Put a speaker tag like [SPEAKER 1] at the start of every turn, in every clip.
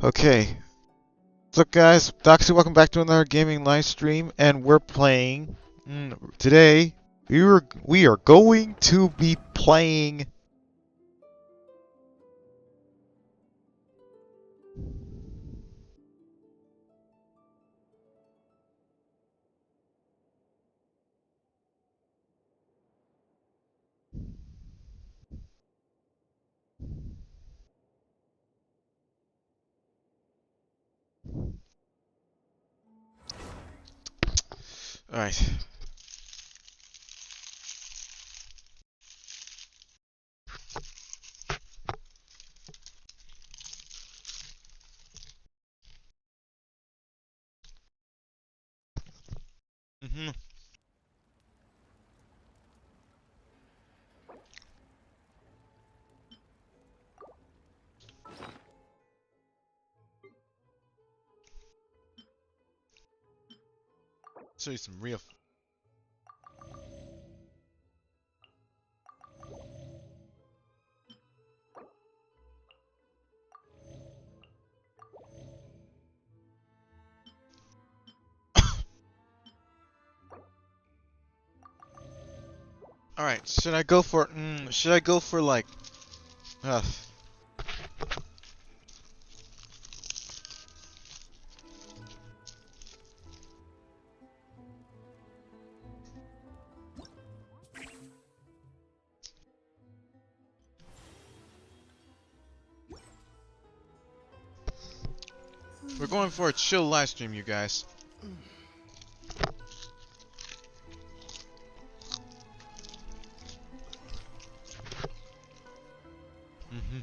[SPEAKER 1] Okay. What's up, guys? Doxy, welcome back to another gaming live stream, and we're playing today. We are going to be playing. Alright. Mm-hmm. Show you some real. Alright, should I go for. Should I go for like. Uh, we're going for a chill live stream, you guys. Mm-hmm.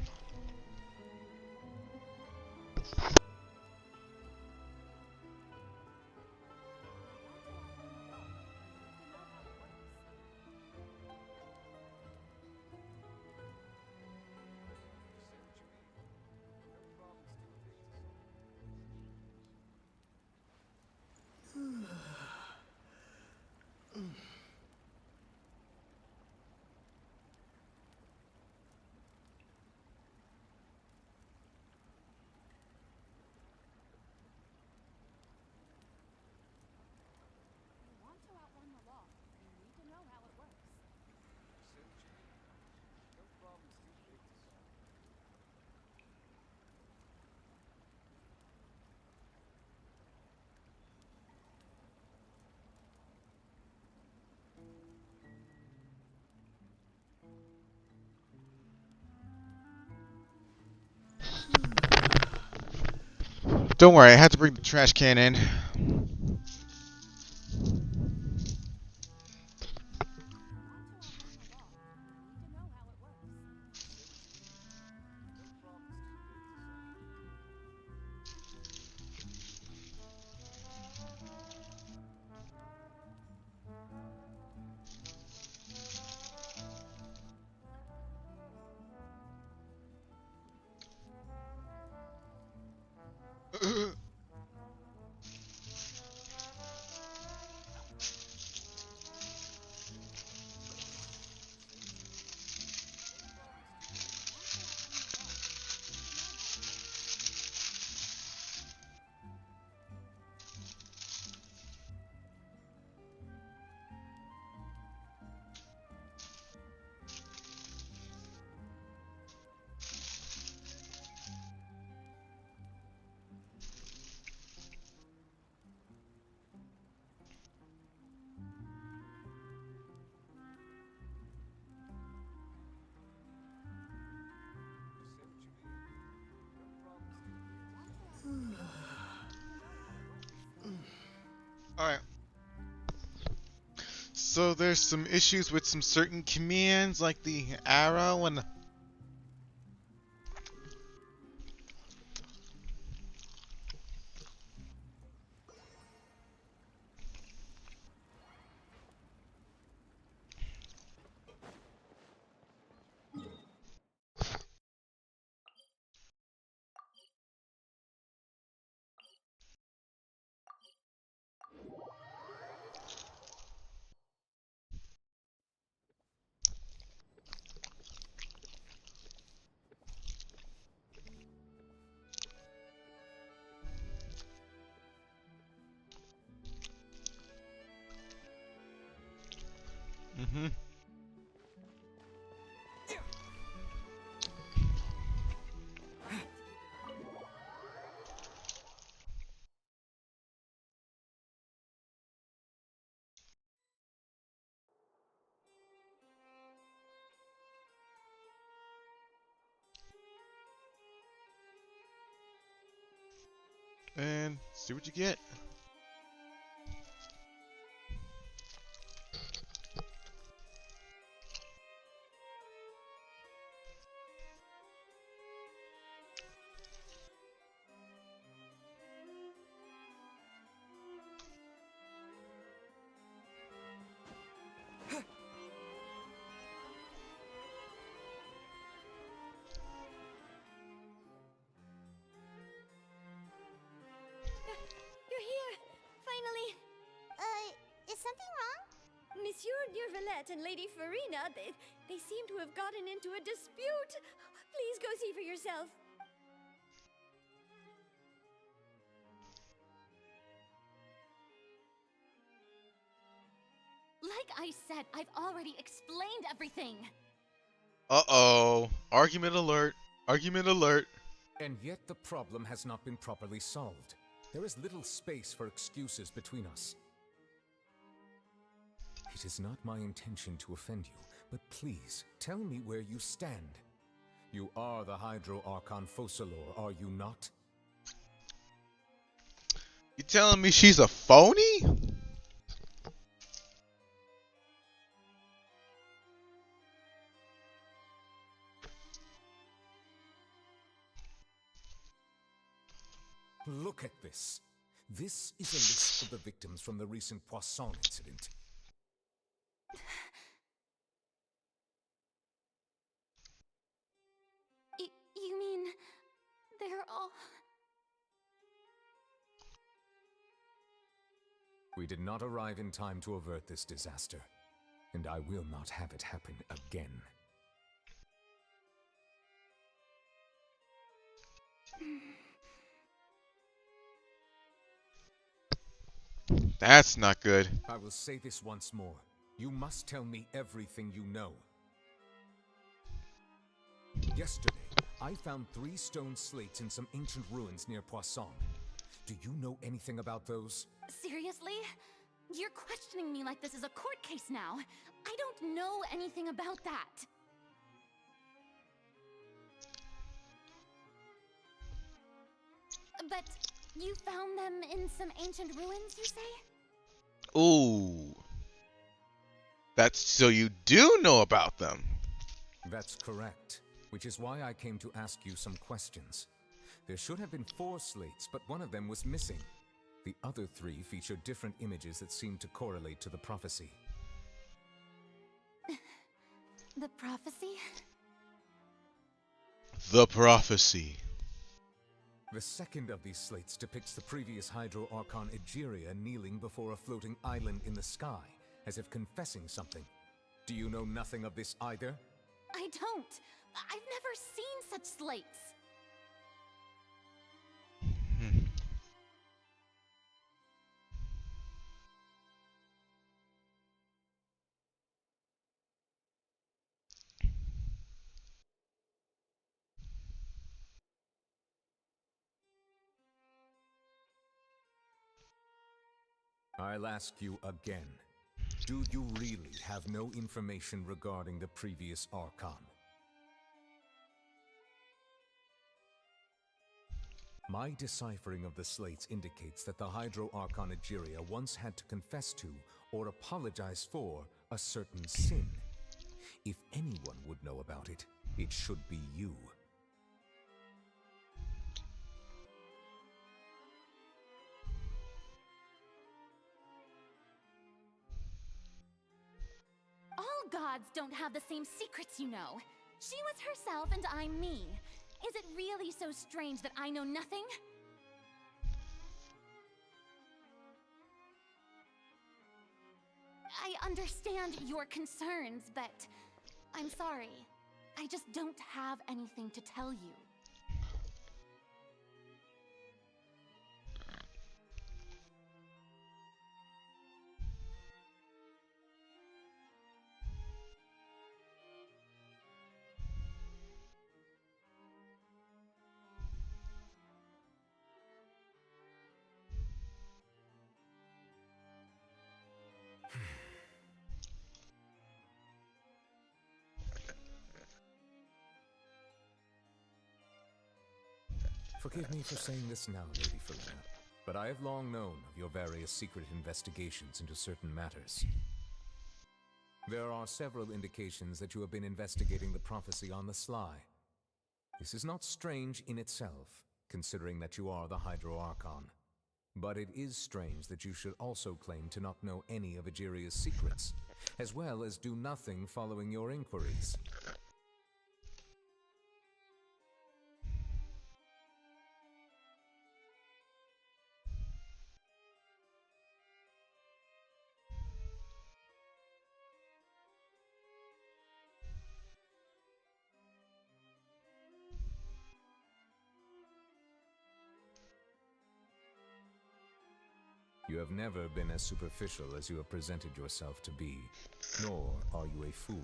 [SPEAKER 1] Don't worry, I had to bring the trash can in. Alright. So there's some issues with some certain commands, like the arrow and. Mm-hmm. And see what you get.
[SPEAKER 2] Neurvalette and Lady Farina, they seem to have gotten into a dispute. Please go see for yourself.
[SPEAKER 3] Like I said, I've already explained everything.
[SPEAKER 1] Uh-oh. Argument alert. Argument alert.
[SPEAKER 4] And yet the problem has not been properly solved. There is little space for excuses between us. It is not my intention to offend you, but please, tell me where you stand. You are the Hydro Archon Focalor, are you not?
[SPEAKER 1] You telling me she's a phony?
[SPEAKER 4] Look at this. This is a list of the victims from the recent Poisson incident.
[SPEAKER 3] You mean they're all...
[SPEAKER 4] We did not arrive in time to avert this disaster, and I will not have it happen again.
[SPEAKER 1] That's not good.
[SPEAKER 4] I will say this once more. You must tell me everything you know. Yesterday, I found 3 stone slates in some ancient ruins near Poisson. Do you know anything about those?
[SPEAKER 3] Seriously? You're questioning me like this is a court case now. I don't know anything about that. But you found them in some ancient ruins, you say?
[SPEAKER 1] Ooh. That's so you do know about them.
[SPEAKER 4] That's correct, which is why I came to ask you some questions. There should have been 4 slates, but one of them was missing. The other 3 feature different images that seem to correlate to the prophecy.
[SPEAKER 3] The prophecy?
[SPEAKER 1] The prophecy.
[SPEAKER 4] The second of these slates depicts the previous Hydro Archon Egeria kneeling before a floating island in the sky, as if confessing something. Do you know nothing of this either?
[SPEAKER 3] I don't. I've never seen such slates.
[SPEAKER 4] I'll ask you again. Do you really have no information regarding the previous Archon? My deciphering of the slates indicates that the Hydro Archon Egeria once had to confess to, or apologize for, a certain sin. If anyone would know about it, it should be you.
[SPEAKER 3] All gods don't have the same secrets, you know. She was herself and I'm me. Is it really so strange that I know nothing? I understand your concerns, but I'm sorry. I just don't have anything to tell you.
[SPEAKER 4] Forgive me for saying this now, Lady Farina, but I have long known of your various secret investigations into certain matters. There are several indications that you have been investigating the prophecy on the sly. This is not strange in itself, considering that you are the Hydro Archon. But it is strange that you should also claim to not know any of Egeria's secrets, as well as do nothing following your inquiries. You have never been as superficial as you have presented yourself to be, nor are you a fool.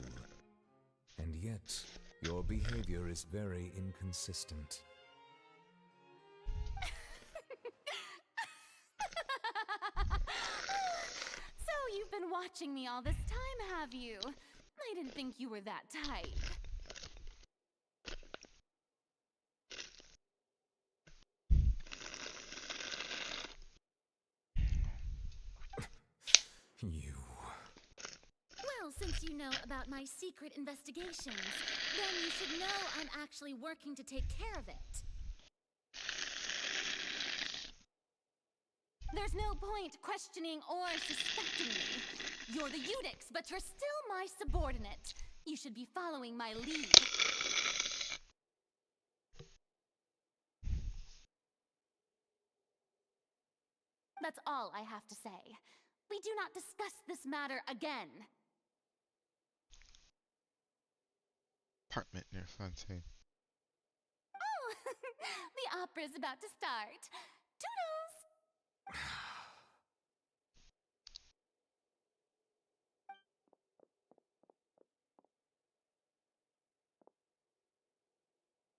[SPEAKER 4] And yet, your behavior is very inconsistent.
[SPEAKER 3] So you've been watching me all this time, have you? I didn't think you were that type.
[SPEAKER 4] You...
[SPEAKER 3] Well, since you know about my secret investigations, then you should know I'm actually working to take care of it. There's no point questioning or suspecting me. You're the Eudix, but you're still my subordinate. You should be following my lead. That's all I have to say. We do not discuss this matter again.
[SPEAKER 1] Apartment near Fontaine.
[SPEAKER 3] Oh, the opera's about to start. Toodles!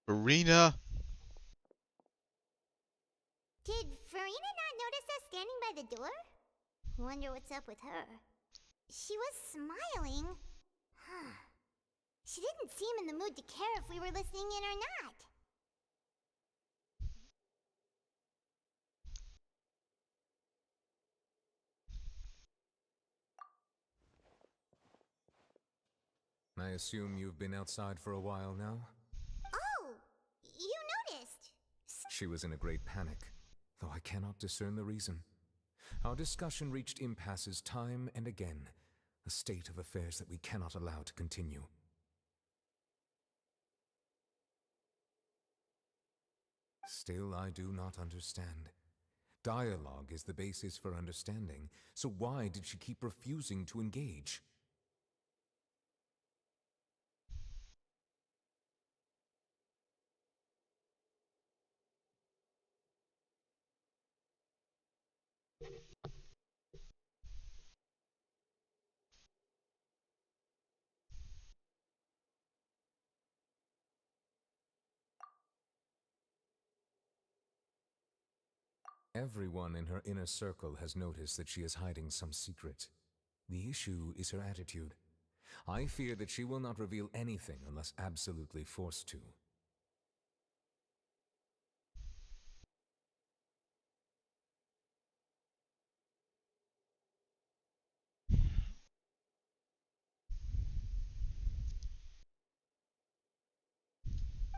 [SPEAKER 1] Arena.
[SPEAKER 5] Did Farina not notice us standing by the door? Wonder what's up with her. She was smiling. Huh. She didn't seem in the mood to care if we were listening in or not.
[SPEAKER 4] I assume you've been outside for a while now?
[SPEAKER 5] Oh, you noticed.
[SPEAKER 4] She was in a great panic, though I cannot discern the reason. Our discussion reached impasses time and again, a state of affairs that we cannot allow to continue. Still, I do not understand. Dialogue is the basis for understanding, so why did she keep refusing to engage? Everyone in her inner circle has noticed that she is hiding some secret. The issue is her attitude. I fear that she will not reveal anything unless absolutely forced to.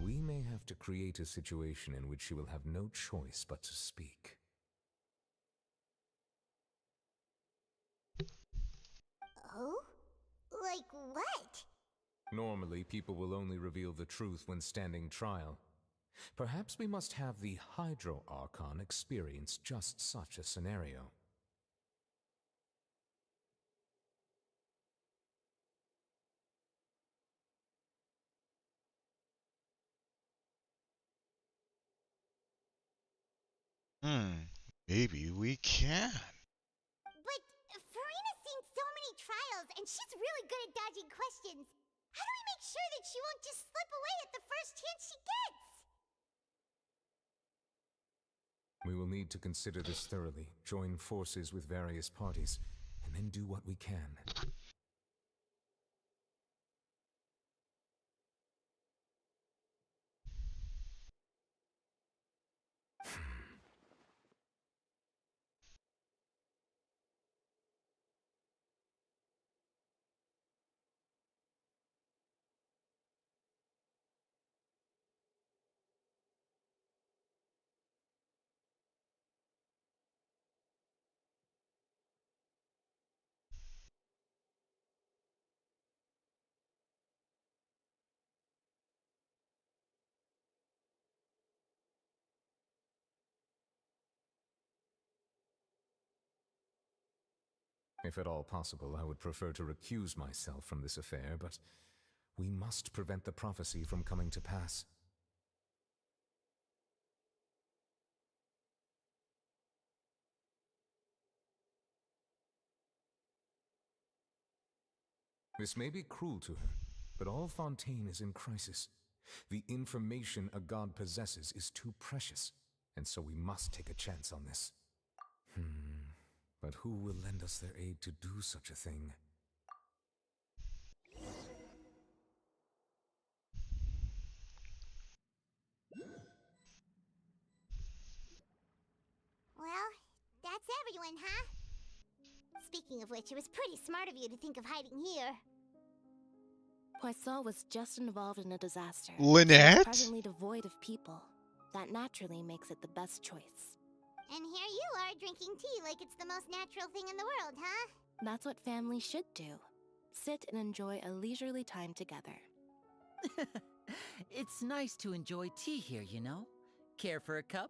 [SPEAKER 4] We may have to create a situation in which she will have no choice but to speak.
[SPEAKER 5] Oh? Like what?
[SPEAKER 4] Normally, people will only reveal the truth when standing trial. Perhaps we must have the Hydro Archon experience just such a scenario.
[SPEAKER 1] Maybe we can.
[SPEAKER 5] But Farina's seen so many trials, and she's really good at dodging questions. How do we make sure that she won't just slip away at the first chance she gets?
[SPEAKER 4] We will need to consider this thoroughly, join forces with various parties, and then do what we can. If at all possible, I would prefer to recuse myself from this affair, but we must prevent the prophecy from coming to pass. This may be cruel to her, but all Fontaine is in crisis. The information a god possesses is too precious, and so we must take a chance on this. But who will lend us their aid to do such a thing?
[SPEAKER 5] Well, that's everyone, huh? Speaking of which, it was pretty smart of you to think of hiding here.
[SPEAKER 6] Poisson was just involved in a disaster.
[SPEAKER 1] Lynette?
[SPEAKER 6] It's presently devoid of people. That naturally makes it the best choice.
[SPEAKER 5] And here you are drinking tea like it's the most natural thing in the world, huh?
[SPEAKER 6] That's what family should do. Sit and enjoy a leisurely time together.
[SPEAKER 7] It's nice to enjoy tea here, you know? Care for a cup?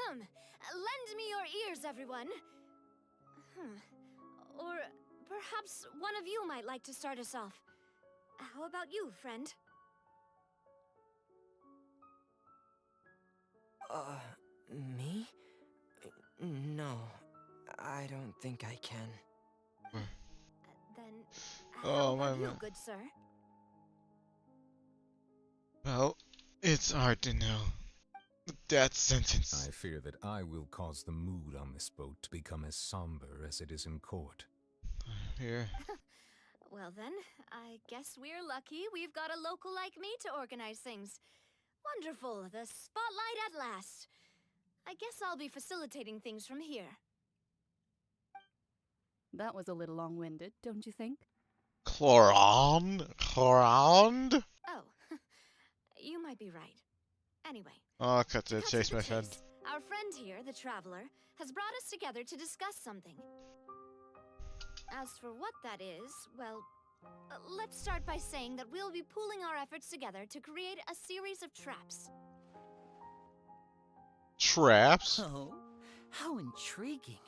[SPEAKER 2] Lend me your ears, everyone. Or perhaps one of you might like to start us off. How about you, friend?
[SPEAKER 8] Me? No, I don't think I can.
[SPEAKER 2] Then,
[SPEAKER 1] Oh,
[SPEAKER 2] how about you,
[SPEAKER 1] man.
[SPEAKER 2] good sir?
[SPEAKER 1] Well, it's hard to know. Death sentence.
[SPEAKER 4] I fear that I will cause the mood on this boat to become as somber as it is in court.
[SPEAKER 1] Here.
[SPEAKER 2] Well then, I guess we're lucky we've got a local like me to organize things. Wonderful, the spotlight at last. I guess I'll be facilitating things from here.
[SPEAKER 9] That was a little long-winded, don't you think?
[SPEAKER 1] Chloron? Chloron?
[SPEAKER 2] Oh, you might be right. Anyway,
[SPEAKER 1] Oh, cut to
[SPEAKER 2] cut
[SPEAKER 1] the
[SPEAKER 2] to
[SPEAKER 1] chase,
[SPEAKER 2] the
[SPEAKER 1] my friend.
[SPEAKER 2] chase. Our friend here, the Traveler, has brought us together to discuss something. As for what that is, well, let's start by saying that we'll be pooling our efforts together to create a series of traps.
[SPEAKER 1] Traps?
[SPEAKER 7] Oh, how intriguing.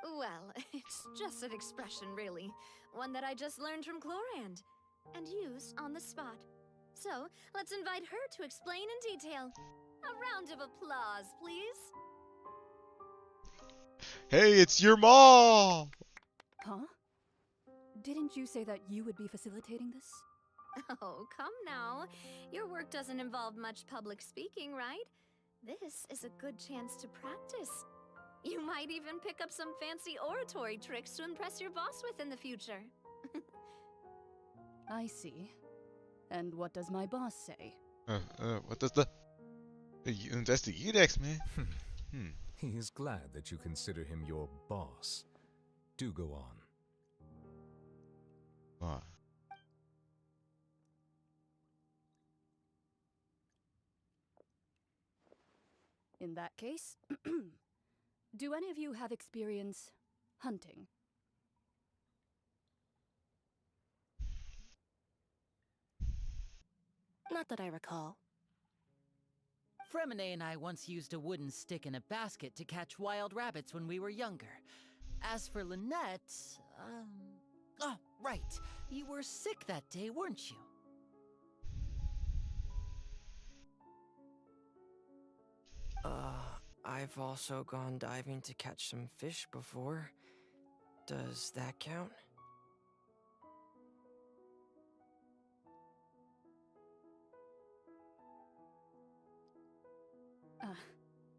[SPEAKER 2] Well, it's just an expression, really. One that I just learned from Chlorand, and used on the spot. So, let's invite her to explain in detail. A round of applause, please.
[SPEAKER 1] Hey, it's your mom!
[SPEAKER 9] Huh? Didn't you say that you would be facilitating this?
[SPEAKER 2] Oh, come now. Your work doesn't involve much public speaking, right? This is a good chance to practice. You might even pick up some fancy oratory tricks to impress your boss with in the future.
[SPEAKER 9] I see. And what does my boss say?
[SPEAKER 1] What does the... That's the Udex, man.
[SPEAKER 4] He is glad that you consider him your boss. Do go on.
[SPEAKER 1] What?
[SPEAKER 9] In that case, do any of you have experience hunting?
[SPEAKER 6] Not that I recall.
[SPEAKER 7] Fremine and I once used a wooden stick in a basket to catch wild rabbits when we were younger. As for Lynette, oh, right. You were sick that day, weren't you?
[SPEAKER 8] I've also gone diving to catch some fish before. Does that count?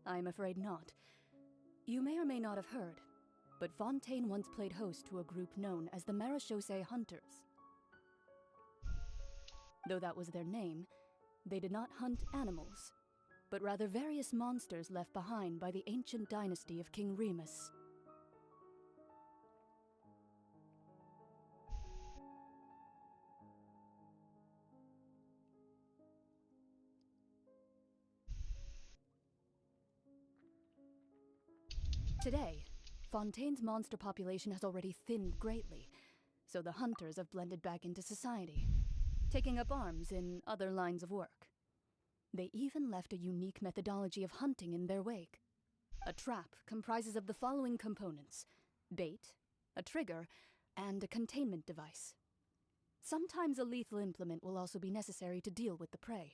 [SPEAKER 9] I'm afraid not. You may or may not have heard, but Fontaine once played host to a group known as the Marechaussee Hunters. Though that was their name, they did not hunt animals, but rather various monsters left behind by the ancient dynasty of King Remus. Today, Fontaine's monster population has already thinned greatly, so the hunters have blended back into society, taking up arms in other lines of work. They even left a unique methodology of hunting in their wake. A trap comprises of the following components: bait, a trigger, and a containment device. Sometimes a lethal implement will also be necessary to deal with the prey.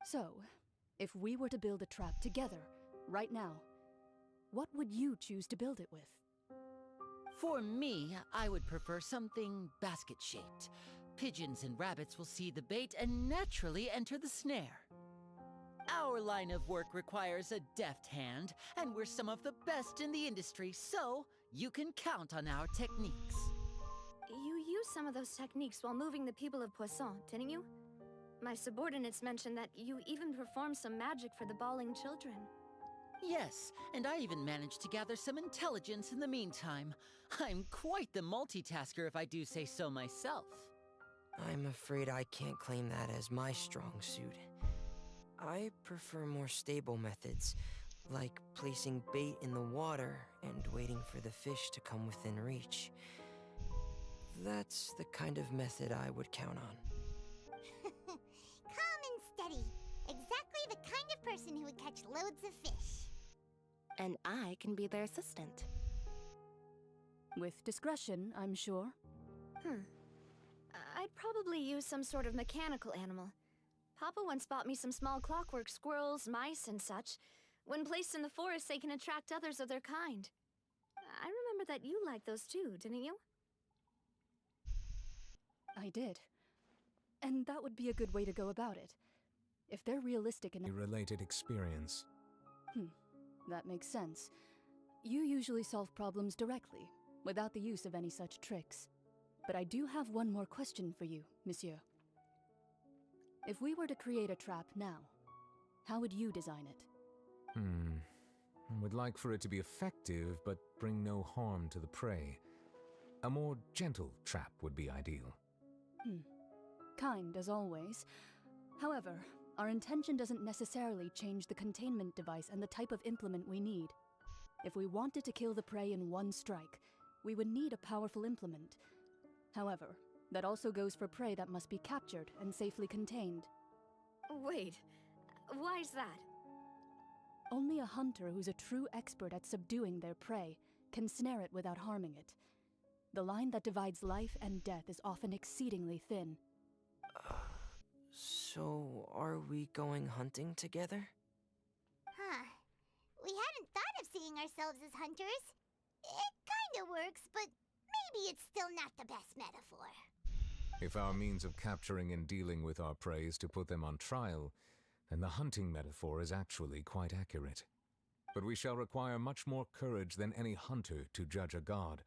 [SPEAKER 9] So, if we were to build a trap together, right now, what would you choose to build it with?
[SPEAKER 7] For me, I would prefer something basket-shaped. Pigeons and rabbits will see the bait and naturally enter the snare. Our line of work requires a deft hand, and we're some of the best in the industry, so you can count on our techniques.
[SPEAKER 2] You used some of those techniques while moving the people of Poisson, didn't you? My subordinates mentioned that you even performed some magic for the bawling children.
[SPEAKER 7] Yes, and I even managed to gather some intelligence in the meantime. I'm quite the multitasker if I do say so myself.
[SPEAKER 8] I'm afraid I can't claim that as my strong suit. I prefer more stable methods, like placing bait in the water and waiting for the fish to come within reach. That's the kind of method I would count on.
[SPEAKER 5] Calm and steady. Exactly the kind of person who would catch loads of fish.
[SPEAKER 6] And I can be their assistant.
[SPEAKER 9] With discretion, I'm sure.
[SPEAKER 2] I'd probably use some sort of mechanical animal. Papa once bought me some small clockwork squirrels, mice, and such. When placed in the forest, they can attract others of their kind. I remember that you liked those too, didn't you?
[SPEAKER 9] I did. And that would be a good way to go about it. If they're realistic enough.
[SPEAKER 4] A related experience.
[SPEAKER 9] That makes sense. You usually solve problems directly, without the use of any such tricks. But I do have one more question for you, monsieur. If we were to create a trap now, how would you design it?
[SPEAKER 4] I would like for it to be effective, but bring no harm to the prey. A more gentle trap would be ideal.
[SPEAKER 9] Kind, as always. However, our intention doesn't necessarily change the containment device and the type of implement we need. If we wanted to kill the prey in one strike, we would need a powerful implement. However, that also goes for prey that must be captured and safely contained.
[SPEAKER 2] Wait, why's that?
[SPEAKER 9] Only a hunter who's a true expert at subduing their prey can snare it without harming it. The line that divides life and death is often exceedingly thin.
[SPEAKER 8] So, are we going hunting together?
[SPEAKER 5] Huh. We hadn't thought of seeing ourselves as hunters. It kinda works, but maybe it's still not the best metaphor.
[SPEAKER 4] If our means of capturing and dealing with our prey is to put them on trial, then the hunting metaphor is actually quite accurate. But we shall require much more courage than any hunter to judge a god. A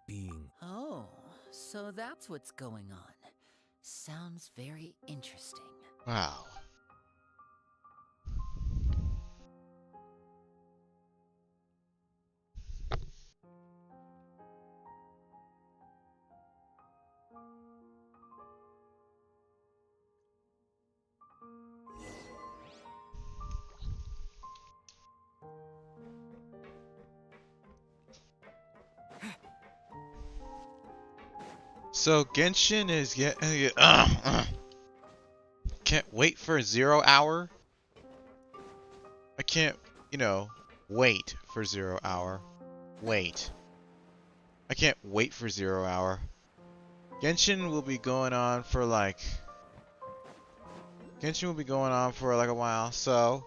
[SPEAKER 4] being.
[SPEAKER 7] Oh, so that's what's going on. Sounds very interesting.
[SPEAKER 1] Wow. So Genshin is can't wait for 0 hour. I can't, wait for 0 hour. Wait. I can't wait for 0 hour. Genshin will be going on for like a while, so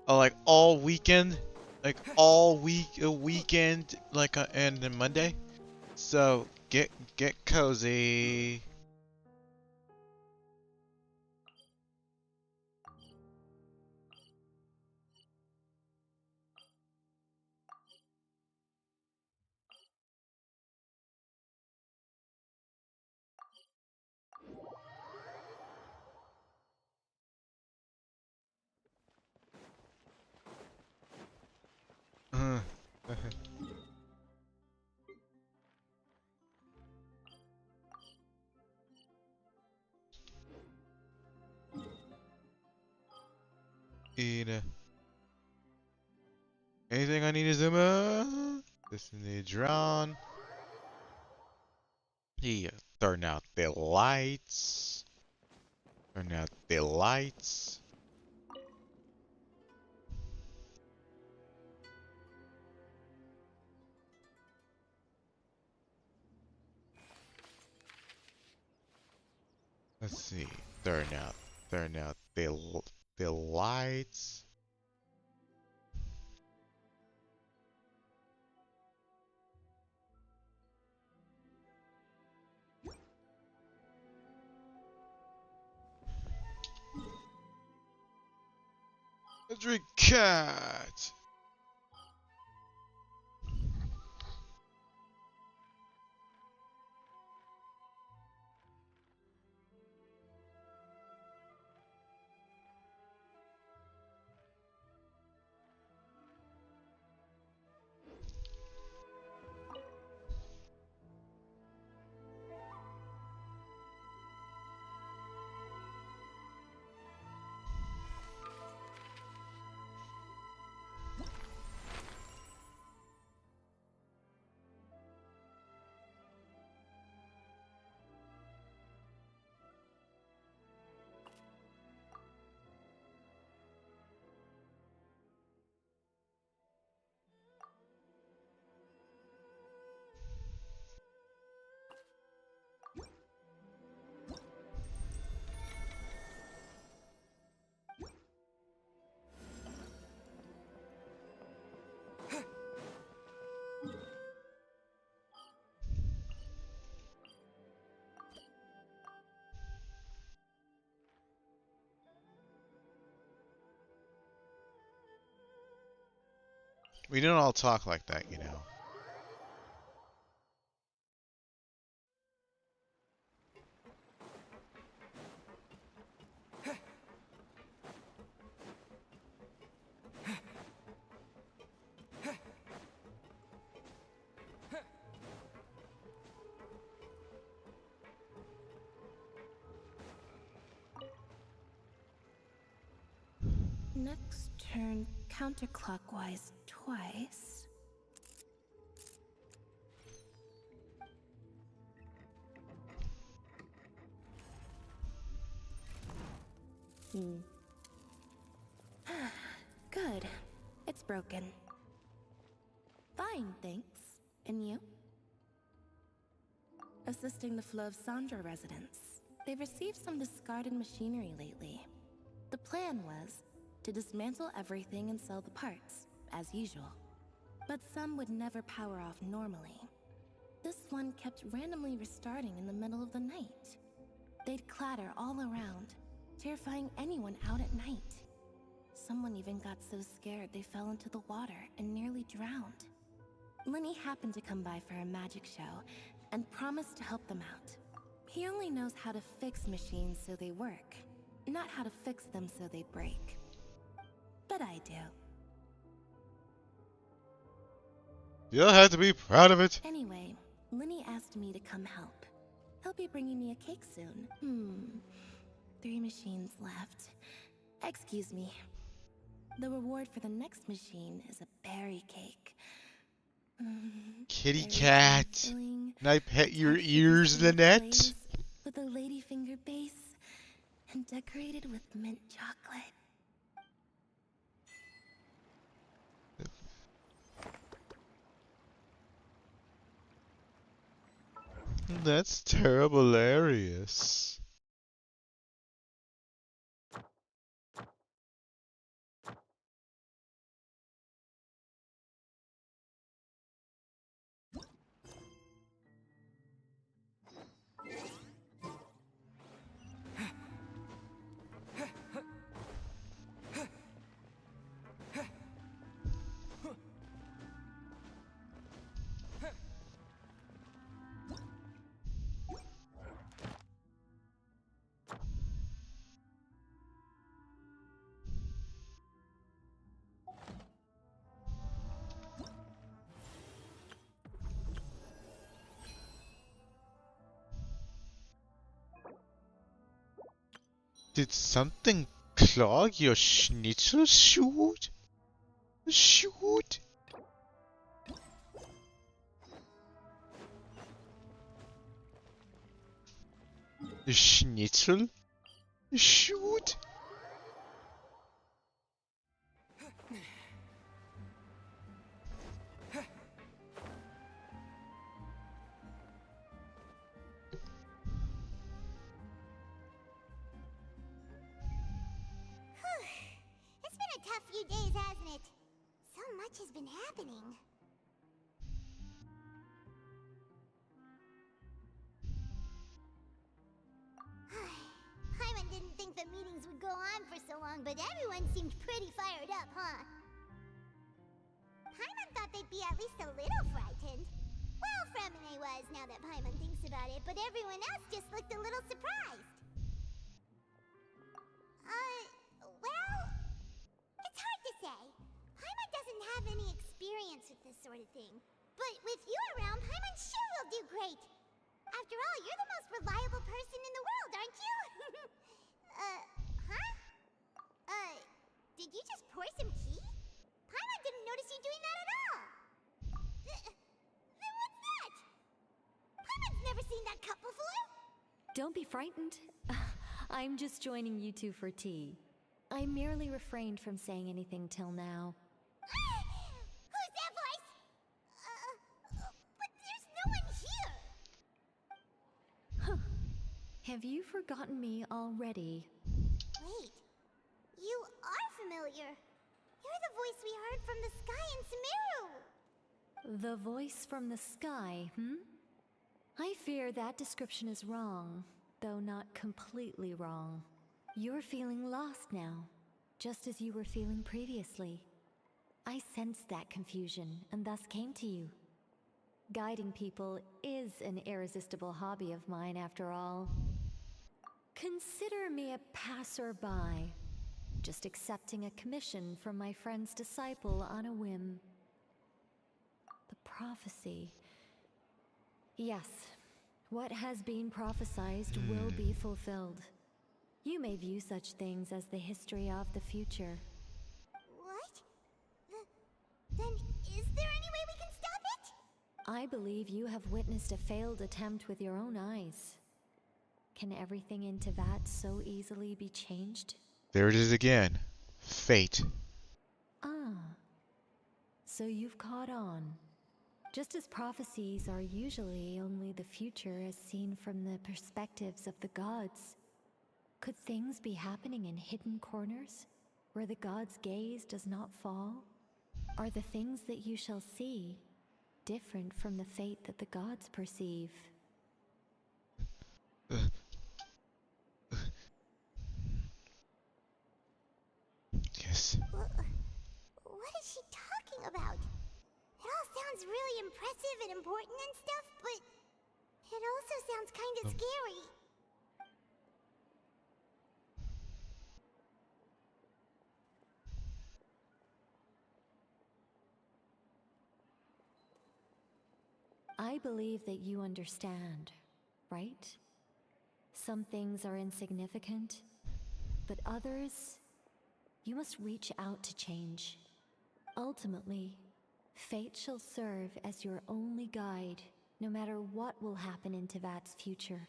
[SPEAKER 1] like all weekend, like all weekend, like and then Monday. So get cozy. Anything I need to zoom in? This is drawn. Yeah, turn out the lights. Turn out the lights. Let's see. Turn out the lights. A drink cat. We don't all talk like that, you know.
[SPEAKER 6] Next turn counterclockwise twice. Good. It's broken. Fine, thanks. And you? Assisting the flow of Sandra residents. They've received some discarded machinery lately. The plan was to dismantle everything and sell the parts, as usual. But some would never power off normally. This one kept randomly restarting in the middle of the night. They'd clatter all around, terrifying anyone out at night. Someone even got so scared they fell into the water and nearly drowned. Lenny happened to come by for a magic show and promised to help them out. He only knows how to fix machines so they work, not how to fix them so they break. But I do.
[SPEAKER 1] You'll have to be proud of it.
[SPEAKER 6] Anyway, Lenny asked me to come help. He'll be bringing me a cake soon. 3 machines left. Excuse me. The reward for the next machine is a berry cake.
[SPEAKER 1] Kitty
[SPEAKER 6] Berry
[SPEAKER 1] cat.
[SPEAKER 6] filling,
[SPEAKER 1] Can I pet your
[SPEAKER 6] topped with
[SPEAKER 1] ears,
[SPEAKER 6] sweet
[SPEAKER 1] Lynette?
[SPEAKER 6] glaze, with a ladyfinger base, and decorated with mint chocolate.
[SPEAKER 1] That's terrible hilarious. Did something clog your schnitzel chute? Chute? The schnitzel chute?
[SPEAKER 5] It's been a tough few days, hasn't it? So much has been happening. Hyman didn't think the meetings would go on for so long, but everyone seemed pretty fired up, huh? Paimon thought they'd be at least a little frightened. Well, Fremine was, now that Paimon thinks about it, but everyone else just looked a little surprised. Well, it's hard to say. Paimon doesn't have any experience with this sort of thing. But with you around, Paimon sure will do great. After all, you're the most reliable person in the world, aren't you? Huh? Did you just pour some tea? Paimon didn't notice you doing that at all. Then what's that? Paimon's never seen that cup before.
[SPEAKER 10] Don't be frightened. I'm just joining you two for tea. I merely refrained from saying anything till now.
[SPEAKER 5] Who's that voice? But there's no one here.
[SPEAKER 10] Have you forgotten me already?
[SPEAKER 5] Wait, you are familiar. You're the voice we heard from the sky in Sumeru.
[SPEAKER 10] The voice from the sky, I fear that description is wrong, though not completely wrong. You're feeling lost now, just as you were feeling previously. I sensed that confusion and thus came to you. Guiding people is an irresistible hobby of mine, after all. Consider me a passerby, just accepting a commission from my friend's disciple on a whim. The prophecy. Yes, what has been prophesied will be fulfilled. You may view such things as the history of the future.
[SPEAKER 5] What? Then is there any way we can stop it?
[SPEAKER 10] I believe you have witnessed a failed attempt with your own eyes. Can everything in Teyvat so easily be changed?
[SPEAKER 1] There it is again. Fate.
[SPEAKER 10] Ah. So you've caught on. Just as prophecies are usually only the future as seen from the perspectives of the gods, could things be happening in hidden corners, where the gods' gaze does not fall? Are the things that you shall see different from the fate that the gods perceive?
[SPEAKER 1] Yes.
[SPEAKER 5] What is she talking about? It all sounds really impressive and important and stuff, but it also sounds kind of scary.
[SPEAKER 10] I believe that you understand, right? Some things are insignificant, but others, you must reach out to change. Ultimately, fate shall serve as your only guide, no matter what will happen in Teyvat's future.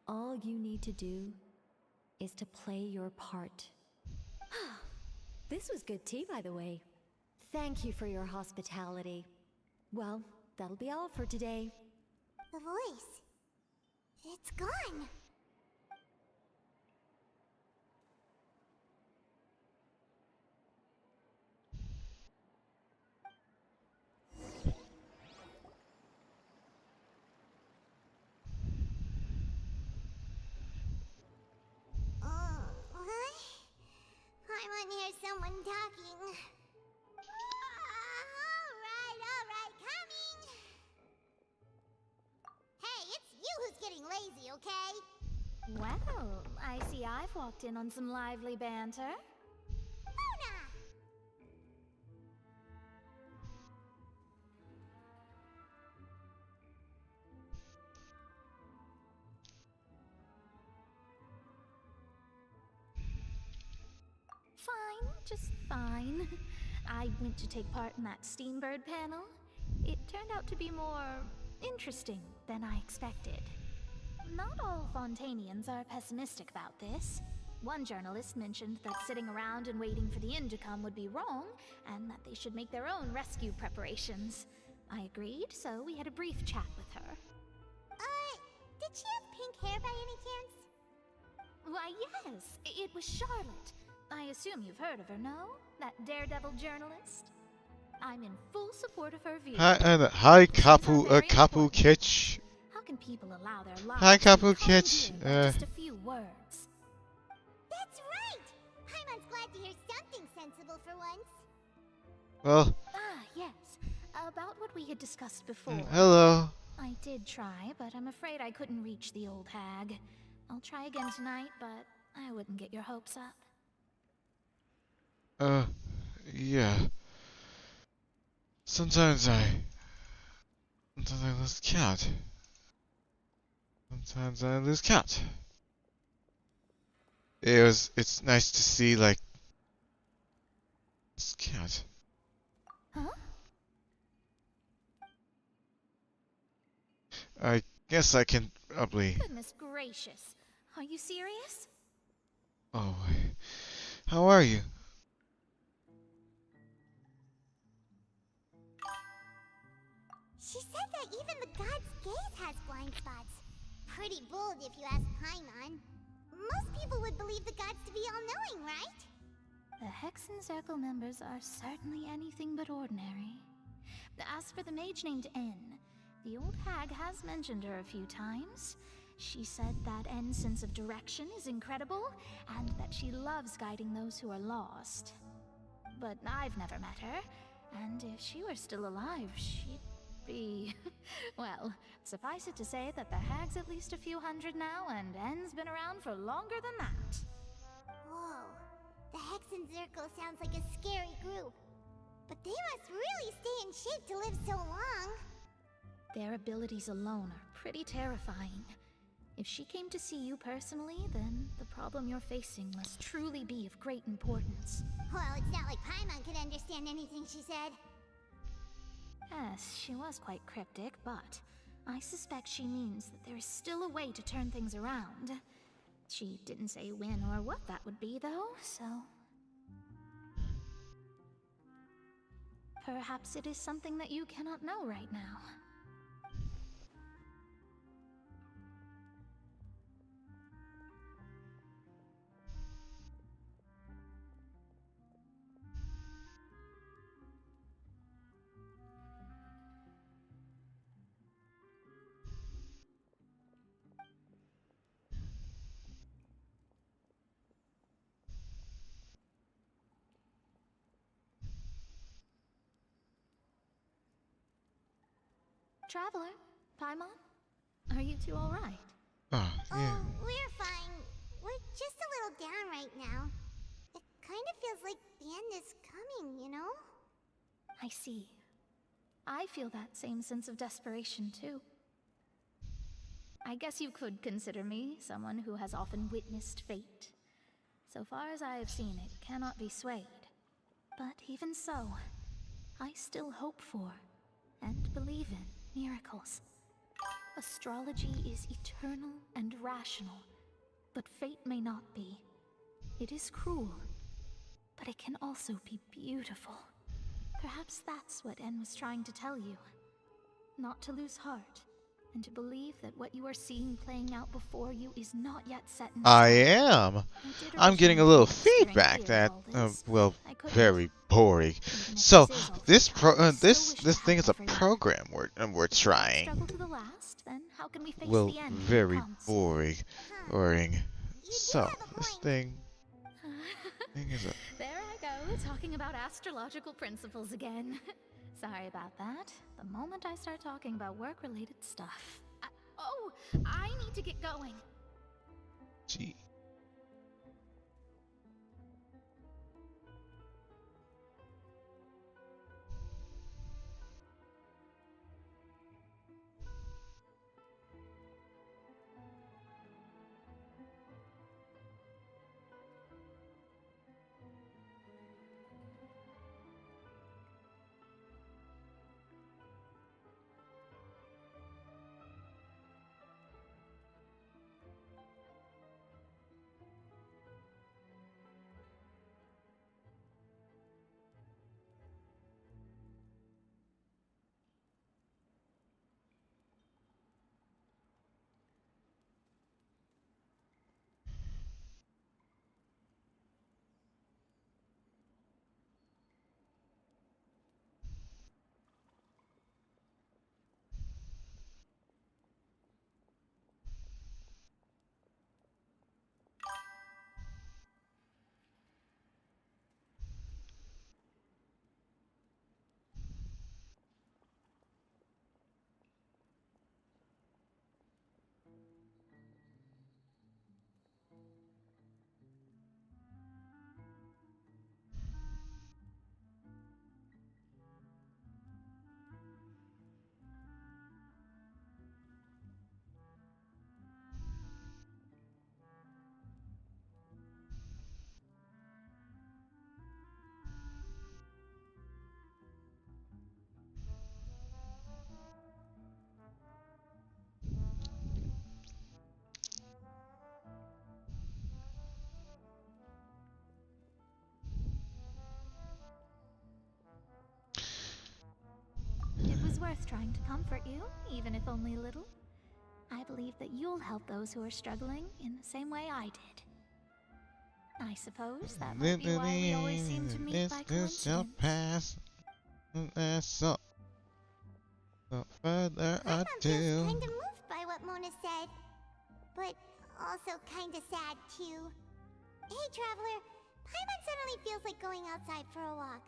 [SPEAKER 10] All you need to do is to play your part. This was good tea, by the way. Thank you for your hospitality. Well, that'll be all for today.
[SPEAKER 5] The voice. It's gone. What? I want to hear someone talking. Alright, coming. Hey, it's you who's getting lazy, okay?
[SPEAKER 3] Well, I see I've walked in on some lively banter.
[SPEAKER 5] Luna!
[SPEAKER 3] Fine, just fine. I went to take part in that Steambird panel. It turned out to be more interesting than I expected. Not all Fontainians are pessimistic about this. One journalist mentioned that sitting around and waiting for the end to come would be wrong, and that they should make their own rescue preparations. I agreed, so we had a brief chat with her.
[SPEAKER 5] Did she have pink hair by any chance?
[SPEAKER 3] Why, yes, it was Charlotte. I assume you've heard of her, no? That daredevil journalist? I'm in full support of her views.
[SPEAKER 1] Hi, Kapu Kitch.
[SPEAKER 3] How can people allow their lives
[SPEAKER 1] Hi,
[SPEAKER 3] to be
[SPEAKER 1] Kapu Kitch.
[SPEAKER 3] commandeered by just a few words?
[SPEAKER 5] That's right! Paimon's glad to hear something said sensible for once.
[SPEAKER 1] Well,
[SPEAKER 3] Ah, yes. About what we had discussed before.
[SPEAKER 1] hello.
[SPEAKER 3] I did try, but I'm afraid I couldn't reach the old hag. I'll try again tonight, but I wouldn't get your hopes up.
[SPEAKER 1] Yeah. Sometimes I lose count. Sometimes I lose count. It's nice to see, like, lose count.
[SPEAKER 3] Huh?
[SPEAKER 1] I guess I can probably.
[SPEAKER 3] Goodness gracious. Are you serious?
[SPEAKER 1] Oh, how are you?
[SPEAKER 5] She said that even the god's gaze has blind spots. Pretty bold if you ask Paimon. Most people would believe the gods to be all-knowing, right?
[SPEAKER 3] The Hexen Circle members are certainly anything but ordinary. As for the mage named N, the old hag has mentioned her a few times. She said that N's sense of direction is incredible, and that she loves guiding those who are lost. But I've never met her, and if she were still alive, she'd be... well, suffice it to say that the hag's at least a few hundred now, and N's been around for longer than that.
[SPEAKER 5] Whoa. The Hexen Circle sounds like a scary group. But they must really stay in shape to live so long.
[SPEAKER 3] Their abilities alone are pretty terrifying. If she came to see you personally, then the problem you're facing must truly be of great importance.
[SPEAKER 5] Well, it's not like Paimon could understand anything she said.
[SPEAKER 3] Yes, she was quite cryptic, but I suspect she means that there is still a way to turn things around. She didn't say when or what that would be, though, so... perhaps it is something that you cannot know right now. Traveler, Paimon, are you two alright?
[SPEAKER 1] Oh, yeah.
[SPEAKER 5] Oh, we're fine. We're just a little down right now. It kind of feels like the end is coming, you know?
[SPEAKER 3] I see. I feel that same sense of desperation, too. I guess you could consider me someone who has often witnessed fate. So far as I have seen, it cannot be swayed. But even so, I still hope for, and believe in, miracles. Astrology is eternal and rational, but fate may not be. It is cruel, but it can also be beautiful. Perhaps that's what N was trying to tell you. Not to lose heart, and to believe that what you are seeing playing out before you is not yet set in stone.
[SPEAKER 1] I am. I'm getting a little feedback that, well, very boring. So this thing is a program we're trying.
[SPEAKER 3] Struggle to the last, then how can we face
[SPEAKER 1] Well,
[SPEAKER 3] the end when it
[SPEAKER 1] very
[SPEAKER 3] comes?
[SPEAKER 1] boring.
[SPEAKER 5] You
[SPEAKER 1] So
[SPEAKER 5] do have a
[SPEAKER 1] this
[SPEAKER 5] point.
[SPEAKER 1] thing is a.
[SPEAKER 3] There I go, talking about astrological principles again. Sorry about that. The moment I start talking about work-related stuff. I need to get going.
[SPEAKER 1] Gee.
[SPEAKER 3] trying to comfort you, even if only a little. I believe that you'll help those who are struggling in the same way I did. I suppose that might be why we always seem to meet by
[SPEAKER 1] This shall
[SPEAKER 3] coincidence.
[SPEAKER 1] pass. That's so further
[SPEAKER 5] Paimon feels
[SPEAKER 1] ado.
[SPEAKER 5] kinda moved by what Mona said, but also kinda sad too. Hey, traveler, Paimon suddenly feels like going outside for a walk.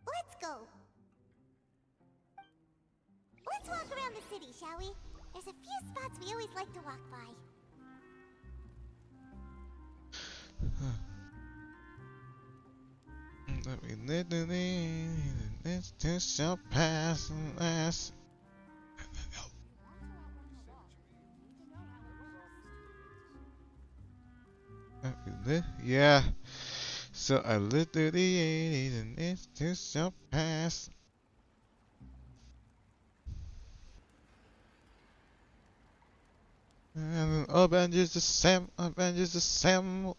[SPEAKER 5] Let's go. Let's walk around the city, shall we? There's a few spots we always like to walk by.
[SPEAKER 1] Let me live to this shall pass and last. Yeah. So I lived through the 80s and this too shall pass. And Avengers assemble.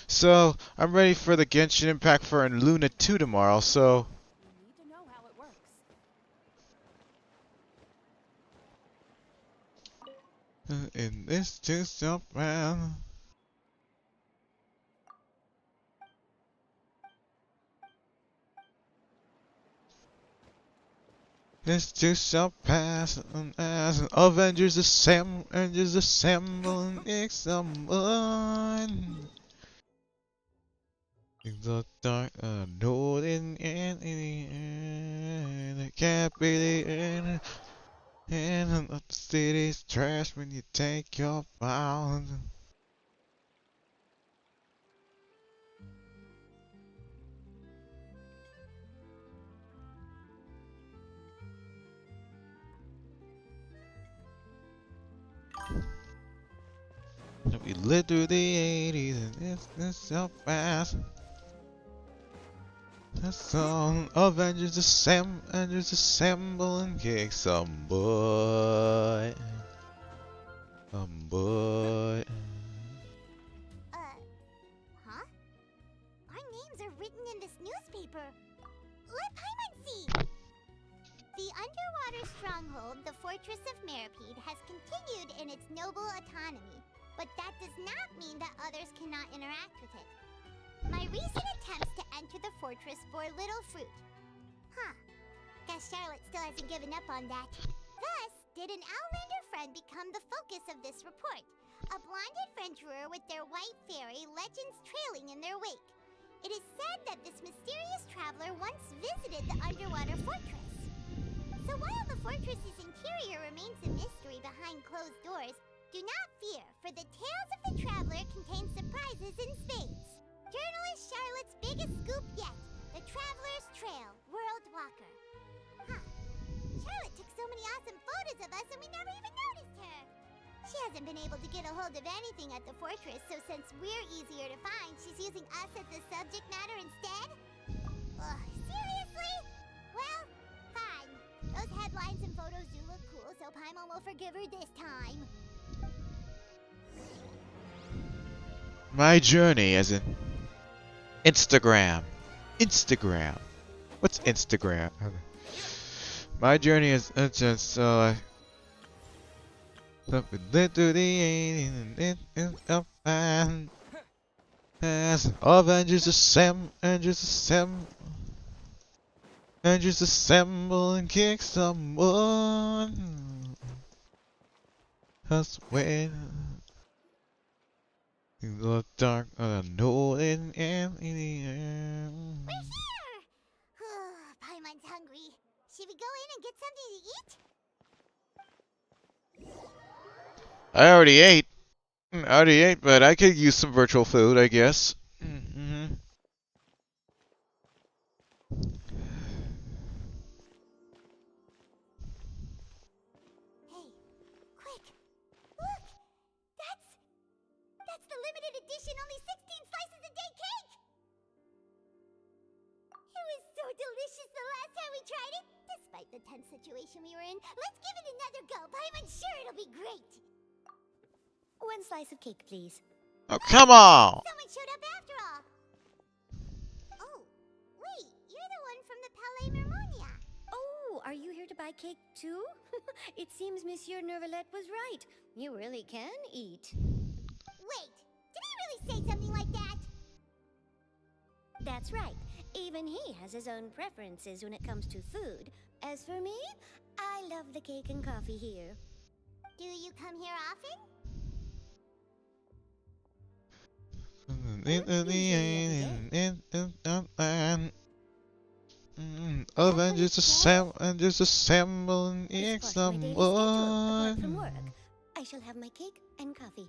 [SPEAKER 1] So I'm ready for the Genshin Impact for Luna 2 tomorrow, so
[SPEAKER 6] You need to know how it works.
[SPEAKER 1] in this too shall pass. This too shall pass, and as Avengers assemble, and assemble. In the dark, know in the end, it can't be the end. And the city's trash when you take your bound. We lived through the 80s and this so fast. The song Avengers assemble and kick some butt. Some butt.
[SPEAKER 5] Huh? Our names are written in this newspaper. Let Paimon see! The underwater stronghold, the Fortress of Meripede, has continued in its noble autonomy, but that does not mean that others cannot interact with it. My recent attempts to enter the fortress bore little fruit. Huh. Guess Charlotte still hasn't given up on that. Thus, did an Outlander friend become the focus of this report? A blonde adventurer with their white fairy, legends trailing in their wake. It is said that this mysterious traveler once visited the underwater fortress. So while the fortress's interior remains a mystery behind closed doors, do not fear, for the tales of the traveler contain surprises in spades. Journalist Charlotte's biggest scoop yet, the Traveler's Trail, World Walker. Huh. Charlotte took so many awesome photos of us and we never even noticed her. She hasn't been able to get a hold of anything at the fortress, so since we're easier to find, she's using us as the subject matter instead? Ugh, seriously? Well, fine. Those headlines and photos do look cool, so Paimon will forgive her this time.
[SPEAKER 1] My journey as in Instagram. What's Instagram? My journey is just so something lit through the 80s and it is a fan. As Avengers assemble and kick someone. Just wait. In the dark, I know it in the end.
[SPEAKER 5] We're here! Paimon's hungry. Should we go in and get something to eat?
[SPEAKER 1] I already ate, but I could use some virtual food, I guess. Mm-hmm.
[SPEAKER 5] Hey, quick! Look! That's the limited edition only 16 slices a day cake! It was so delicious the last time we tried it. Despite the tense situation we were in, let's give it another go. Paimon's sure it'll be great.
[SPEAKER 2] One slice of cake, please.
[SPEAKER 1] Oh, come on!
[SPEAKER 5] Someone showed up after all. Oh, wait, you're the one from the Palais Mermonia.
[SPEAKER 2] Oh, are you here to
[SPEAKER 11] to buy cake too? It seems Monsieur Nervalette was right. You really can eat.
[SPEAKER 5] Wait, did he really say something like that?
[SPEAKER 11] That's right. Even he has his own preferences when it comes to food. As for me, I love the cake and coffee here.
[SPEAKER 5] Do you come here often?
[SPEAKER 1] Avengers assemble and just assemble and
[SPEAKER 11] It's part of my daily schedule, apart from
[SPEAKER 1] someone.
[SPEAKER 11] work. I shall have my cake and coffee.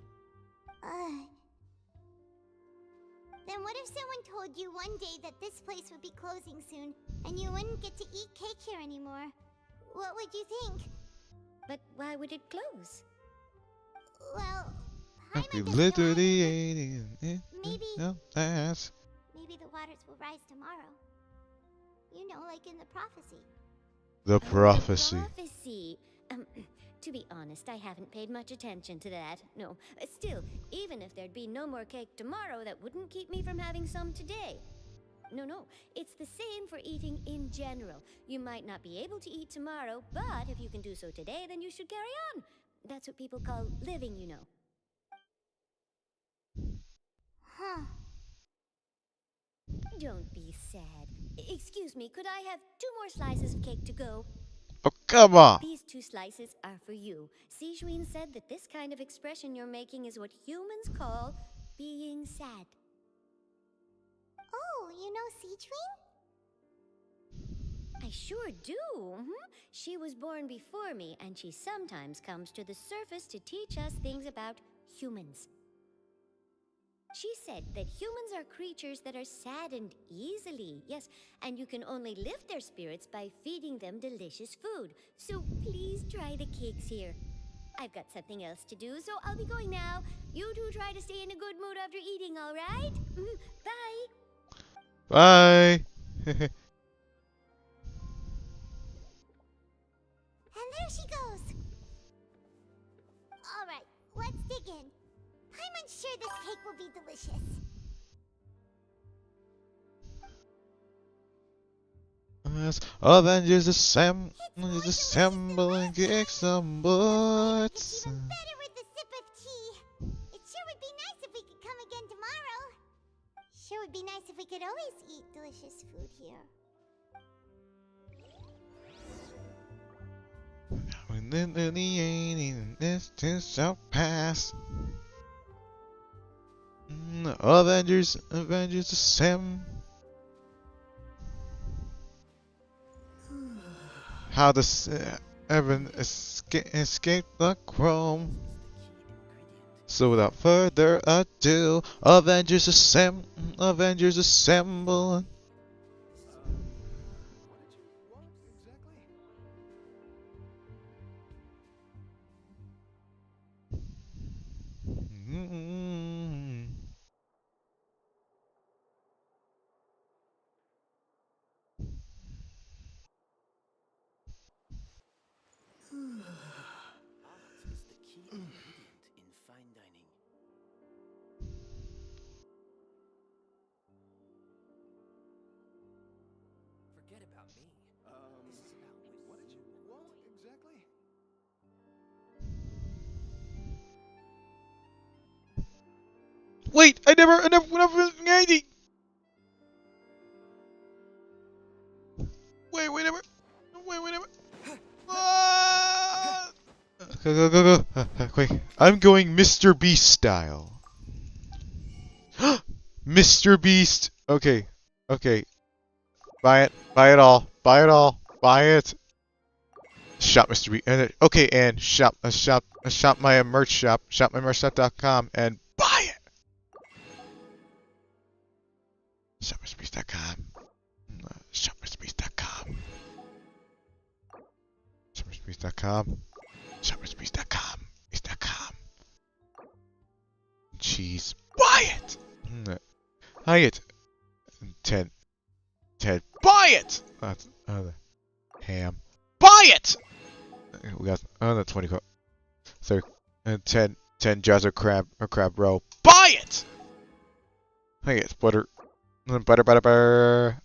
[SPEAKER 5] Then what if someone told you one day that this place would be closing soon, and you wouldn't get to eat cake here anymore? What would you think?
[SPEAKER 11] But why would it close?
[SPEAKER 5] Well,
[SPEAKER 1] Happy
[SPEAKER 5] Paimon doesn't know
[SPEAKER 1] literally
[SPEAKER 5] either,
[SPEAKER 1] alien.
[SPEAKER 5] maybe-
[SPEAKER 1] No, that's
[SPEAKER 5] maybe the waters will rise tomorrow. You know, like in the prophecy.
[SPEAKER 1] the prophecy.
[SPEAKER 11] Prophecy. To be honest, I haven't paid much attention to that. No, still, even if there'd be no more cake tomorrow, that wouldn't keep me from having some today. No, it's the same for eating in general. You might not be able to eat tomorrow, but if you can do so today, then you should carry on. That's what people call living, you know.
[SPEAKER 5] Huh.
[SPEAKER 11] Don't be sad. Excuse me, could I have 2 more slices of cake to go?
[SPEAKER 1] Oh, come on.
[SPEAKER 11] These 2 slices are for you. Sijuin said that this kind of expression you're making is what humans call being sad.
[SPEAKER 5] Oh, you know Sijuin?
[SPEAKER 11] I sure do. She was born before me, and she sometimes comes to the surface to teach us things about humans. She said that humans are creatures that are saddened easily, yes, and you can only lift their spirits by feeding them delicious food. So please try the cakes here. I've got something else to do, so I'll be going now. You two try to stay in a good mood after eating, all right? Bye.
[SPEAKER 1] Bye.
[SPEAKER 5] And there she goes. All right, let's dig in. I'm sure this cake will be delicious.
[SPEAKER 1] Yes, Avengers assemble and kick some butts.
[SPEAKER 5] It's even better with a sip of tea. It sure would be nice if we could come again tomorrow. Sure would be nice if we could always eat delicious food here.
[SPEAKER 1] And then the alien distance shall pass. Avengers assemble. How does Evan escape the chrome? So without further ado, Avengers assemble.
[SPEAKER 12] Is the key ingredient in fine dining.
[SPEAKER 4] Forget about me.
[SPEAKER 12] This is about
[SPEAKER 13] What did you want exactly?
[SPEAKER 1] Wait, I never Wait. Ah! Go. Quick. I'm going Mr. Beast style. Mr. Beast. Okay. Buy it all. Buy it. Shop Mr. Beast. Okay, and shop my merch shop. Shopmymerchshop.com and buy it. Shopmrbeast.com. Shopmrbeast.com. Shopmrbeast.com. Shopmrbeast.com. Cheese. Buy it! Buy it! Ted. Buy it! Ham. Buy it! We got another 20 co. 30. And 10 jars of crab roe. Buy it! Buy it. Butter. Butter. Buy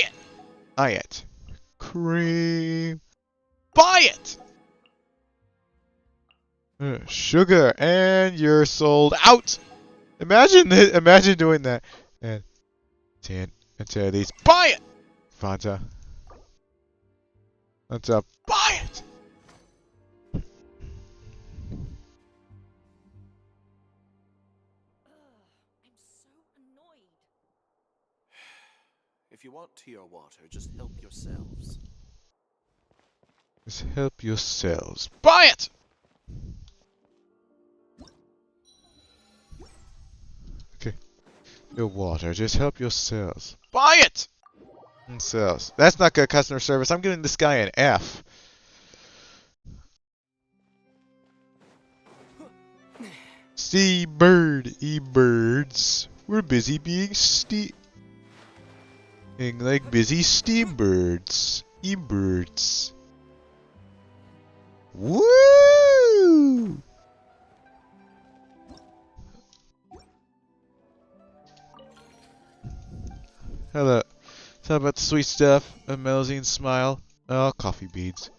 [SPEAKER 1] it! Buy it. Cream. Buy it! Sugar, and you're sold out! Imagine doing that. And 10 of these. Buy it! Fanta. Fanta, buy it!
[SPEAKER 7] I'm so annoyed.
[SPEAKER 12] If you want tea or water, just help yourselves.
[SPEAKER 1] Just help yourselves. Buy it! Okay. Your water, just help yourselves. Buy it! Themselves. That's not good customer service. I'm giving this guy an F. Seabird, e-birds. We're busy being like busy steambirds. E-birds. Woo! Hello. Tell about the sweet stuff. A Melazine smile. Oh, coffee beans.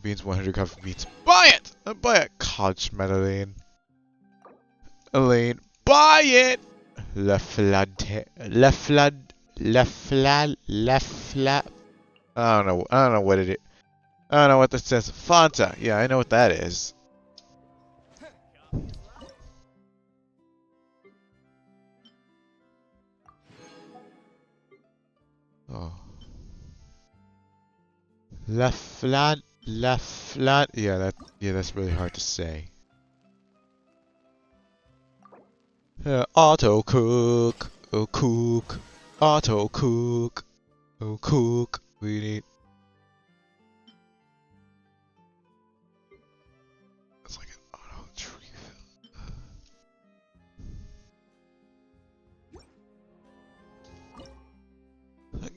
[SPEAKER 1] Beans, 100 coffee beans. Buy it! Buy it! College Madeleine. Elaine. Buy it! Le flood. Le flood. Le flood. Le flood. I don't know what it is. I don't know what that says. Fanta. Yeah, I know what that is. Oh. La flat, la flat. Yeah, that's really hard to say. Auto cook, oh cook, auto cook, oh cook. We need. It's like an auto tree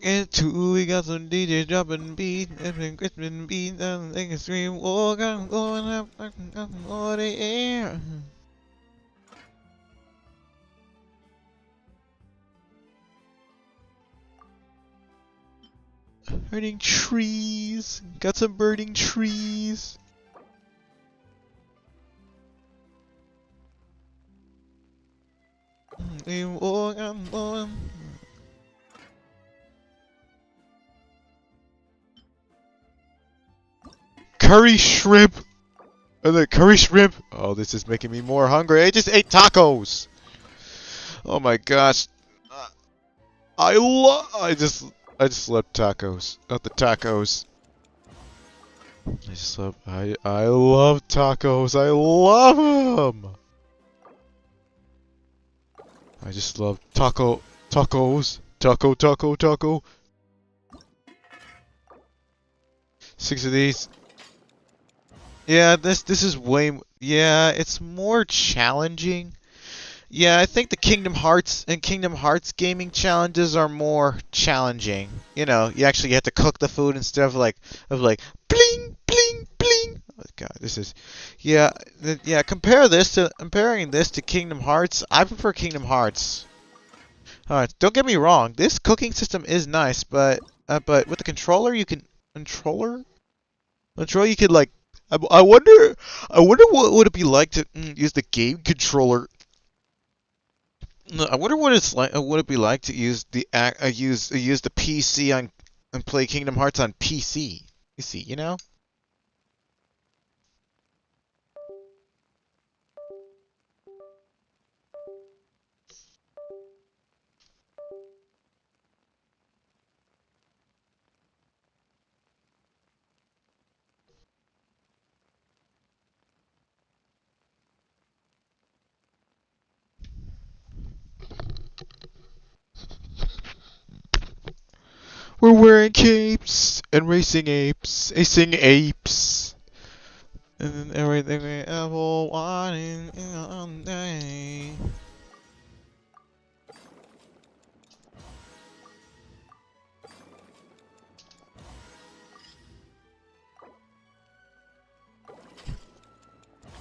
[SPEAKER 1] Get two, we got some DJ dropping beat, and Christmas beat, and they can scream, walk, I'm going up, I'm over the air. Burning trees, got some burning trees. We walk, I'm going. Curry shrimp! And the curry shrimp! Oh, this is making me more hungry. I just ate tacos! Oh my gosh. I just love tacos. Not the tacos. I love tacos. I love them! I just love tacos. Taco. 6 of these. Yeah, this is way. Yeah, it's more challenging. Yeah, I think the Kingdom Hearts and Kingdom Hearts gaming challenges are more challenging. You know, you actually have to cook the food instead of like bling bling bling. Oh God, this is. Yeah, comparing this to Kingdom Hearts, I prefer Kingdom Hearts. Alright, don't get me wrong. This cooking system is nice, but with the controller you can control you could like. I wonder what would it be like to use the game controller. No, I wonder what it's like. Would it be like to use the use the PC on and play Kingdom Hearts on PC? You see, you know. We're wearing capes and racing apes, and everything we ever wanted in a day.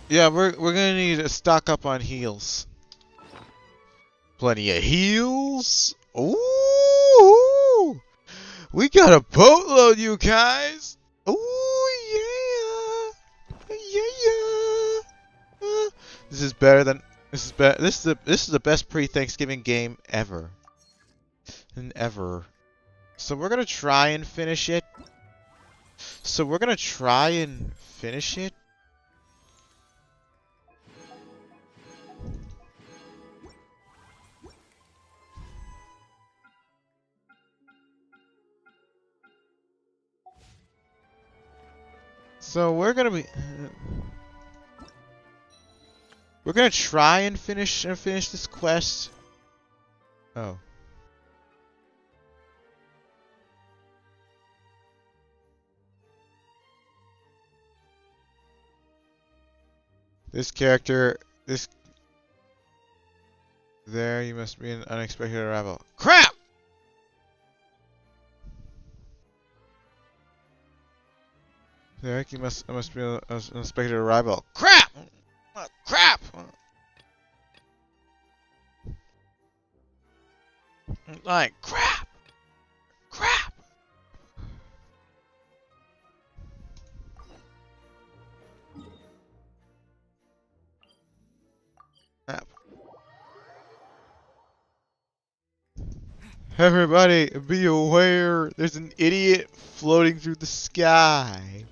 [SPEAKER 1] Yeah, we're gonna need to stock up on heals. Plenty of heals. Ooh, we got a boatload, you guys. Ooh is better than this is better. This is the best pre-Thanksgiving game ever. And ever. So we're gonna try and finish it. So we're gonna be. We're gonna try and finish this quest. Oh. This character, this. There, you must be an unexpected arrival. Crap! There, I must be an unexpected arrival. Crap! Crap! Like, crap! Crap! Crap. Everybody, be aware, there's an idiot floating through the sky.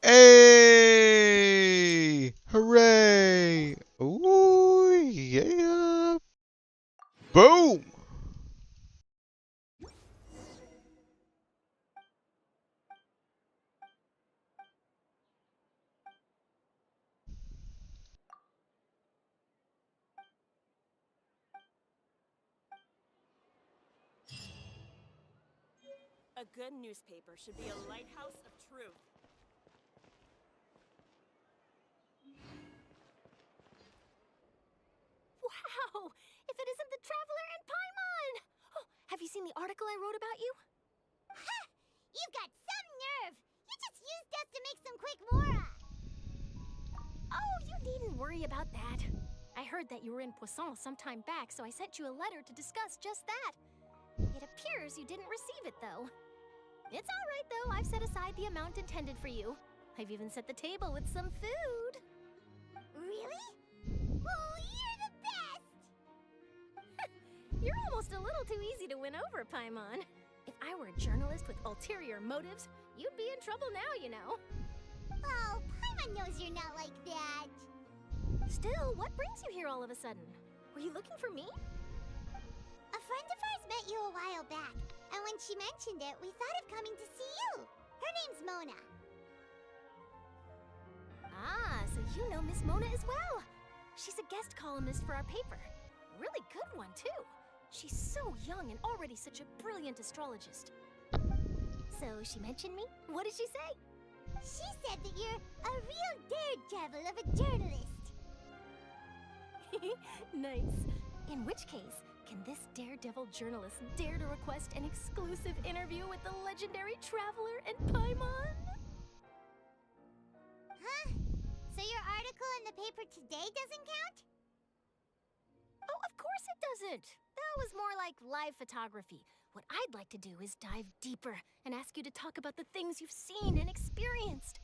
[SPEAKER 1] Hey! Hooray! Ooh, yeah! Boom!
[SPEAKER 14] A good newspaper should be a lighthouse of truth. Wow! If it isn't the Traveler and Paimon! Oh, have you seen the article I wrote about you?
[SPEAKER 5] Ha! You've got some nerve! You just used us to make some quick mora!
[SPEAKER 14] Oh, you needn't worry about that. I heard that you were in Poisson some time back, so I sent you a letter to discuss just that. It appears you didn't receive it, though. It's all right, though. I've set aside the amount intended for you. I've even set the table with some food.
[SPEAKER 5] Really? Oh, you're the best!
[SPEAKER 14] You're almost a little too easy to win over, Paimon. If I were a journalist with ulterior motives, you'd be in trouble now, you know.
[SPEAKER 5] Oh, Paimon knows you're not like that.
[SPEAKER 14] Still, what brings you here all of a sudden? Were you looking for me?
[SPEAKER 5] A friend of ours met you a while back, and when she mentioned it, we thought of coming to see you. Her name's Mona.
[SPEAKER 14] Ah, so you know Miss Mona as well. She's a guest columnist for our paper. Really good one, too. She's so young and already such a brilliant astrologist. So she mentioned me? What did she say?
[SPEAKER 5] She said that you're a real daredevil of a journalist.
[SPEAKER 14] Nice. In which case, can this daredevil journalist dare to request an exclusive interview with the legendary Traveler and Paimon?
[SPEAKER 5] Huh? So your article in the paper today doesn't count?
[SPEAKER 14] Oh, of course it doesn't. That was more like live photography. What I'd like to do is dive deeper and ask you to talk about the things you've seen and experienced.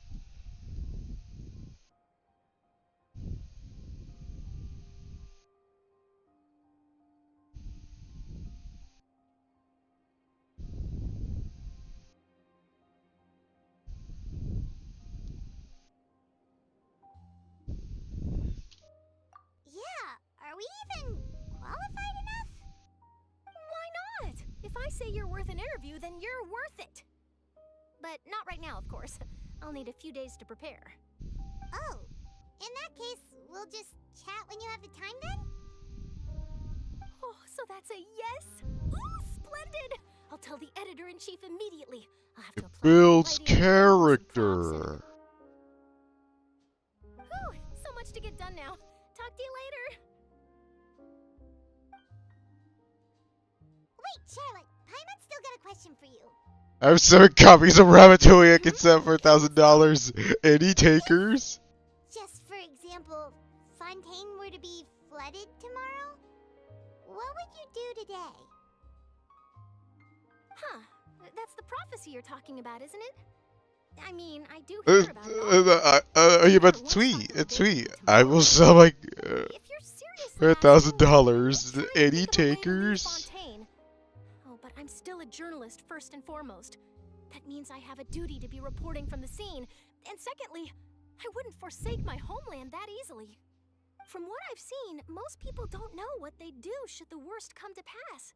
[SPEAKER 5] Yeah, are we even qualified enough?
[SPEAKER 14] Why not? If I say you're worth an interview, then you're worth it. But not right now, of course. I'll need a few days to prepare.
[SPEAKER 5] Oh, in that case, we'll just chat when you have the time then?
[SPEAKER 14] Oh, so that's a yes? Ooh, splendid! I'll tell the editor-in-chief immediately. I'll have to apply
[SPEAKER 1] Builds
[SPEAKER 14] for lighting,
[SPEAKER 1] character.
[SPEAKER 14] Whew, so much to get done now. Talk to you later.
[SPEAKER 5] Wait, Charlotte, Paimon's still got a question for you.
[SPEAKER 1] I have 7 copies of Ratatouille I can sell for $1,000. Any takers?
[SPEAKER 5] Just for example, Fontaine were to be flooded tomorrow, what would you do today?
[SPEAKER 14] Huh. That's the prophecy you're talking about, isn't it? I mean, I do
[SPEAKER 1] Uh,
[SPEAKER 14] hear about it often.
[SPEAKER 1] are you about to tweet? A tweet. I will sell my
[SPEAKER 14] If you're
[SPEAKER 1] for
[SPEAKER 14] seriously
[SPEAKER 1] $1,000. Any
[SPEAKER 14] think of a way to leave
[SPEAKER 1] takers?
[SPEAKER 14] Fontaine. Oh, but I'm still a journalist first and foremost. That means I have a duty to be reporting from the scene. And secondly, I wouldn't forsake my homeland that easily. From what I've seen, most people don't know what they'd do should the worst come to pass.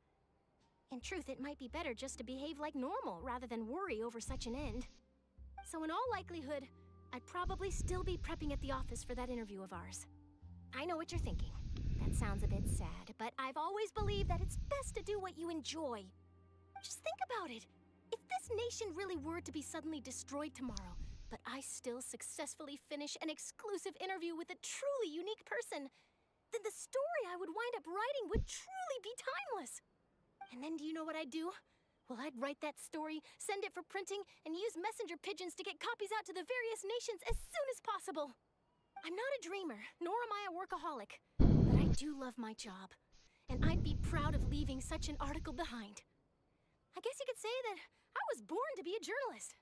[SPEAKER 14] In truth, it might be better just to behave like normal rather than worry over such an end. So in all likelihood, I'd probably still be prepping at the office for that interview of ours. I know what you're thinking. That sounds a bit sad, but I've always believed that it's best to do what you enjoy. Just think about it. If this nation really were to be suddenly destroyed tomorrow, but I still successfully finish an exclusive interview with a truly unique person, then the story I would wind up writing would truly be timeless. And then do you know what I'd do? Well, I'd write that story, send it for printing, and use messenger pigeons to get copies out to the various nations as soon as possible. I'm not a dreamer, nor am I a workaholic, but I do love my job, and I'd be proud of leaving such an article behind. I guess you could say that I was born to be a journalist.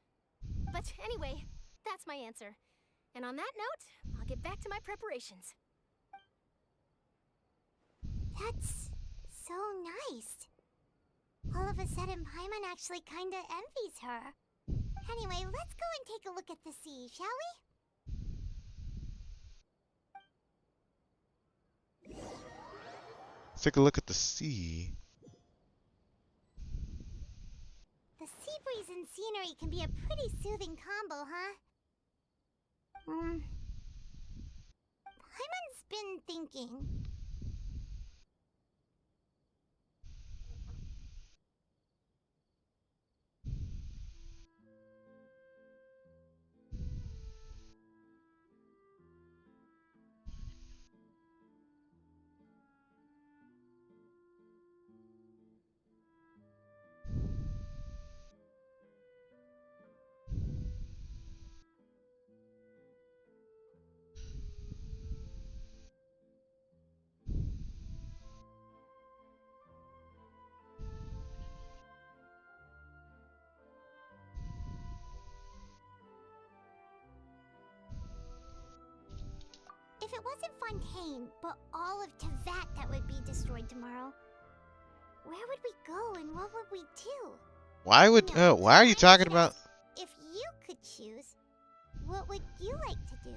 [SPEAKER 14] But anyway, that's my answer. And on that note, I'll get back to my preparations.
[SPEAKER 5] That's so nice. All of a sudden, Paimon actually kinda envies her. Anyway, let's go and take a look at the sea, shall we?
[SPEAKER 1] Let's take a look at the sea.
[SPEAKER 5] The sea breeze and scenery can be a pretty soothing combo, huh? Paimon's been thinking. If it wasn't Fontaine, but all of Tevat that would be destroyed tomorrow, where would we go and what would we do?
[SPEAKER 1] Why would why are you talking about
[SPEAKER 5] If you could choose, what would you like to do?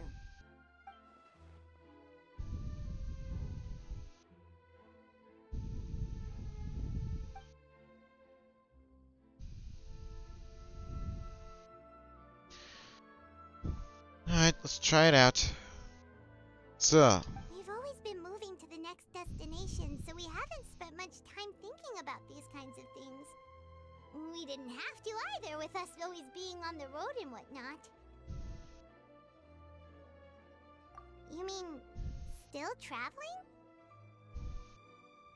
[SPEAKER 1] Alright, let's try it out. So
[SPEAKER 5] We've always been moving to the next destination, so we haven't spent much time thinking about these kinds of things. We didn't have to either, with us always being on the road and whatnot. You mean, still traveling?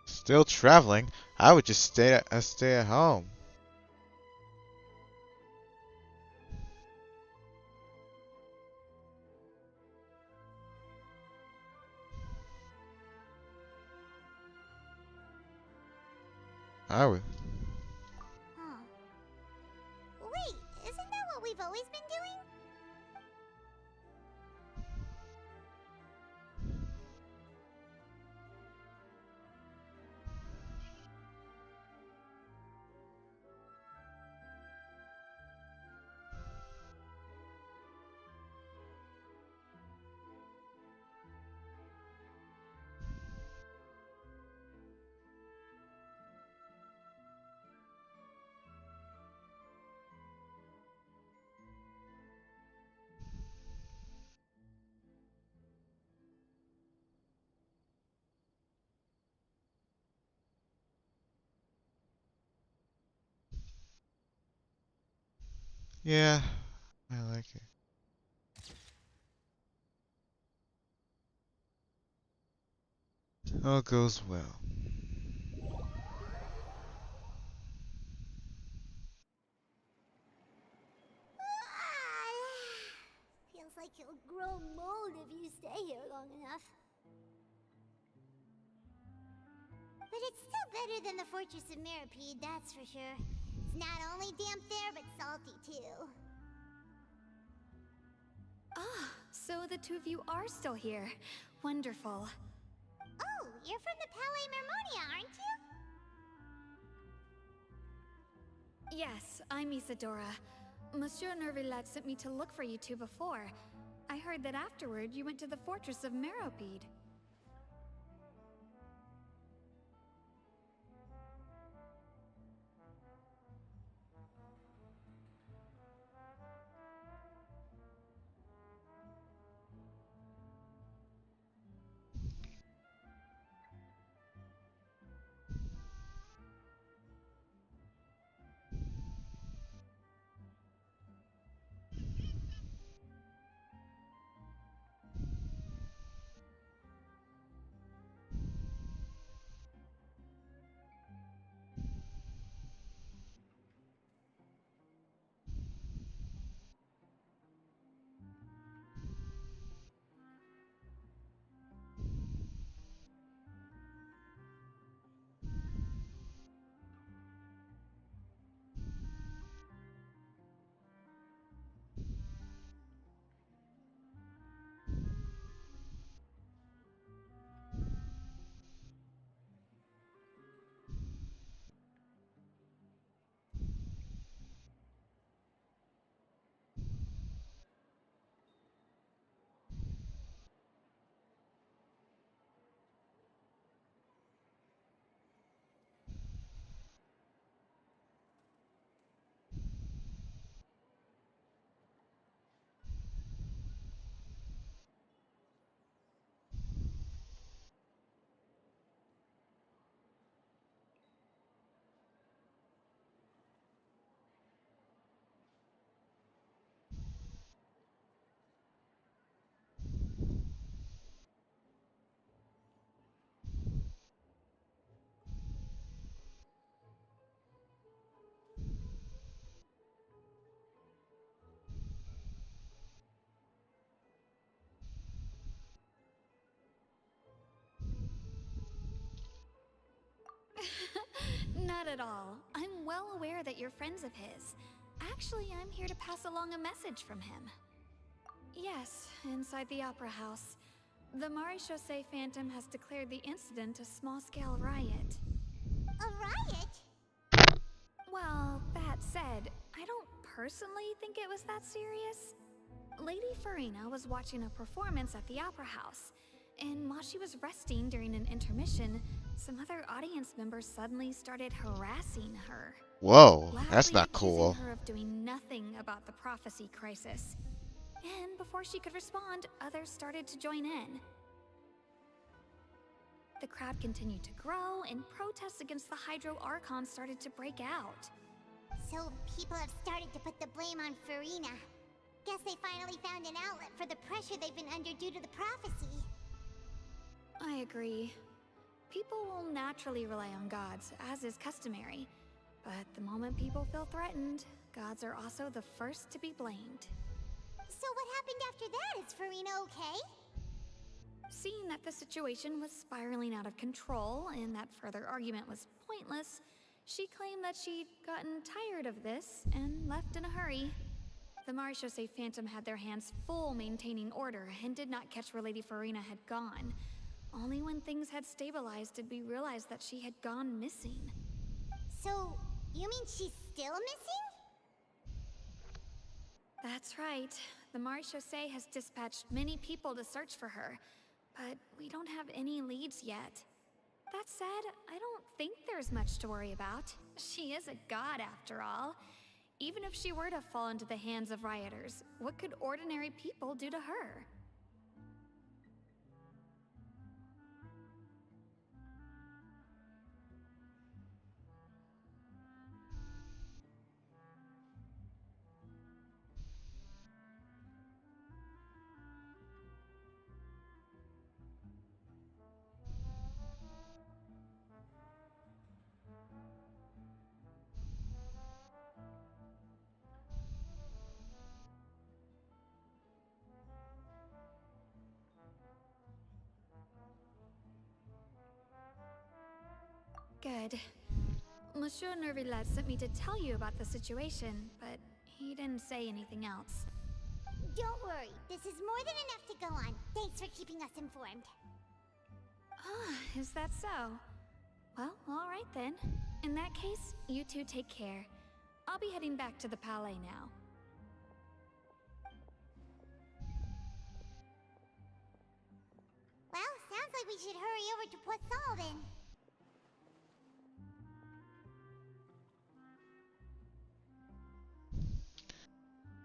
[SPEAKER 1] still traveling? I would just stay at home. I would.
[SPEAKER 5] Huh. Wait, isn't that what we've always been doing?
[SPEAKER 1] Yeah, I like it. All goes well.
[SPEAKER 5] It's still better than the Fortress of Mirapede, that's for sure. It's not only damp there, but salty too.
[SPEAKER 2] Ah, so the two of you are still here. Wonderful.
[SPEAKER 5] Oh, you're from the Palais Mermonia, aren't you?
[SPEAKER 2] Yes, I'm Isadora. Monsieur Nervillet sent me to look for you two before. I heard that afterward you went to the Fortress of Meropide. Not at all. I'm well aware that you're friends of his. Actually, I'm here to pass along a message from him. Yes, inside the Opera House. The Maréchaussée Phantom has declared the incident a small-scale riot.
[SPEAKER 5] A riot?
[SPEAKER 2] Well, that said, I don't personally think it was that serious. Lady Farina was watching a performance at the Opera House, and while she was resting during an intermission, some other audience members suddenly started harassing her.
[SPEAKER 1] Whoa, that's
[SPEAKER 2] Loudly
[SPEAKER 1] not cool.
[SPEAKER 2] accusing her of doing nothing about the prophecy crisis. And before she could respond, others started to join in. The crowd continued to grow, and protests against the Hydro Archon started to break out.
[SPEAKER 5] So people have started to put the blame on Farina. Guess they finally found an outlet for the pressure they've been under due to the prophecy.
[SPEAKER 2] I agree. People will naturally rely on gods, as is customary. But the moment people feel threatened, gods are also the first to be blamed.
[SPEAKER 5] So what happened after that? Is Farina okay?
[SPEAKER 2] Seeing that the situation was spiraling out of control and that further argument was pointless, she claimed that she'd gotten tired of this and left in a hurry. The Maréchaussée Phantom had their hands full maintaining order and did not catch where Lady Farina had gone. Only when things had stabilized did we realize that she had gone missing.
[SPEAKER 5] So, you mean she's still missing?
[SPEAKER 2] That's right. The Maréchaussée has dispatched many people to search for her, but we don't have any leads yet. That said, I don't think there's much to worry about. She is a god after all. Even if she were to fall into the hands of rioters, what could ordinary people do to her? Good. Monsieur Nervillet sent me to tell you about the situation, but he didn't say anything else.
[SPEAKER 5] Don't worry, this is more than enough to go on. Thanks for keeping us informed.
[SPEAKER 2] Ah, is that so? Well, alright then. In that case, you two take care. I'll be heading back to the Palais now.
[SPEAKER 5] Well, sounds like we should hurry over to Poisson then.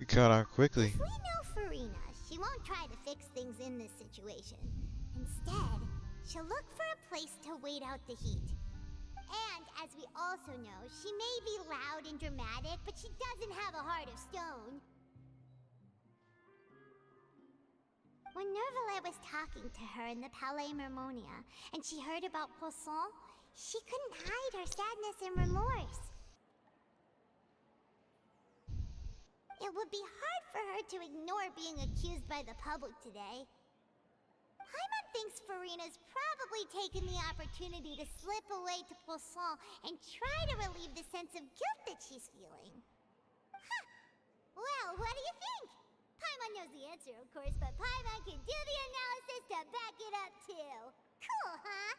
[SPEAKER 1] You caught on quickly.
[SPEAKER 5] If we know Farina, she won't try to fix things in this situation. Instead, she'll look for a place to wait out the heat. And as we also know, she may be loud and dramatic, but she doesn't have a heart of stone. When Nervalet was talking to her in the Palais Mermonia, and she heard about Poisson, she couldn't hide her sadness and remorse. It would be hard for her to ignore being accused by the public today. Paimon thinks Farina's probably taken the opportunity to slip away to Poisson and try to relieve the sense of guilt that she's feeling. Huh. Well, what do you think? Paimon knows the answer, of course, but Paimon can do the analysis to back it up, too. Cool, huh?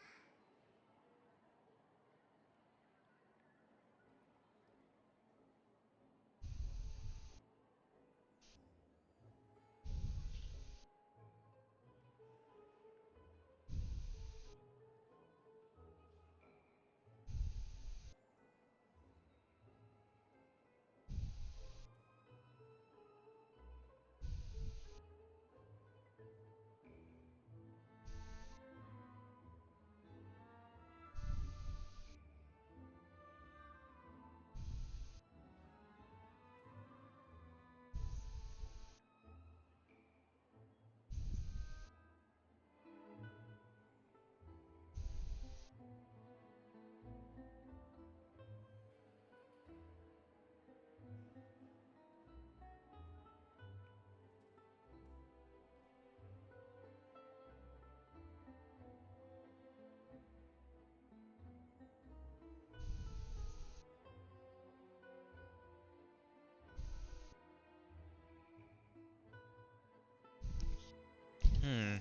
[SPEAKER 1] Hmm.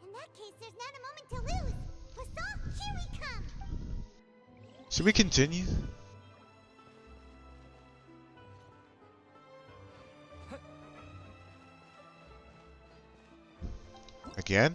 [SPEAKER 5] In that case, there's not a moment to lose. Poisson, here we come!
[SPEAKER 1] Should we continue? Again?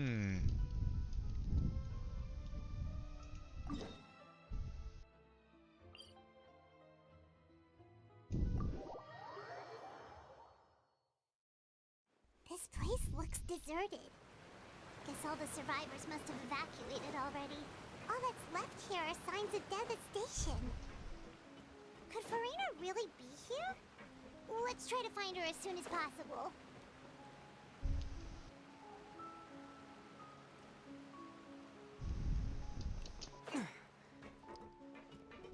[SPEAKER 5] This place looks deserted. Guess all the survivors must have evacuated already. All that's left here are signs of devastation. Could Farina really be here? Let's try to find her as soon as possible.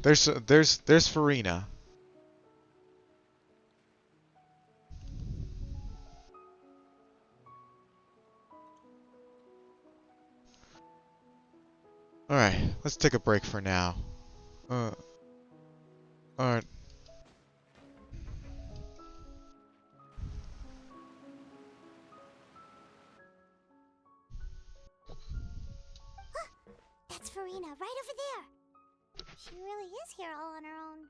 [SPEAKER 1] There's Farina. Alright, let's take a break for now. Alright.
[SPEAKER 5] That's Farina, right over there. She really is here all on her own.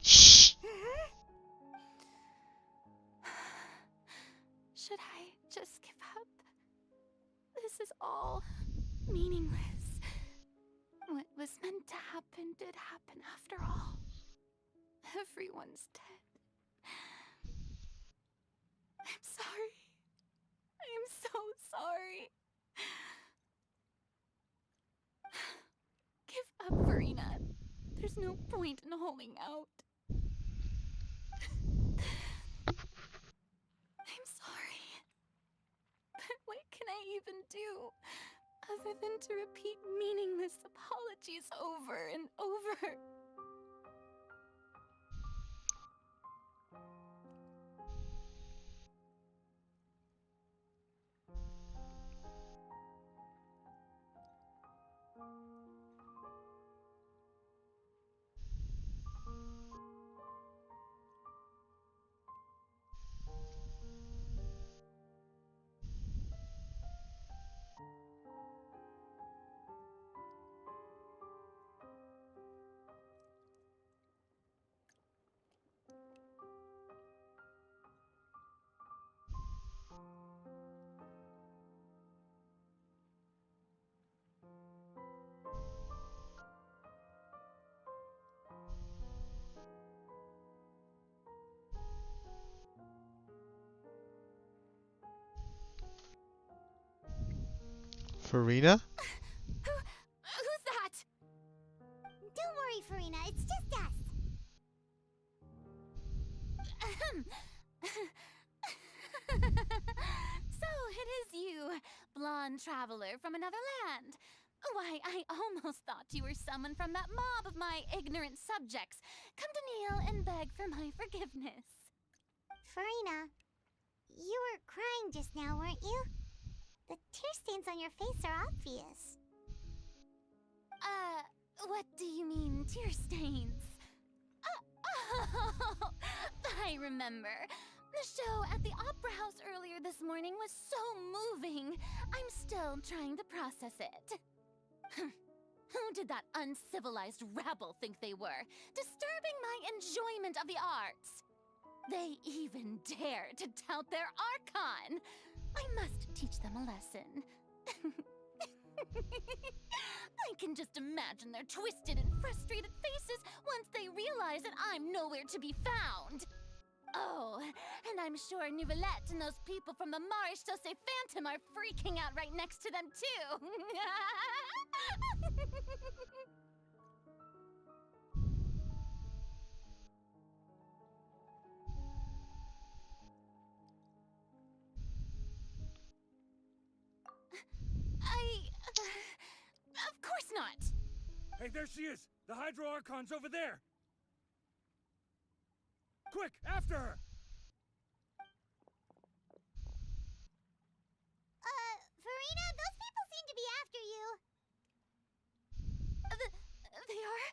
[SPEAKER 1] Shh.
[SPEAKER 3] Should I just give up? This is all meaningless. What was meant to happen did happen after all. Everyone's dead. I'm sorry. I'm so sorry. Give up, Farina. There's no point in holding out. I'm sorry. But what can I even do other than to repeat meaningless apologies over and over?
[SPEAKER 1] Farina?
[SPEAKER 5] Who's that? Don't worry, Farina. It's just us.
[SPEAKER 3] So it is you, blonde traveler from another land. Why, I almost thought you were someone from that mob of my ignorant subjects, come to kneel and beg for my forgiveness.
[SPEAKER 5] Farina, you were crying just now, weren't you? The tear stains on your face are obvious.
[SPEAKER 3] What do you mean, tear stains? Oh, I remember. The show at the Opera House earlier this morning was so moving. I'm still trying to process it. Who did that uncivilized rabble think they were, disturbing my enjoyment of the arts? They even dare to tout their Archon! I must teach them a lesson. I can just imagine their twisted and frustrated faces once they realize that I'm nowhere to be found. Oh, and I'm sure Nouvellette and those people from the Marish Chaussee Phantom are freaking out right next to them, too. Of course not!
[SPEAKER 15] Hey, there she is! The Hydro Archon's over there! Quick, after her!
[SPEAKER 5] Farina, those people seem to be after you.
[SPEAKER 3] They are?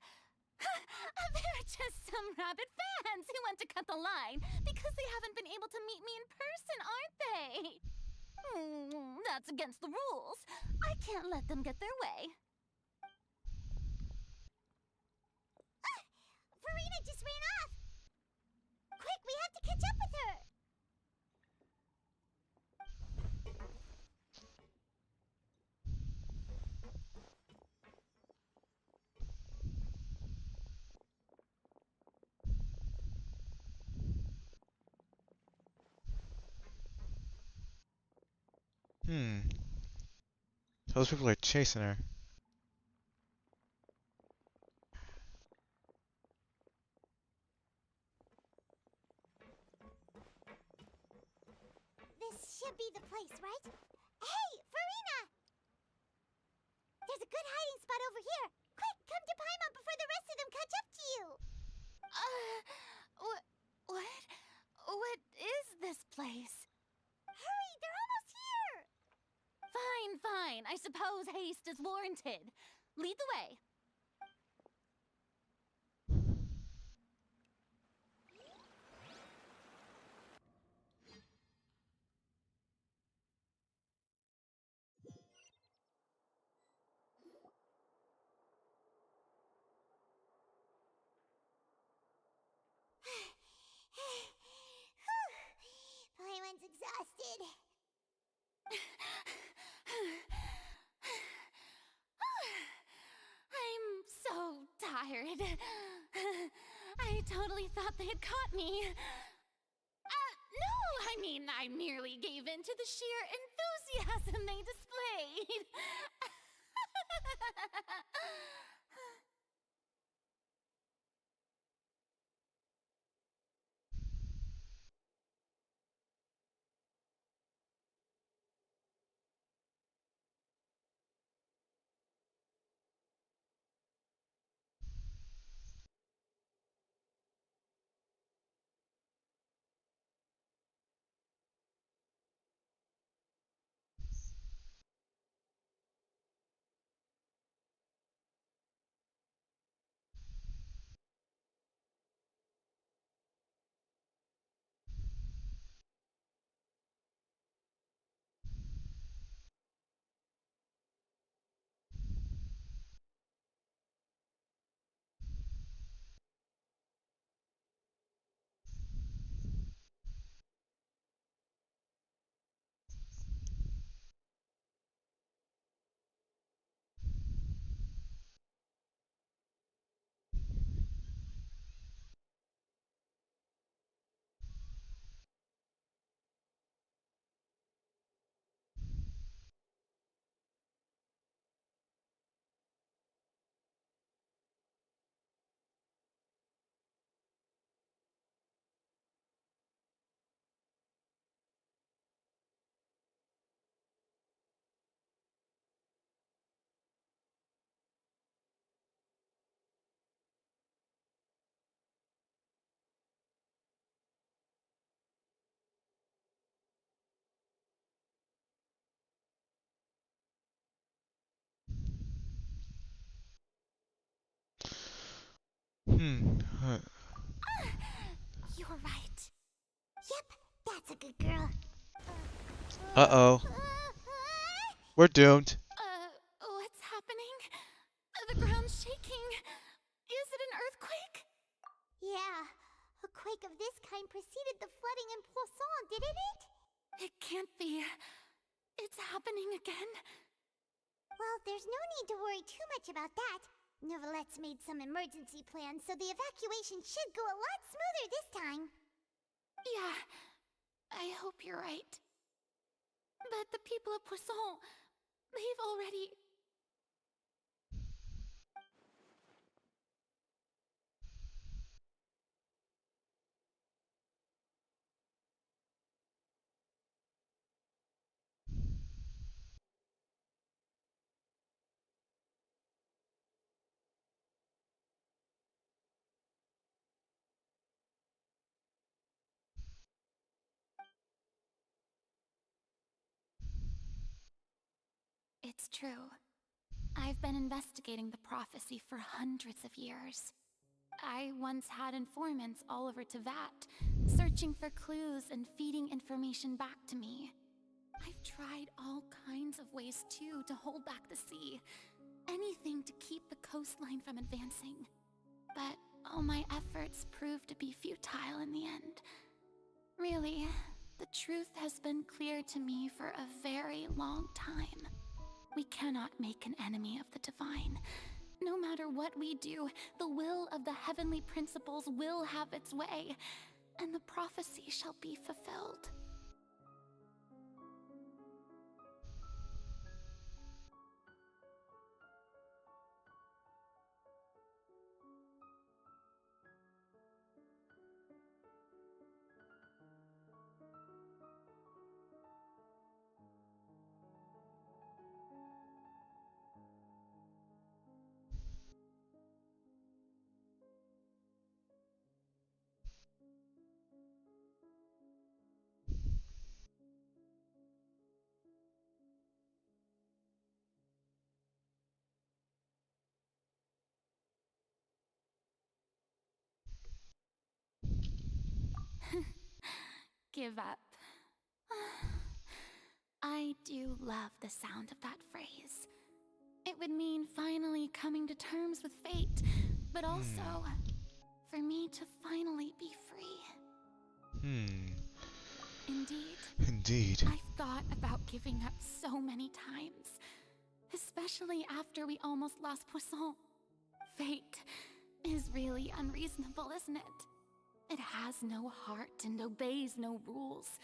[SPEAKER 3] They're just some rabid fans who want to cut the line because they haven't been able to meet me in person, aren't they? That's against the rules. I can't let them get their way.
[SPEAKER 5] Farina just ran off! Quick, we have to catch up with
[SPEAKER 1] Those people are chasing her.
[SPEAKER 5] This should be the place, right? Hey, Farina! There's a good hiding spot over here. Quick, come to Paimon before the rest of them catch up to you.
[SPEAKER 6] What? What is this place?
[SPEAKER 5] Hurry, they're almost here.
[SPEAKER 14] Fine, fine. I suppose haste is warranted. Lead the way.
[SPEAKER 5] Paimon's exhausted.
[SPEAKER 14] I'm so tired. I totally thought they had caught me. No, I mean, I merely gave in to the sheer enthusiasm they displayed.
[SPEAKER 5] You're right. Yep, that's a good girl.
[SPEAKER 1] Uh-oh. We're doomed.
[SPEAKER 14] What's happening? The ground's shaking. Is it an earthquake?
[SPEAKER 5] Yeah, a quake of this kind preceded the flooding in Poisson, didn't it?
[SPEAKER 14] It can't be. It's happening again.
[SPEAKER 5] Well, there's no need to worry too much about that. Neverlette's made some emergency plans, so the evacuation should go a lot smoother this time.
[SPEAKER 14] Yeah, I hope you're right. But the people of Poisson, they've already... It's true. I've been investigating the prophecy for hundreds of years. I once had informants all over Tevat, searching for clues and feeding information back to me. I've tried all kinds of ways too to hold back the sea. Anything to keep the coastline from advancing. But all my efforts proved to be futile in the end. Really, the truth has been clear to me for a very long time. We cannot make an enemy of the divine. No matter what we do, the will of the heavenly principles will have its way, and the prophecy shall be fulfilled.
[SPEAKER 3] give up. I do love the sound of that phrase. It would mean finally coming to terms with fate, but also for me to finally be free. Indeed.
[SPEAKER 1] Indeed.
[SPEAKER 3] I've thought about giving up so many times, especially after we almost lost Poisson. Fate is really unreasonable, isn't it? It has no heart and obeys no rules.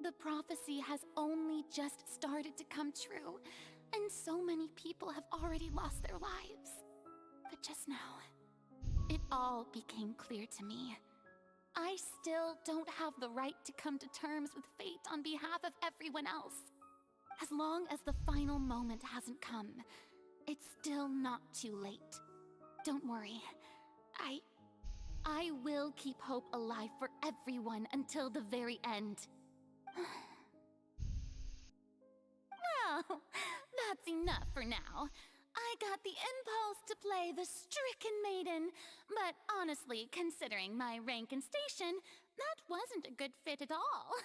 [SPEAKER 3] The prophecy has only just started to come true, and so many people have already lost their lives. But just now, it all became clear to me. I still don't have the right to come to terms with fate on behalf of everyone else. As long as the final moment hasn't come, it's still not too late. Don't worry. I will keep hope alive for everyone until the very end. Well, that's enough for now. I got the impulse to play the stricken maiden, but honestly, considering my rank and station, that wasn't a good fit at all.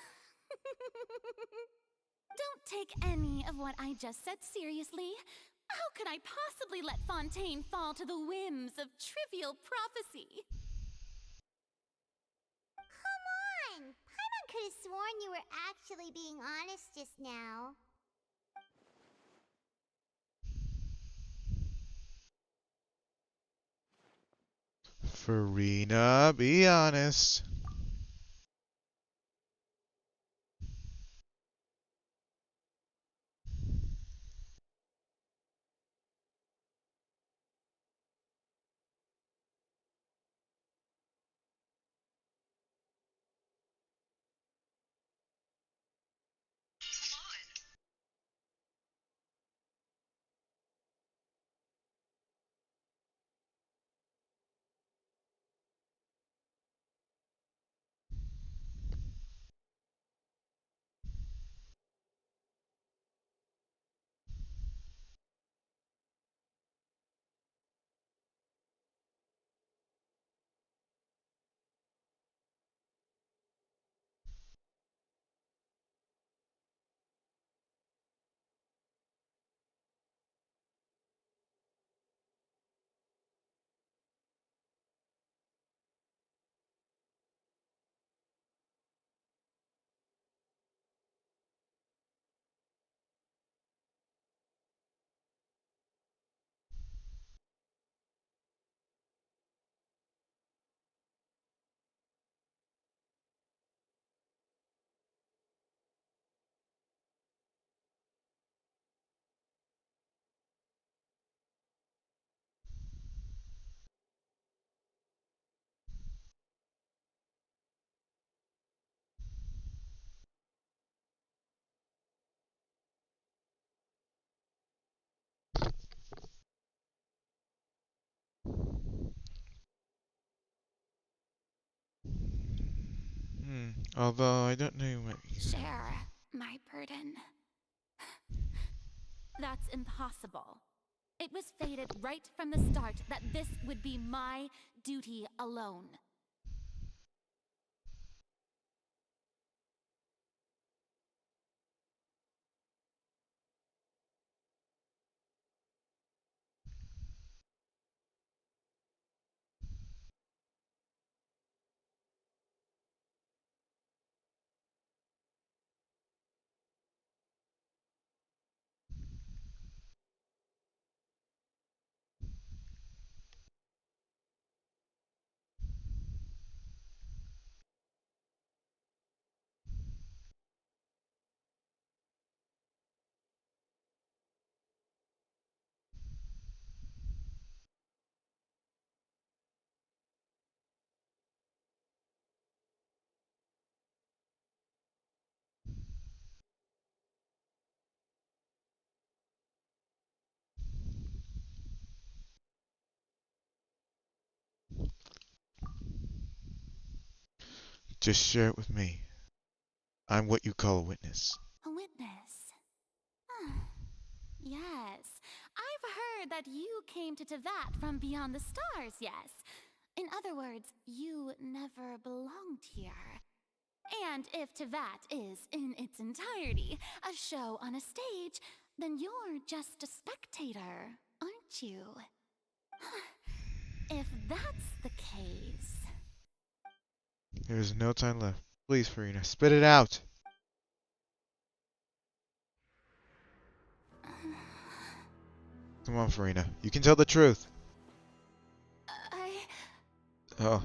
[SPEAKER 3] Don't take any of what I just said seriously. How could I possibly let Fontaine fall to the whims of trivial prophecy?
[SPEAKER 5] Come on! Paimon could have sworn you were actually being honest just now.
[SPEAKER 1] Farina, be honest. Although I don't know what...
[SPEAKER 3] Share my burden. That's impossible. It was fated right from the start that this would be my duty alone.
[SPEAKER 1] Just share it with me. I'm what you call a witness.
[SPEAKER 3] A witness. Yes, I've heard that you came to Tevat from beyond the stars, yes. In other words, you never belonged here. And if Tevat is, in its entirety, a show on a stage, then you're just a spectator, aren't you? If that's the case...
[SPEAKER 1] There's no time left. Please, Farina, spit it out. Come on, Farina. You can tell the truth. Oh.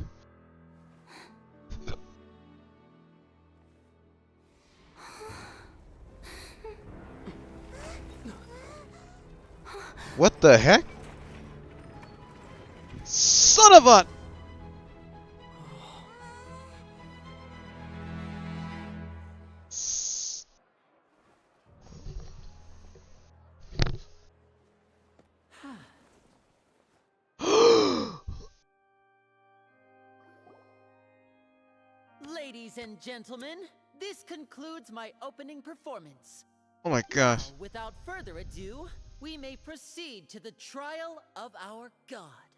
[SPEAKER 1] What the heck? Son of a...
[SPEAKER 7] Ladies and gentlemen, this concludes my opening performance.
[SPEAKER 1] Oh my gosh.
[SPEAKER 7] Now, without further ado, we may proceed to the trial of our god.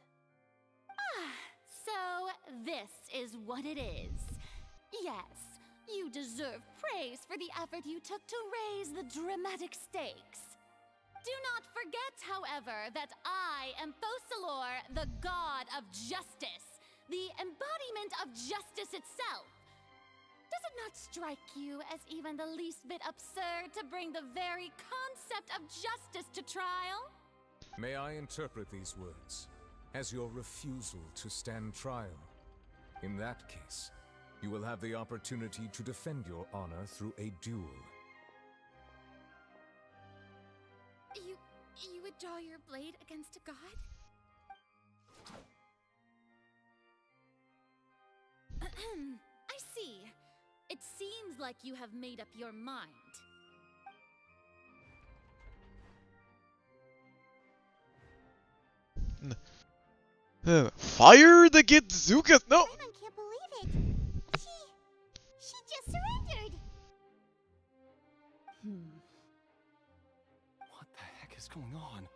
[SPEAKER 3] So this is what it is. Yes, you deserve praise for the effort you took to raise the dramatic stakes. Do not forget, however, that I am Focalor, the god of justice, the embodiment of justice itself. Does it not strike you as even the least bit absurd to bring the very concept of justice to trial?
[SPEAKER 4] May I interpret these words as your refusal to stand trial? In that case, you will have the opportunity to defend your honor through a duel.
[SPEAKER 3] You would draw your blade against a god? I see. It seems like you have made up your mind.
[SPEAKER 1] Fire the Gitzukas! No!
[SPEAKER 5] I can't believe it. She just surrendered.
[SPEAKER 12] What the heck is going on?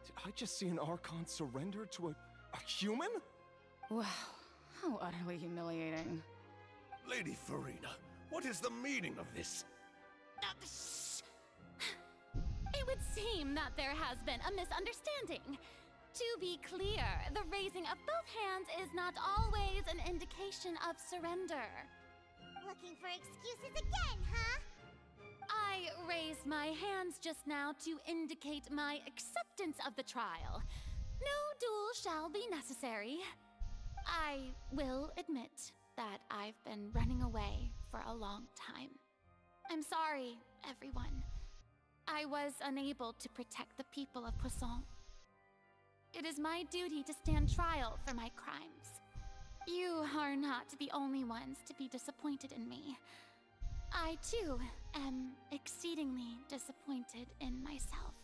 [SPEAKER 12] Did I just see an Archon surrender to a human?
[SPEAKER 9] Wow, how utterly humiliating.
[SPEAKER 12] Lady Farina, what is the meaning of this?
[SPEAKER 3] It would seem that there has been a misunderstanding. To be clear, the raising of both hands is not always an indication of surrender.
[SPEAKER 5] Looking for excuses again, huh?
[SPEAKER 3] I raised my hands just now to indicate my acceptance of the trial. No duel shall be necessary. I will admit that I've been running away for a long time. I'm sorry, everyone. I was unable to protect the people of Poisson. It is my duty to stand trial for my crimes. You are not the only ones to be disappointed in me. I, too, am exceedingly disappointed in myself.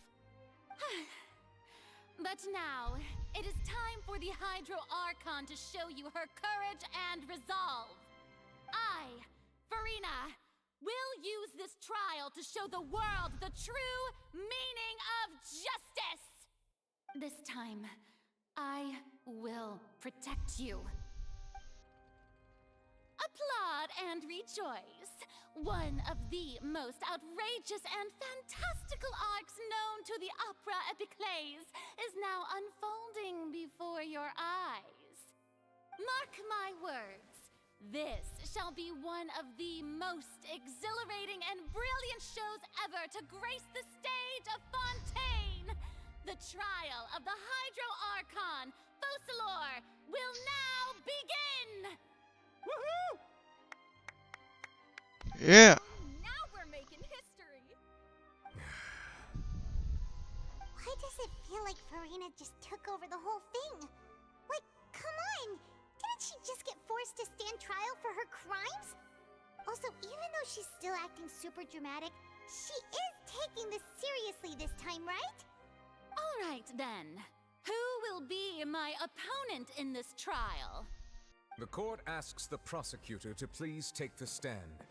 [SPEAKER 3] But now, it is time for the Hydro Archon to show you her courage and resolve. I, Farina, will use this trial to show the world the true meaning of justice! This time, I will protect you. Applaud and rejoice! One of the most outrageous and fantastical arcs known to the opera epiclese is now unfolding before your eyes. Mark my words, this shall be one of the most exhilarating and brilliant shows ever to grace the stage of Fontaine! The trial of the Hydro Archon, Focalor, will now begin!
[SPEAKER 12] Woohoo!
[SPEAKER 1] Yeah.
[SPEAKER 14] Now we're making history.
[SPEAKER 5] Why does it feel like Farina just took over the whole thing? Like, come on! Didn't she just get forced to stand trial for her crimes? Also, even though she's still acting super dramatic, she is taking this seriously this time, right?
[SPEAKER 3] All right, then. Who will be my opponent in this trial?
[SPEAKER 4] The court asks the prosecutor to please take the stand.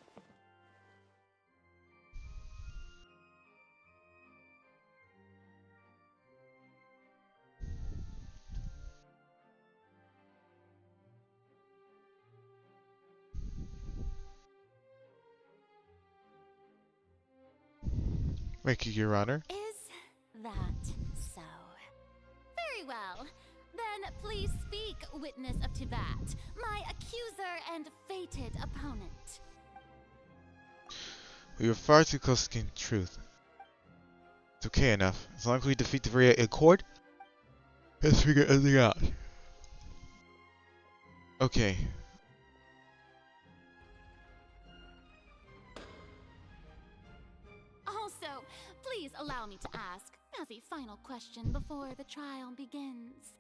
[SPEAKER 1] Make you your honor.
[SPEAKER 6] Is that so? Very well. Then please speak, witness of Tivat, my accuser and fated opponent.
[SPEAKER 1] We were far too close to getting the truth. It's okay enough. As long as we defeat the Varia in court, let's figure everything out. Okay.
[SPEAKER 6] Also, please allow me to ask, as a final question before the trial begins.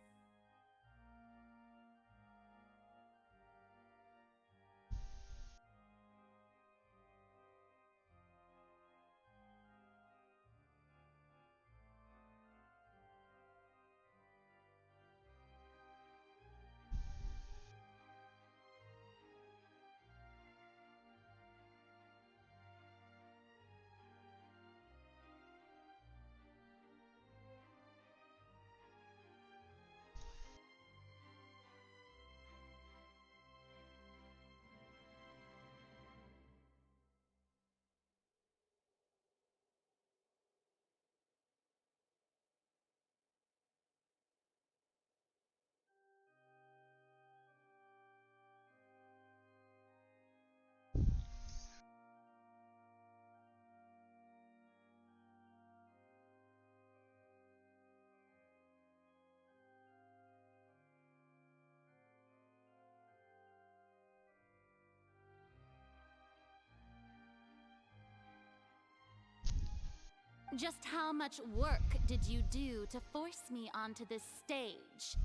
[SPEAKER 6] Just how much work did you do to force me onto this stage?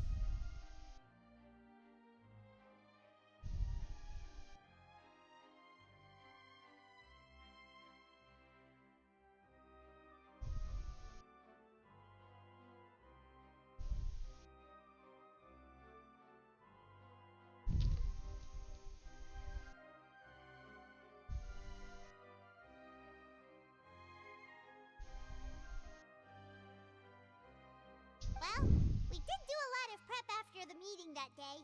[SPEAKER 5] Well, we did do a lot of prep after the meeting that day.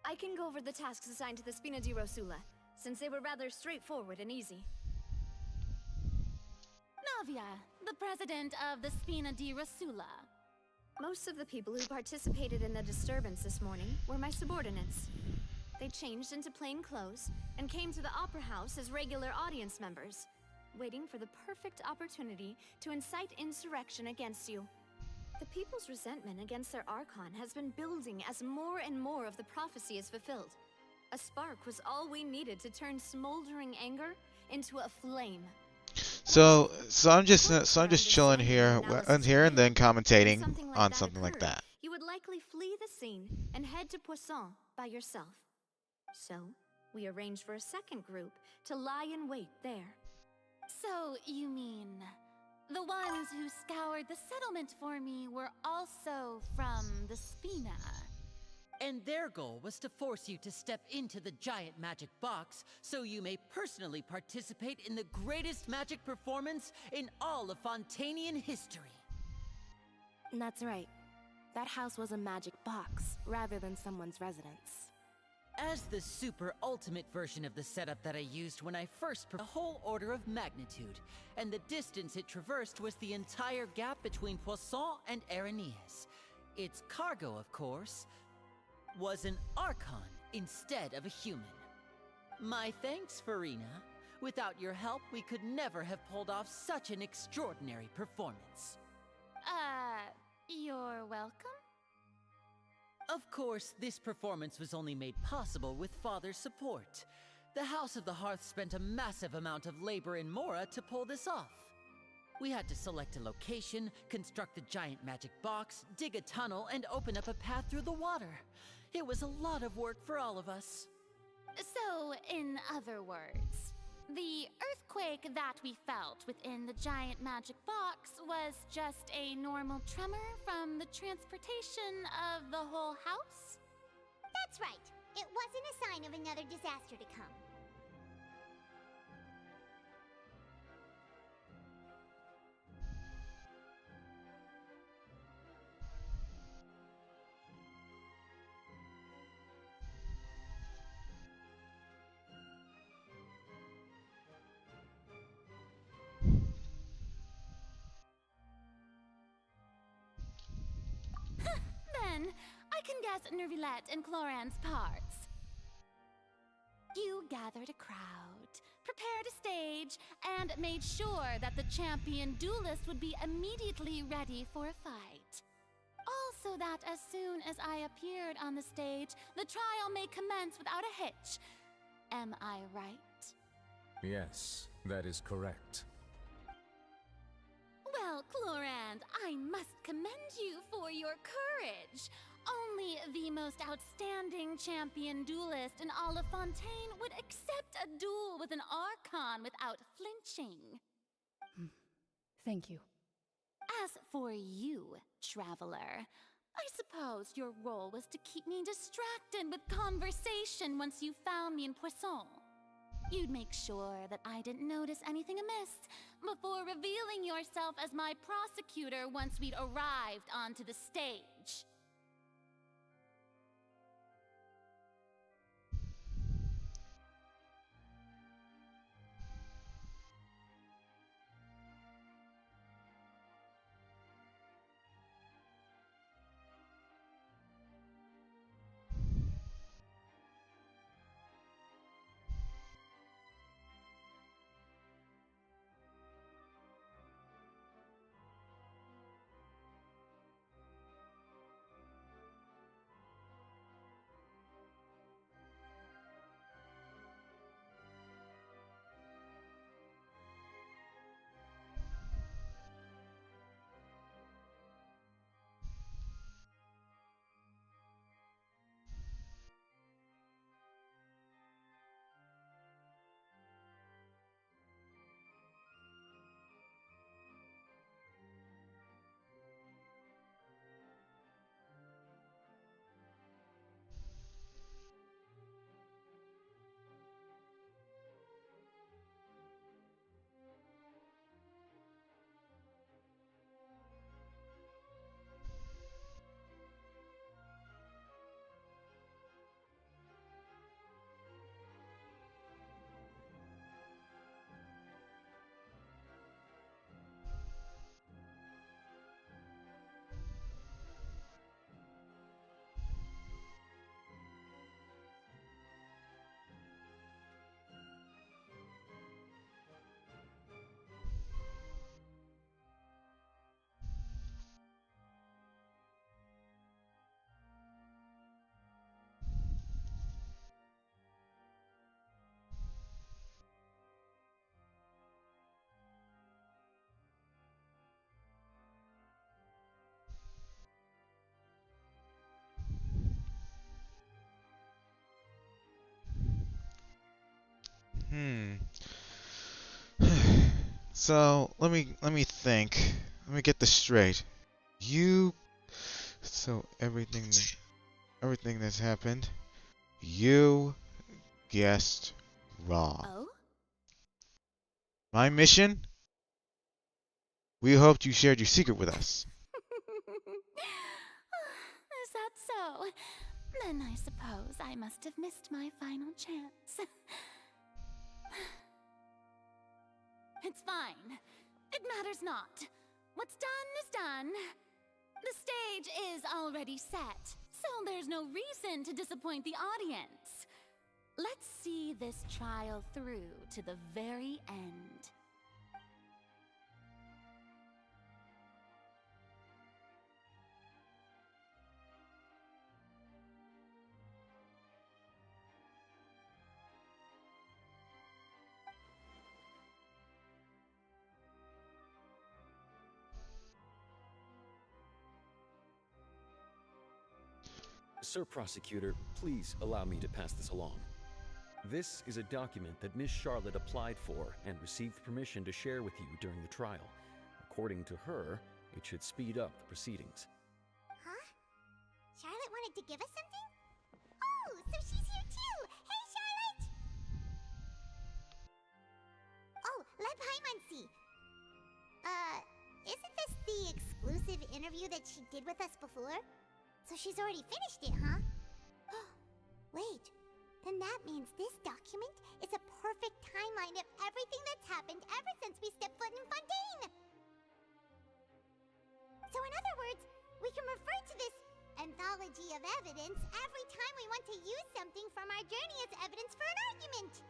[SPEAKER 2] I can go over the tasks assigned to the Spina di Rosula, since they were rather straightforward and easy.
[SPEAKER 6] Navia, the president of the Spina di Rosula.
[SPEAKER 2] Most of the people who participated in the disturbance this morning were my subordinates. They changed into plain clothes and came to the Opera House as regular audience members, waiting for the perfect opportunity to incite insurrection against you. The people's resentment against their Archon has been building as more and more of the prophecy is fulfilled. A spark was all we needed to turn smoldering anger into a flame.
[SPEAKER 1] So I'm just chilling here, and then commentating on something like that.
[SPEAKER 2] You would likely flee the scene and head to Poisson by yourself. So, we arranged for a second group to lie in wait there.
[SPEAKER 6] So, you mean, the ones who scoured the settlement for me were also from the Spina?
[SPEAKER 7] And their goal was to force you to step into the giant magic box so you may personally participate in the greatest magic performance in all of Fontanian history.
[SPEAKER 6] That's right. That house was a magic box, rather than someone's residence.
[SPEAKER 7] As the super ultimate version of the setup that I used when I first a whole order of magnitude, and the distance it traversed was the entire gap between Poisson and Aranias. Its cargo, of course, was an Archon instead of a human. My thanks, Farina. Without your help, we could never have pulled off such an extraordinary performance.
[SPEAKER 6] You're welcome.
[SPEAKER 7] Of course, this performance was only made possible with Father's support. The House of the Hearth spent a massive amount of labor in Mora to pull this off. We had to select a location, construct the giant magic box, dig a tunnel, and open up a path through the water. It was a lot of work for all of us.
[SPEAKER 6] So, in other words, the earthquake that we felt within the giant magic box was just a normal tremor from the transportation of the whole house?
[SPEAKER 5] That's right. It wasn't a sign of another disaster to come.
[SPEAKER 6] Then, I can guess Nervilette and Cloran's parts. You gathered a crowd, prepared a stage, and made sure that the champion duelist would be immediately ready for a fight. Also that as soon as I appeared on the stage, the trial may commence without a hitch. Am I right?
[SPEAKER 4] Yes, that is correct.
[SPEAKER 6] Well, Clorand, I must commend you for your courage. Only the most outstanding champion duelist in all of Fontaine would accept a duel with an Archon without flinching.
[SPEAKER 9] Thank you.
[SPEAKER 6] As for you, Traveler, I suppose your role was to keep me distracted with conversation once you found me in Poisson. You'd make sure that I didn't notice anything amiss before revealing yourself as my prosecutor once we'd arrived onto the stage.
[SPEAKER 1] So let me think. Let me get this straight. You so everything that's happened, you guessed wrong.
[SPEAKER 6] Oh?
[SPEAKER 1] My mission? We hoped you shared your secret with us.
[SPEAKER 6] Is that so? Then I suppose I must have missed my final chance. It's fine. It matters not. What's done is done. The stage is already set, so there's no reason to disappoint the audience. Let's see this trial through to the very end.
[SPEAKER 16] Sir Prosecutor, please allow me to pass this along. This is a document that Miss Charlotte applied for and received permission to share with you during the trial. According to her, it should speed up the proceedings.
[SPEAKER 5] Huh? Charlotte wanted to give us something? Oh, so she's here too! Hey, Charlotte! Oh, let Paimon see. Isn't this the exclusive interview that she did with us before? So she's already finished it, huh? Wait, then that means this document is a perfect timeline of everything that's happened ever since we stepped foot in Fontaine! So in other words, we can refer to this anthology of evidence every time we want to use something from our journey as evidence for an argument!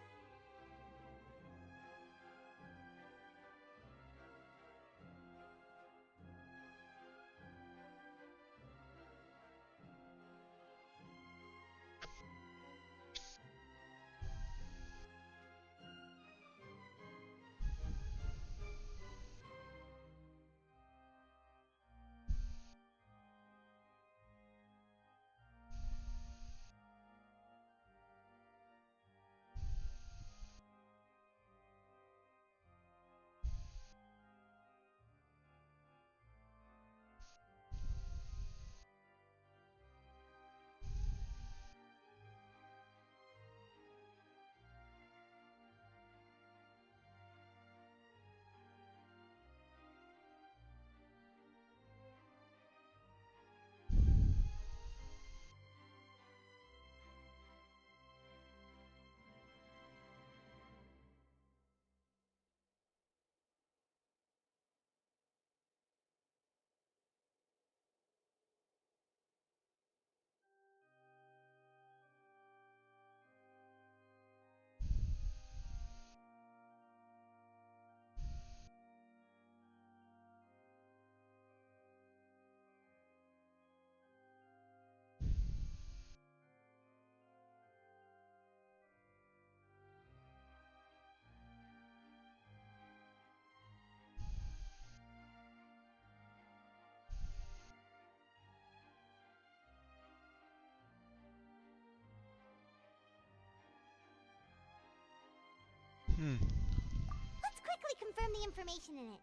[SPEAKER 5] Let's quickly confirm the information in it.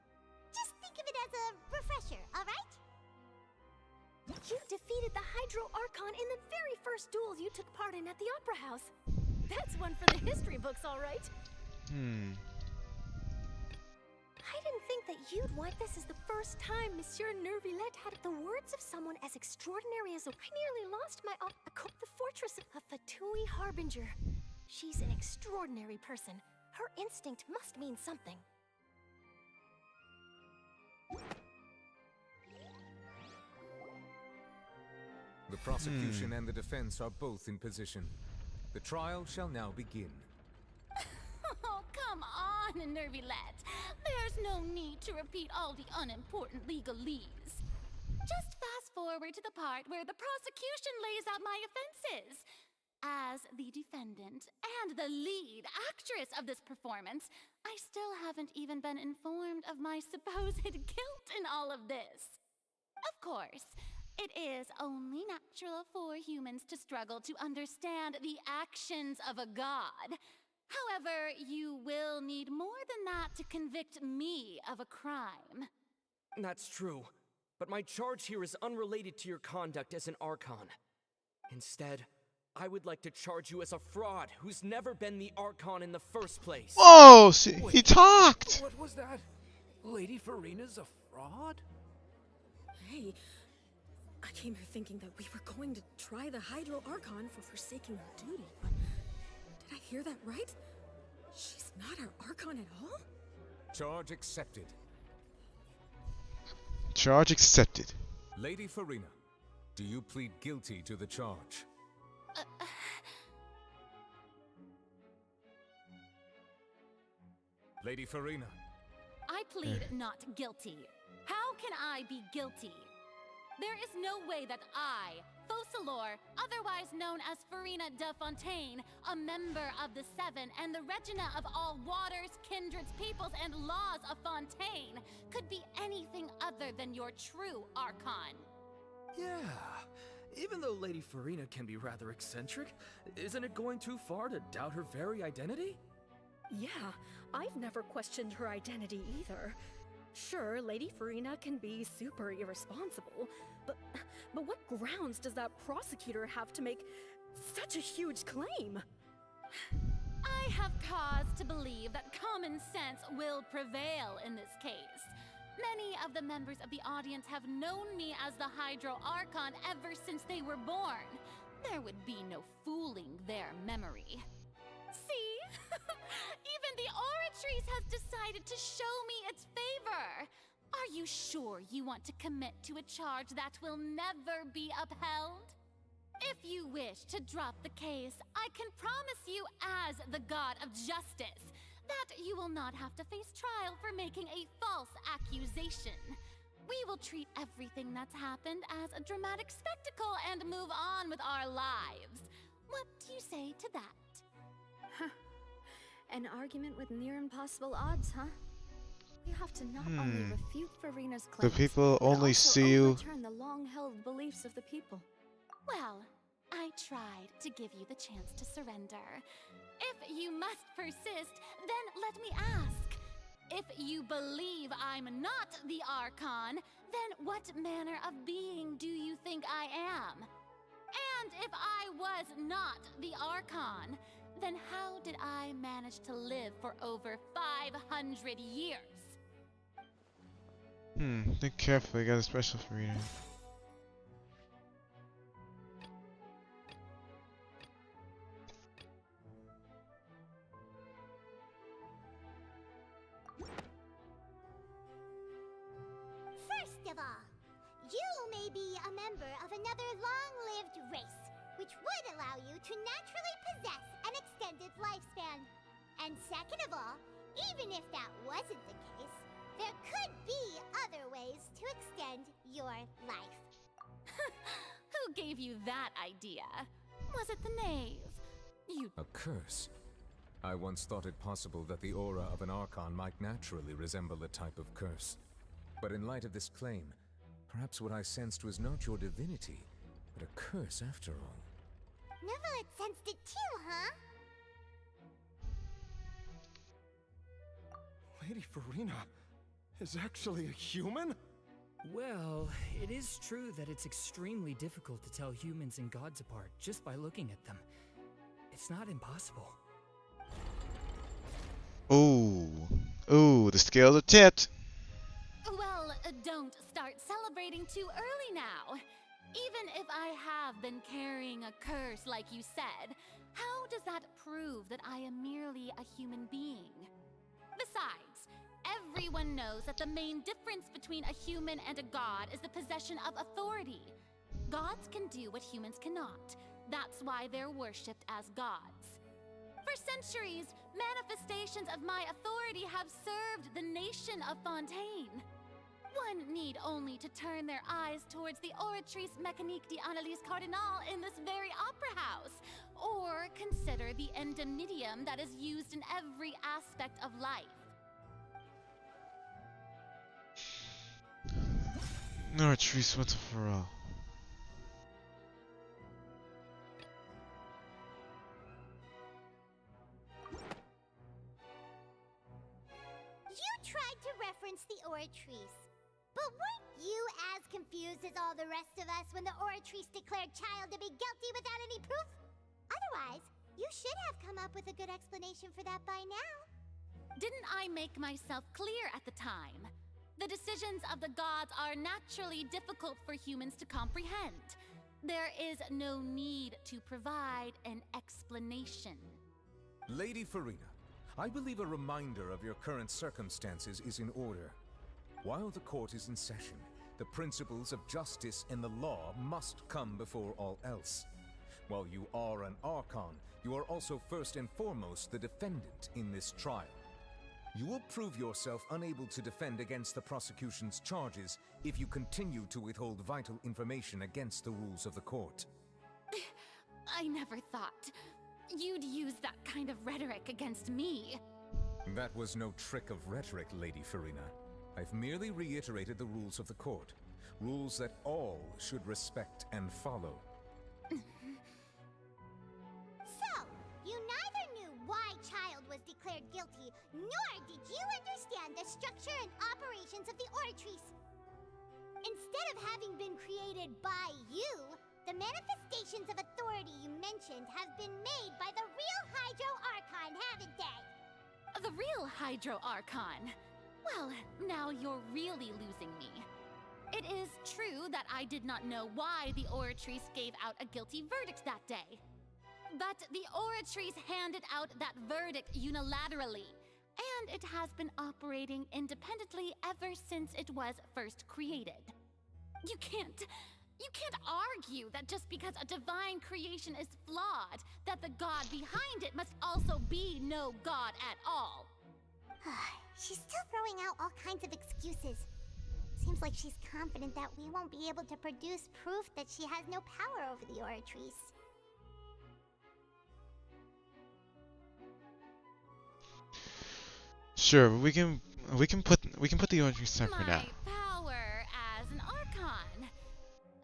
[SPEAKER 5] Just think of it as a refresher, alright?
[SPEAKER 14] You defeated the Hydro Archon in the very first duel you took part in at the Opera House. That's one for the history books, alright? I didn't think that you'd want this as the first time Monsieur Nervillette had the words of someone as extraordinary as I nearly lost my the fortress of Fatui Harbinger. She's an extraordinary person. Her instinct must mean something.
[SPEAKER 4] The prosecution and the defense are both in position. The trial shall now begin.
[SPEAKER 17] Oh, come on, Nervillette. There's no need to repeat all the unimportant legalese. Just fast forward to the part where the prosecution lays out my offenses. As the defendant and the lead actress of this performance, I still haven't even been informed of my supposed guilt in all of this. Of course, it is only natural for humans to struggle to understand the actions of a god. However, you will need more than that to convict me of a crime.
[SPEAKER 8] That's true, but my charge here is unrelated to your conduct as an Archon. Instead, I would like to charge you as a fraud who's never been the Archon in the first place.
[SPEAKER 1] Oh, he talked!
[SPEAKER 13] What was that? Lady Farina's a fraud?
[SPEAKER 14] Hey, I came here thinking that we were going to try the Hydro Archon for forsaking her duty, but did I hear that right? She's not our Archon at all?
[SPEAKER 4] Charge accepted.
[SPEAKER 1] Charge accepted.
[SPEAKER 4] Lady Farina, do you plead guilty to the charge? Lady Farina.
[SPEAKER 17] I plead not guilty. How can I be guilty? There is no way that I, Focalor, otherwise known as Farina de Fontaine, a member of the Seven and the Regina of all waters, kindreds, peoples, and laws of Fontaine, could be anything other than your true Archon.
[SPEAKER 13] Yeah, Even though Lady Farina can be rather eccentric, isn't it going too far to doubt her very identity?
[SPEAKER 18] Yeah, I've never questioned her identity either. Sure, Lady Farina can be super irresponsible, but what grounds does that prosecutor have to make such a huge claim?
[SPEAKER 17] I have cause to believe that common sense will prevail in this case. Many of the members of the audience have known me as the Hydro Archon ever since they were born. There would be no fooling their memory. See? Even the Oratrice has decided to show me its favor. Are you sure you want to commit to a charge that will never be upheld? If you wish to drop the case, I can promise you as the God of Justice that you will not have to face trial for making a false accusation. We will treat everything that's happened as a dramatic spectacle and move on with our lives. What do you say to that?
[SPEAKER 2] Huh. An argument with near impossible odds, huh? We have to not only refute Farina's
[SPEAKER 1] The
[SPEAKER 2] claims,
[SPEAKER 1] people
[SPEAKER 2] but
[SPEAKER 1] only
[SPEAKER 2] also
[SPEAKER 1] see you.
[SPEAKER 2] overturn the long-held beliefs of the people.
[SPEAKER 17] Well, I tried to give you the chance to surrender. If you must persist, then let me ask. If you believe I'm not the Archon, then what manner of being do you think I am? And if I was not the Archon, then how did I manage to live for over 500 years?
[SPEAKER 1] Think carefully, got a special for you.
[SPEAKER 5] First of all, you may be a member of another long-lived race, which would allow you to naturally possess an extended lifespan. And second of all, even if that wasn't the case, there could be other ways to extend your life.
[SPEAKER 17] Who gave you that idea? Was it the knave?
[SPEAKER 4] A curse? I once thought it possible that the aura of an Archon might naturally resemble a type of curse. But in light of this claim, perhaps what I sensed was not your divinity, but a curse after all.
[SPEAKER 5] Neville had sensed it too, huh?
[SPEAKER 12] Lady Farina is actually a human?
[SPEAKER 13] Well, it is true that it's extremely difficult to tell humans and gods apart just by looking at them. It's not impossible.
[SPEAKER 1] Ooh, the scales are tipped.
[SPEAKER 17] Well, don't start celebrating too early now. Even if I have been carrying a curse like you said, how does that prove that I am merely a human being? Besides, everyone knows that the main difference between a human and a god is the possession of authority. Gods can do what humans cannot. That's why they're worshipped as gods. For centuries, manifestations of my authority have served the nation of Fontaine. One need only to turn their eyes towards the Oratrice Mécanique d'Analyse Cardinal in this very opera house, or consider the endemnitium that is used in every aspect of life.
[SPEAKER 1] No, Trees, once and for all.
[SPEAKER 5] You tried to reference the Oratrice. But weren't you as confused as all the rest of us when the Oratrice declared Child to be guilty without any proof? Otherwise, you should have come up with a good explanation for that by now.
[SPEAKER 17] Didn't I make myself clear at the time? The decisions of the gods are naturally difficult for humans to comprehend. There is no need to provide an explanation.
[SPEAKER 4] Lady Farina, I believe a reminder of your current circumstances is in order. While the court is in session, the principles of justice and the law must come before all else. While you are an Archon, you are also first and foremost the defendant in this trial. You will prove yourself unable to defend against the prosecution's charges if you continue to withhold vital information against the rules of the court.
[SPEAKER 17] I never thought you'd use that kind of rhetoric against me.
[SPEAKER 4] That was no trick of rhetoric, Lady Farina. I've merely reiterated the rules of the court, rules that all should respect and follow.
[SPEAKER 5] declared guilty, nor did you understand the structure and operations of the Oratrice. Instead of having been created by you, the manifestations of authority you mentioned have been made by the real Hydro Archon, haven't they?
[SPEAKER 17] The real Hydro Archon? Well, now you're really losing me. It is true that I did not know why the Oratrice gave out a guilty verdict that day. But the Oratrice handed out that verdict unilaterally, and it has been operating independently ever since it was first created. You can't argue that just because a divine creation is flawed, that the god behind it must also be no god at all.
[SPEAKER 5] She's still throwing out all kinds of excuses. Seems like she's confident that we won't be able to produce proof that she has no power over the Oratrice.
[SPEAKER 1] Sure, but we can put the Oratrice aside for now.
[SPEAKER 17] My power as an Archon.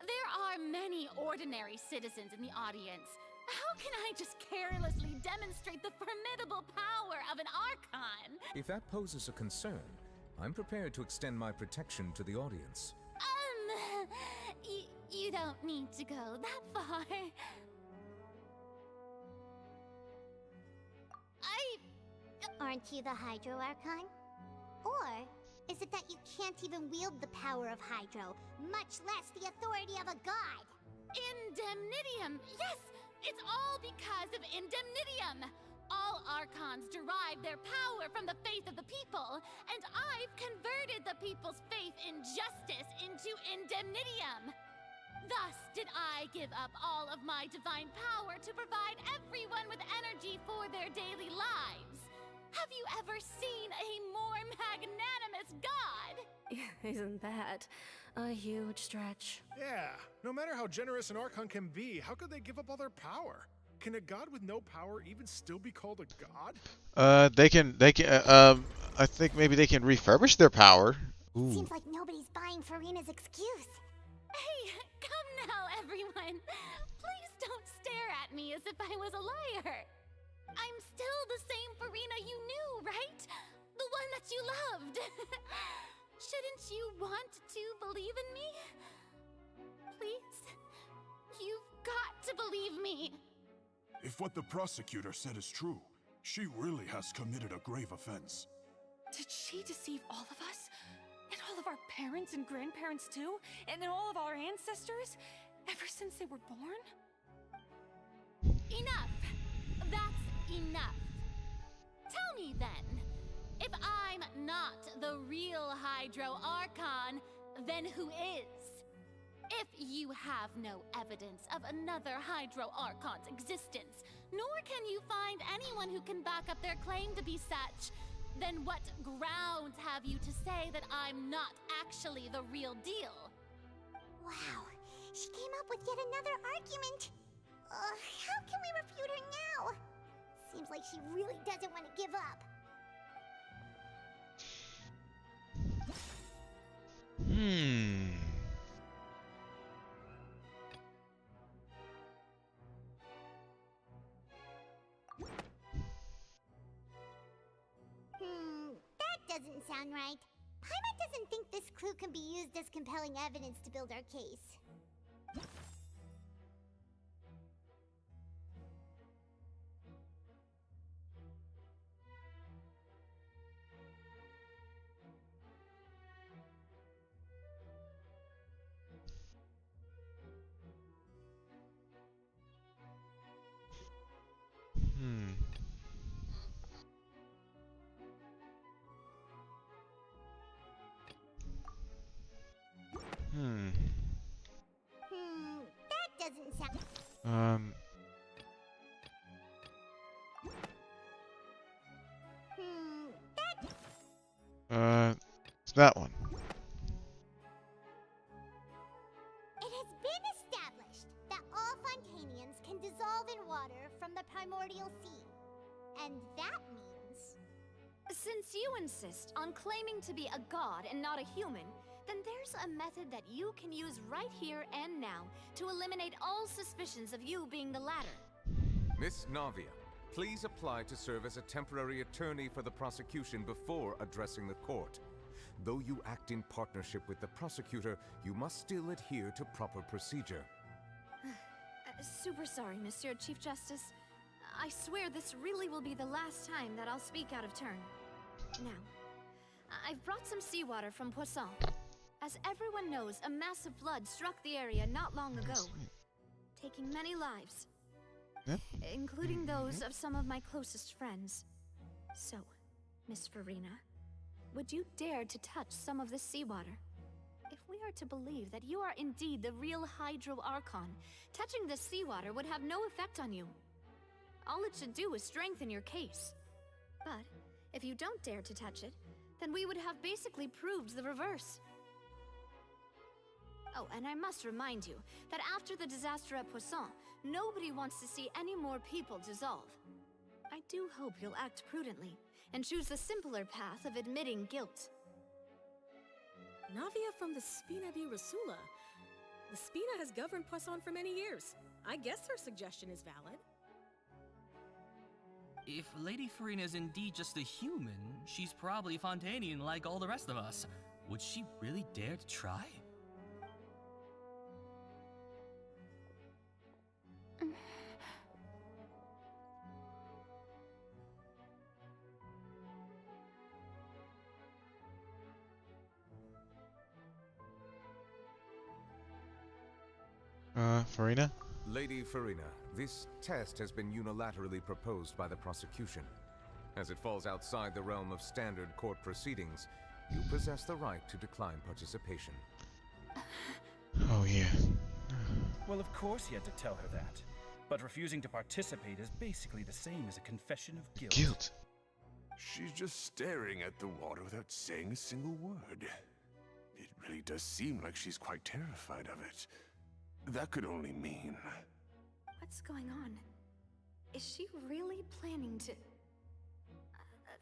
[SPEAKER 17] There are many ordinary citizens in the audience. How can I just carelessly demonstrate the formidable power of an Archon?
[SPEAKER 4] If that poses a concern, I'm prepared to extend my protection to the audience.
[SPEAKER 17] You don't need to go that far.
[SPEAKER 5] Aren't you the Hydro Archon? Or is it that you can't even wield the power of Hydro, much less the authority of a god?
[SPEAKER 17] Indemnitium! Yes! It's all because of Indemnitium! All Archons derive their power from the faith of the people, and I've converted the people's faith in justice into Indemnitium! Thus did I give up all of my divine power to provide everyone with energy for their daily lives. Have you ever seen a more magnanimous god?
[SPEAKER 18] Isn't that a huge stretch?
[SPEAKER 19] Yeah, no matter how generous an Archon can be, how could they give up all their power? Can a god with no power even still be called a god?
[SPEAKER 1] They can, I think maybe they can refurbish their power. Ooh.
[SPEAKER 5] Seems like nobody's buying Furina's excuse.
[SPEAKER 17] Hey, come now, everyone. Please don't stare at me as if I was a liar. I'm still the same Furina you knew, right? The one that you loved. Shouldn't you want to believe in me? Please? You've got to believe me.
[SPEAKER 20] If what the prosecutor said is true, she really has committed a grave offense.
[SPEAKER 18] Did she deceive all of us? And all of our parents and grandparents too? And all of our ancestors? Ever since they were born?
[SPEAKER 17] Enough! That's enough. Tell me then, if I'm not the real Hydro Archon, then who is? If you have no evidence of another Hydro Archon's existence, nor can you find anyone who can back up their claim to be such, then what grounds have you to say that I'm not actually the real deal?
[SPEAKER 5] Wow, she came up with yet another argument. How can we refute her now? Seems like she really doesn't want to give up. That doesn't sound right. Paimon doesn't think this clue can be used as compelling evidence to build our case. That doesn't sound...
[SPEAKER 1] It's that one.
[SPEAKER 5] It has been established that all Fontanians can dissolve in water from the primordial sea. And that means...
[SPEAKER 2] Since you insist on claiming to be a god and not a human, then there's a method that you can use right here and now to eliminate all suspicions of you being the latter.
[SPEAKER 4] Miss Navia, Please apply to serve as a temporary attorney for the prosecution before addressing the court. Though you act in partnership with the prosecutor, you must still adhere to proper procedure.
[SPEAKER 2] Super sorry, Monsieur Chief Justice. I swear this really will be the last time that I'll speak out of turn. Now, I've brought some seawater from Poisson. As everyone knows, a massive flood struck the area not long ago, taking many lives, including those of some of my closest friends. So, Miss Farina, would you dare to touch some of this seawater? If we are to believe that you are indeed the real Hydro Archon, touching this seawater would have no effect on you. All it should do is strengthen your case. But if you don't dare to touch it, then we would have basically proved the reverse. Oh, and I must remind you that after the disaster at Poisson, nobody wants to see any more people dissolve. I do hope you'll act prudently and choose the simpler path of admitting guilt.
[SPEAKER 18] Navia from the Spina di Rasula. The Spina has governed Poisson for many years. I guess her suggestion is valid.
[SPEAKER 21] If Lady Farina is indeed just a human, she's probably Fontanian like all the rest of us. Would she really dare to try?
[SPEAKER 1] Farina?
[SPEAKER 4] Lady Farina, this test has been unilaterally proposed by the prosecution. As it falls outside the realm of standard court proceedings, you possess the right to decline participation.
[SPEAKER 1] Oh, yeah.
[SPEAKER 15] Well, of course he had to tell her that. But refusing to participate is basically the same as a confession of guilt.
[SPEAKER 1] Guilt?
[SPEAKER 20] She's just staring at the water without saying a single word. It really does seem like she's quite terrified of it. That could only mean...
[SPEAKER 2] What's going on? Is she really planning to...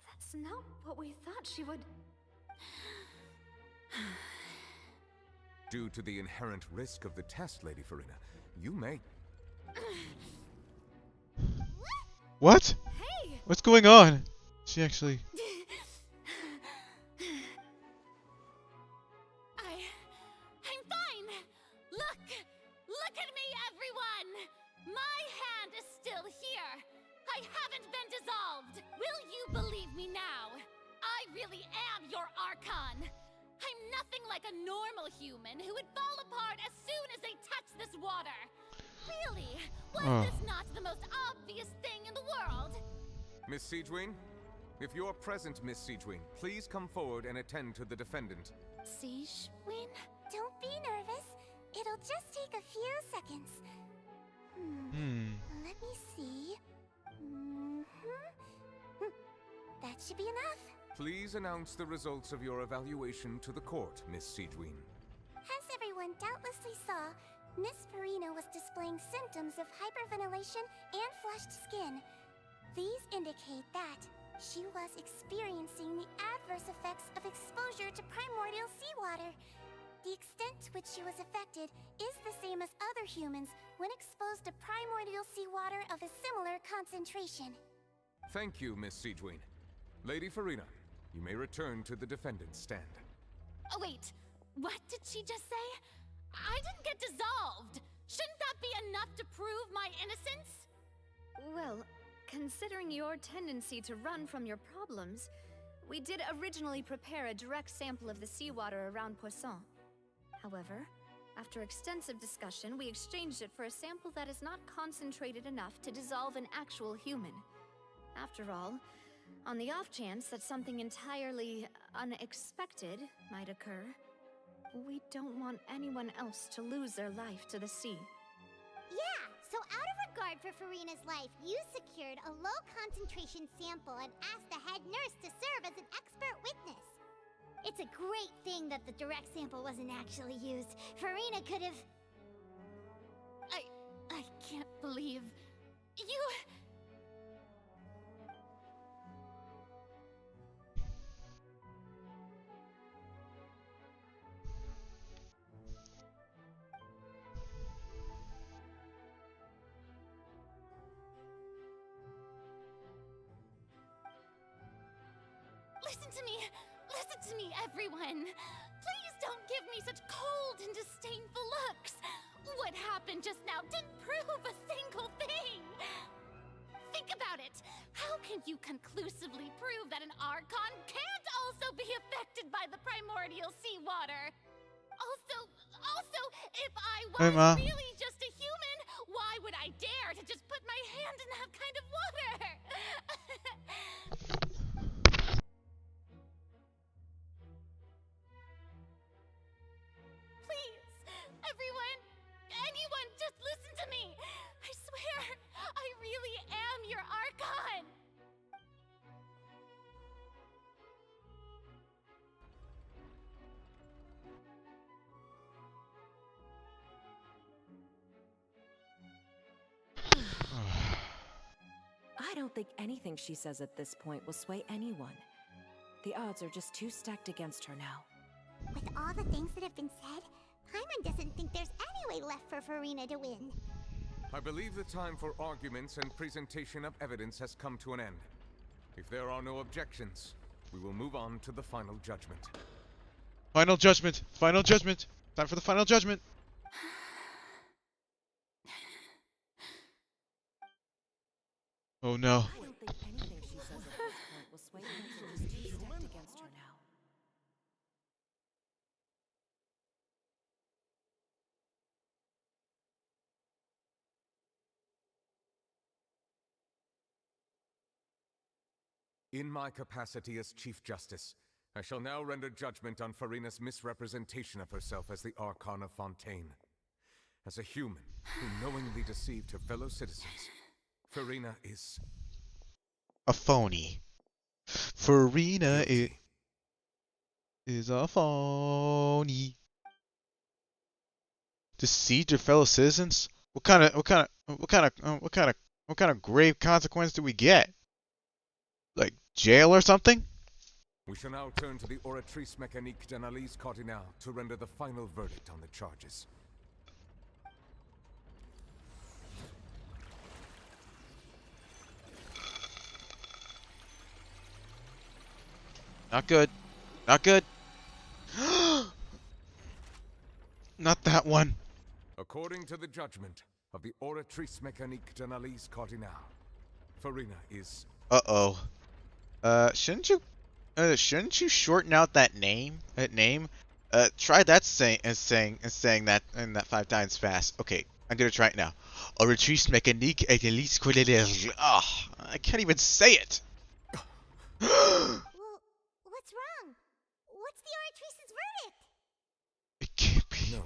[SPEAKER 2] that's not what we thought she would...
[SPEAKER 4] Due to the inherent risk of the test, Lady Farina, you may...
[SPEAKER 1] What?
[SPEAKER 2] Hey!
[SPEAKER 1] What's going on? She actually...
[SPEAKER 17] I'm fine! Look at me, everyone! My hand is still here! I haven't been dissolved! Will you believe me now? I really am your Archon! I'm nothing like a normal human who would fall apart as soon as they touch this water! Really? Was this not the most obvious thing in the world?
[SPEAKER 4] Miss Siegewin? If you're present, Miss Siegewin, please come forward and attend to the defendant.
[SPEAKER 5] Siegewin? Don't be nervous. It'll just take a few seconds. Let me see. That should be enough.
[SPEAKER 4] Please announce the results of your evaluation to the court, Miss Siegewin.
[SPEAKER 5] As everyone doubtlessly saw, Miss Farina was displaying symptoms of hyperventilation and flushed skin. These indicate that she was experiencing the adverse effects of exposure to primordial seawater. The extent to which she was affected is the same as other humans when exposed to primordial seawater of a similar concentration.
[SPEAKER 4] Thank you, Miss Siegewin. Lady Farina, you may return to the defendant's stand.
[SPEAKER 17] Oh wait, what did she just say? I didn't get dissolved! Shouldn't that be enough to prove my innocence?
[SPEAKER 2] Well, considering your tendency to run from your problems, we did originally prepare a direct sample of the seawater around Poisson. However, after extensive discussion, we exchanged it for a sample that is not concentrated enough to dissolve an actual human. After all, on the off chance that something entirely unexpected might occur, we don't want anyone else to lose their life to the sea.
[SPEAKER 5] Yeah, so out of regard for Farina's life, you secured a low-concentration sample and asked the head nurse to serve as an expert witness. It's a great thing that the direct sample wasn't actually used. Farina could have...
[SPEAKER 17] I can't believe... You... Listen to me. Listen to me, everyone. Please don't give me such cold and disdainful looks. What happened just now didn't prove a single thing. Think about it. How can you conclusively prove that an Archon can't also be affected by the primordial seawater? Also, if I
[SPEAKER 1] Hey,
[SPEAKER 17] was
[SPEAKER 1] Ma.
[SPEAKER 17] really just a human, why would I dare to just put my hand in that kind of water? Please, everyone, anyone, just listen to me. I swear, I really am your Archon.
[SPEAKER 10] I don't think anything she says at this point will sway anyone. The odds are just too stacked against her now.
[SPEAKER 5] With all the things that have been said, Paimon doesn't think there's any way left for Farina to win.
[SPEAKER 4] I believe the time for arguments and presentation of evidence has come to an end. If there are no objections, we will move on to the final judgment.
[SPEAKER 1] Final judgment. Final judgment. Time for the final judgment. Oh no.
[SPEAKER 10] I don't think anything she says at this point will sway anyone. She's too stacked against her now.
[SPEAKER 4] In my capacity as Chief Justice, I shall now render judgment on Farina's misrepresentation of herself as the Archon of Fontaine. As a human who knowingly deceived her fellow citizens, Farina is
[SPEAKER 1] a phony. Farina is a phony. Deceived your fellow citizens? What kind of grave consequence do we get? Like jail or something?
[SPEAKER 4] We shall now turn to the Oratrice Mécanique d'Analyse Cardinal to render the final verdict on the charges.
[SPEAKER 1] Not good. Not good. Not that one.
[SPEAKER 4] According to the judgment of the Oratrice Mécanique d'Analyse Cardinal, Farina is...
[SPEAKER 1] Uh-oh. Shouldn't you shorten out that name? Try that saying that 5 times fast. Okay, I'm gonna try it now. Oratrice Mécanique d'Analyse Cardinal. Ah, I can't even say it.
[SPEAKER 5] Well, what's wrong? What's the Oratrice's verdict?
[SPEAKER 1] It can't be.
[SPEAKER 4] No.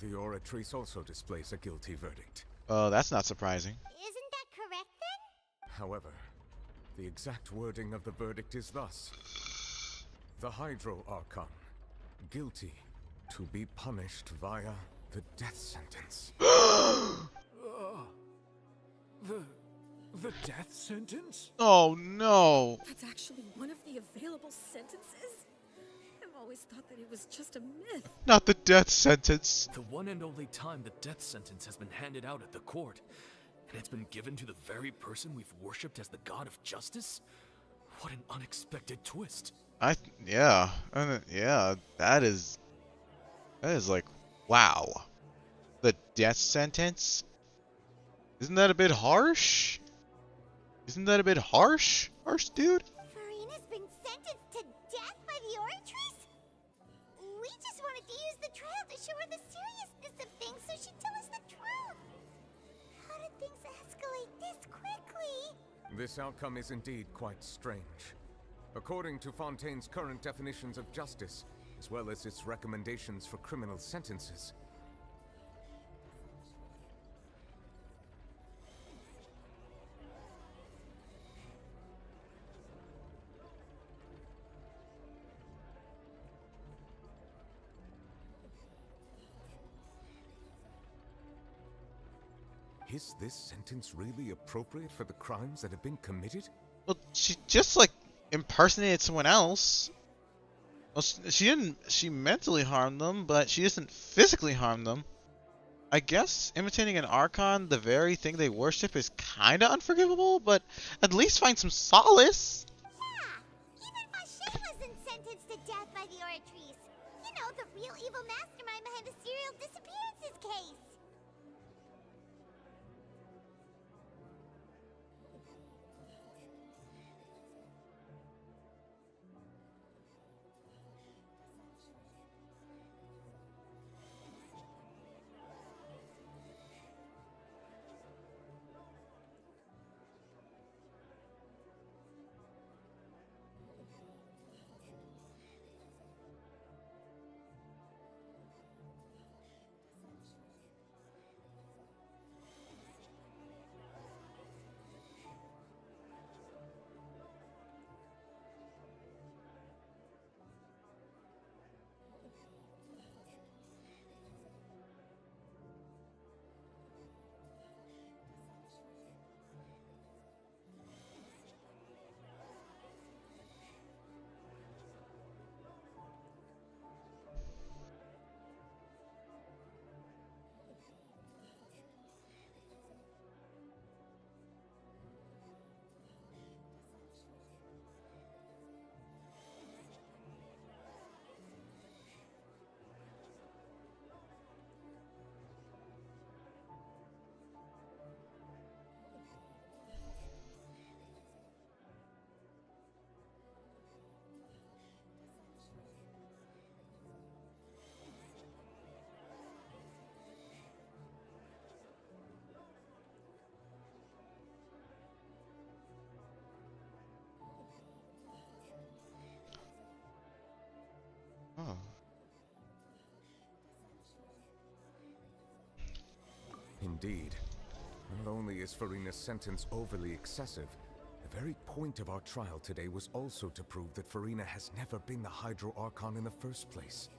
[SPEAKER 4] The Oratrice also displays a guilty verdict.
[SPEAKER 1] Oh, that's not surprising.
[SPEAKER 5] Isn't that correct then?
[SPEAKER 4] However, the exact wording of the verdict is thus. The Hydro Archon, guilty to be punished via the death sentence.
[SPEAKER 19] The death sentence?
[SPEAKER 1] Oh no!
[SPEAKER 18] That's actually one of the available sentences? I've always thought that it was just a myth.
[SPEAKER 1] Not the death sentence.
[SPEAKER 22] The one and only time the death sentence has been handed out at the court. And it's been given to the very person we've worshipped as the god of justice? What an unexpected twist.
[SPEAKER 1] Yeah, that is like, wow. The death sentence? Isn't that a bit harsh? Harsh, dude?
[SPEAKER 5] Farina's been sentenced to death by the Oratrice? We just wanted to use the trial to show her the seriousness of things so she'd tell us the truth. How did things escalate this quickly?
[SPEAKER 4] This outcome is indeed quite strange. According to Fontaine's current definitions of justice, as well as its recommendations for criminal sentences, is this sentence really appropriate for the crimes that have been committed?
[SPEAKER 1] Well, she just like impersonated someone else. Well, she mentally harmed them, but she doesn't physically harm them. I guess imitating an Archon, the very thing they worship, is kinda unforgivable, but at least find some solace.
[SPEAKER 5] Yeah, even Vashe by the Oratrice. You know, the real evil mastermind behind the serial disappearances case.
[SPEAKER 1] Oh.
[SPEAKER 4] Indeed. Not only is Farina's sentence overly excessive, the very point of our trial today was also to prove that Farina has never been the Hydro Archon in the first place.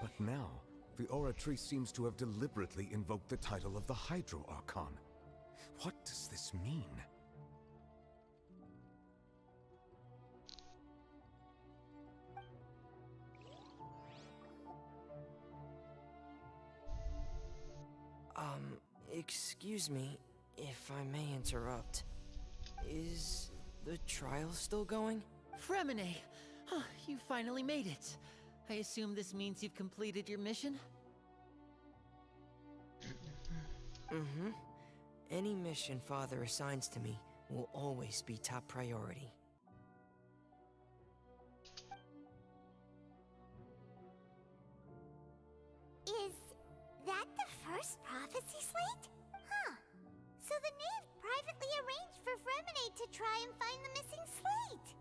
[SPEAKER 4] But now, the Oratrice seems to have deliberately invoked the title of the Hydro Archon. What does this mean?
[SPEAKER 8] Excuse me, if I may interrupt. Is the trial still going?
[SPEAKER 7] Fremine! Huh, you finally made it. I assume this means you've completed your mission?
[SPEAKER 8] Mm-hmm. Any mission Father assigns to me will always be top priority.
[SPEAKER 5] Is that the first prophecy slate? Huh. So the knave privately arranged for Fremine to try and find the missing slate.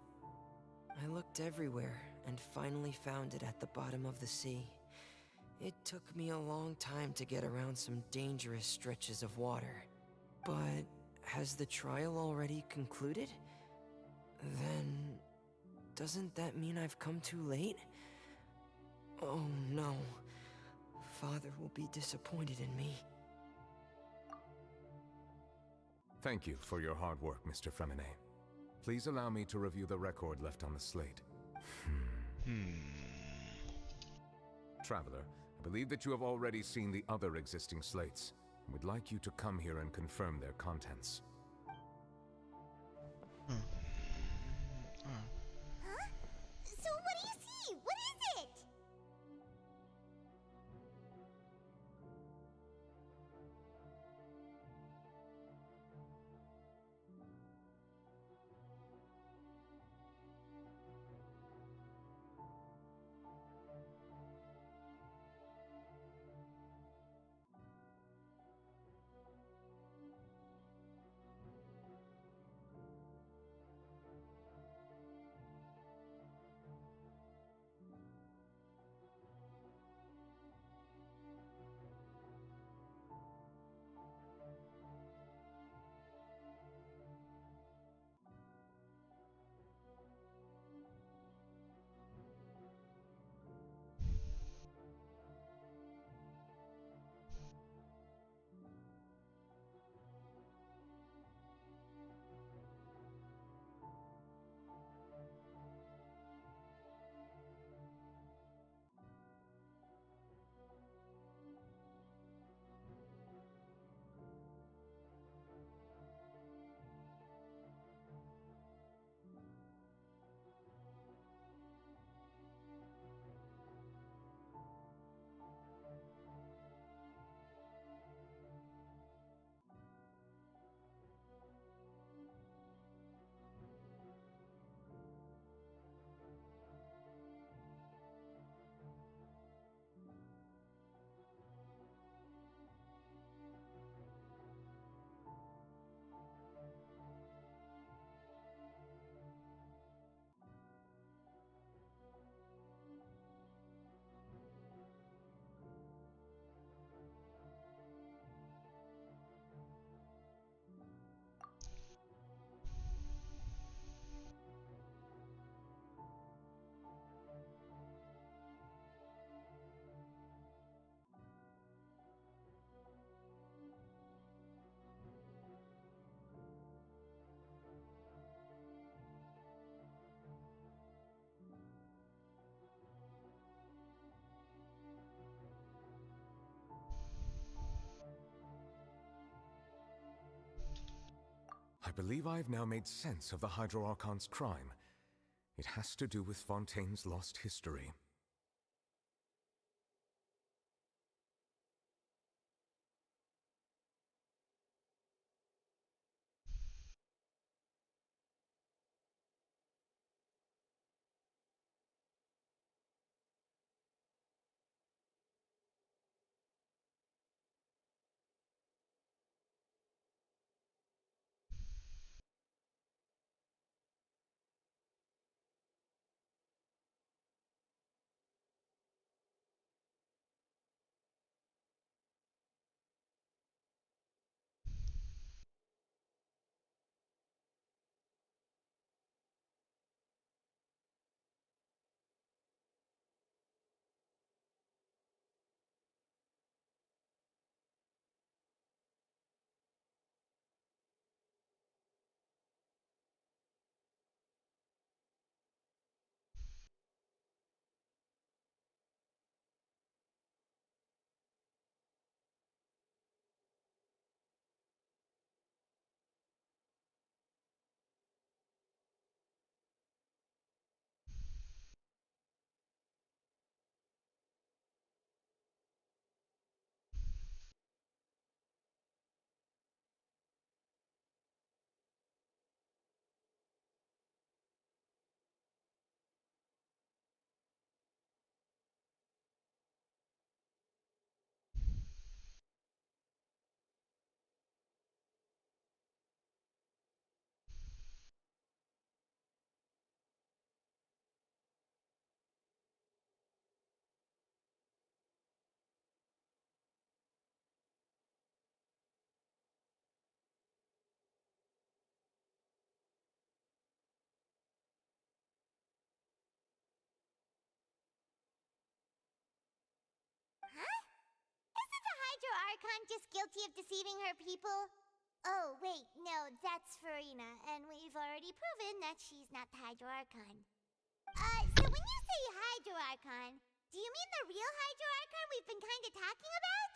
[SPEAKER 8] I looked everywhere and finally found it at the bottom of the sea. It took me a long time to get around some dangerous stretches of water. But has the trial already concluded? Then doesn't that mean I've come too late? Oh no. Father will be disappointed in me.
[SPEAKER 4] Thank you for your hard work, Mr. Fremine. Please allow me to review the record left on the slate. Traveler, I believe that you have already seen the other existing slates. I would like you to come here and confirm their contents.
[SPEAKER 5] Huh? So what do you see? What is it?
[SPEAKER 4] believe I've now made sense of the Hydro Archon's crime. It has to do with Fontaine's lost history.
[SPEAKER 5] Huh? Isn't the Hydro Archon just guilty of deceiving her people? Oh, wait, no, that's Farina, and we've already proven that she's not the Hydro Archon. So when you say Hydro Archon, do you mean the real Hydro Archon we've been kinda talking about?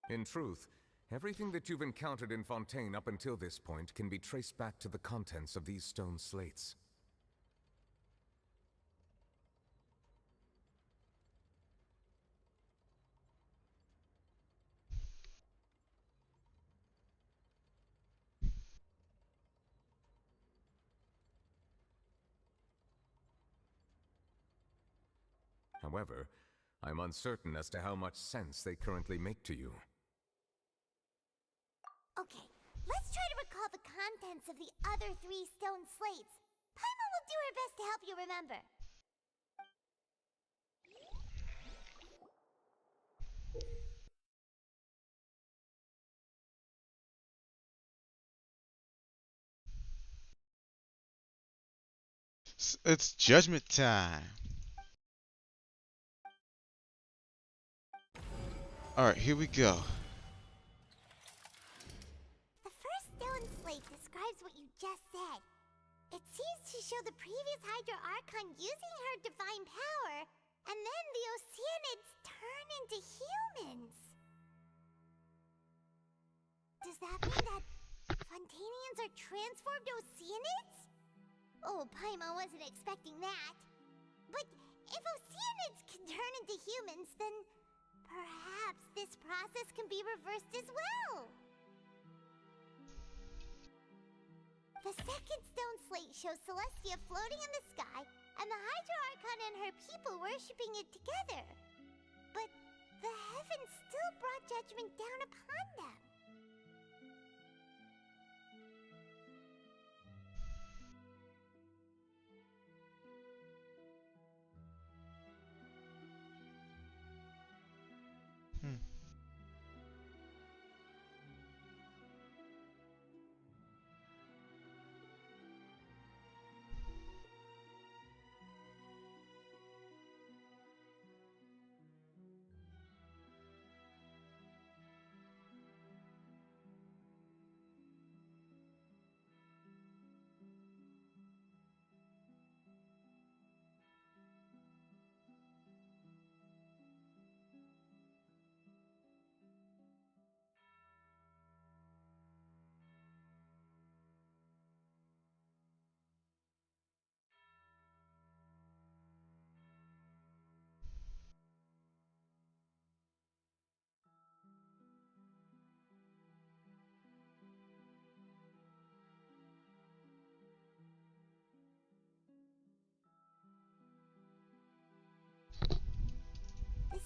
[SPEAKER 4] In truth, everything that you've encountered in Fontaine up until this point can be traced back to the contents of these stone slates. However, I'm uncertain as to how much sense they currently make to you.
[SPEAKER 5] Okay, let's try to recall the contents of the other 3 stone slates. Paimon will do her best to help you remember.
[SPEAKER 1] It's judgment time. Alright, here we go.
[SPEAKER 5] The first stone slate describes what you just said. It seems to show the previous Hydro Archon using her divine power, and then the Oceanids turn into humans. Does that mean that Fontainians are transformed Oceanids? Oh, Paimon wasn't expecting that. But if Oceanids can turn into humans, then perhaps this process can be reversed as well. The second stone slate shows Celestia floating in the sky, and the Hydro Archon and her people worshipping it together. But the heavens still brought judgment down upon them.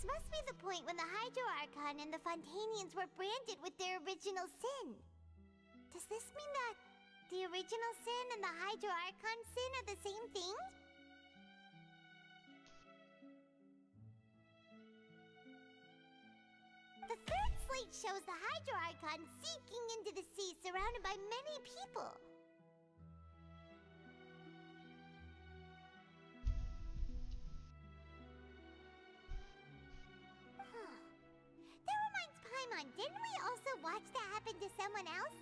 [SPEAKER 5] must be the point when the Hydro Archon and the Fontanians were branded with their original sin. Does this mean that the original sin and the Hydro Archon sin are the same thing? The third slate shows the Hydro Archon sinking into the sea surrounded by many people. That reminds Paimon, didn't we also watch that happen to someone else?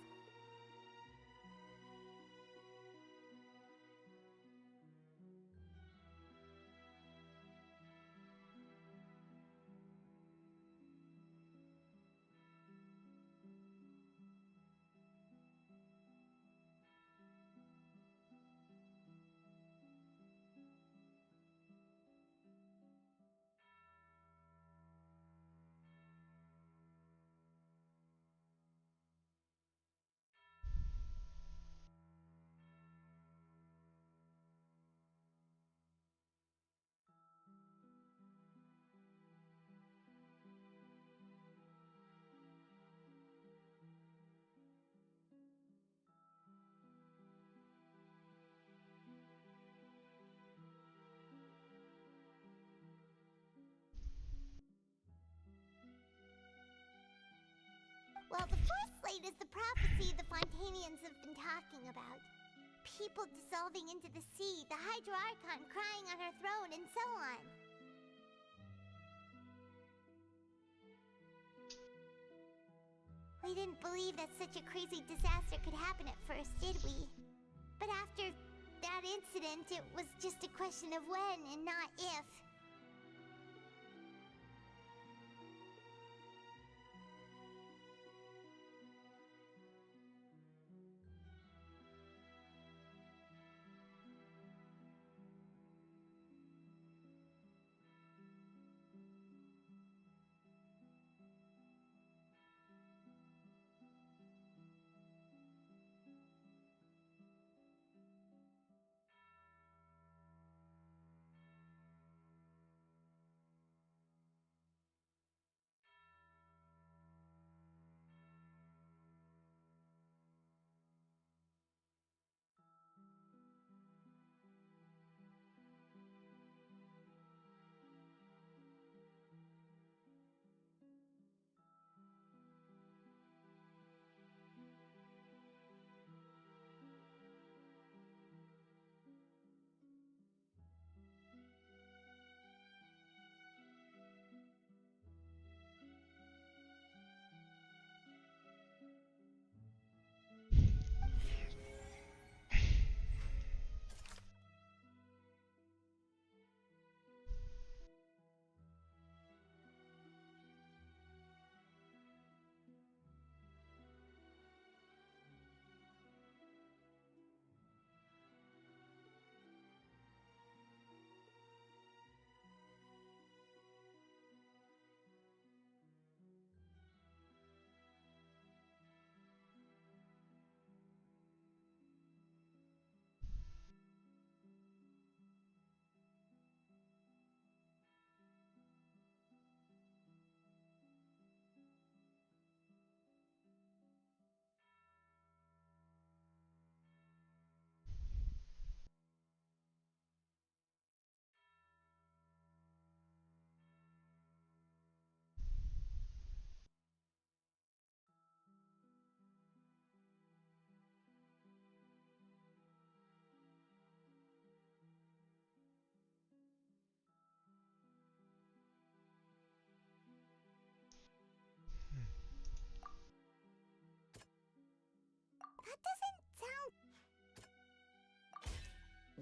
[SPEAKER 5] Well, the fourth slate is the prophecy the Fontanians have been talking about. People dissolving into the sea, the Hydro Archon crying on her throne, and so on. We didn't believe that such a crazy disaster could happen at first, did we? But after that incident, it was just a question of when and not if.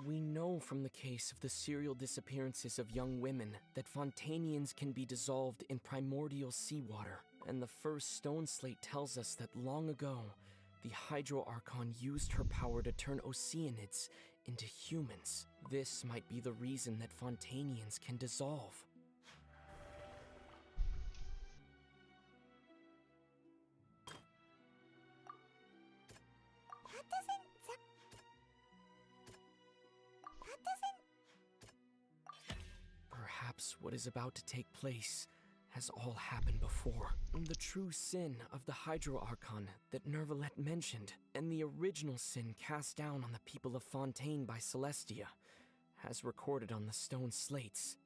[SPEAKER 3] We know from the case of the serial disappearances of young women that Fontanians can be dissolved in primordial seawater, and the first stone slate tells us that long ago, the Hydro Archon used her power to turn Oceanids into humans. This might be the reason that Fontanians can dissolve. Perhaps what is about to take place has all happened before. The true sin of the Hydro Archon that Nervalette mentioned, and the original sin cast down on the people of Fontaine by Celestia, as recorded on the stone slates.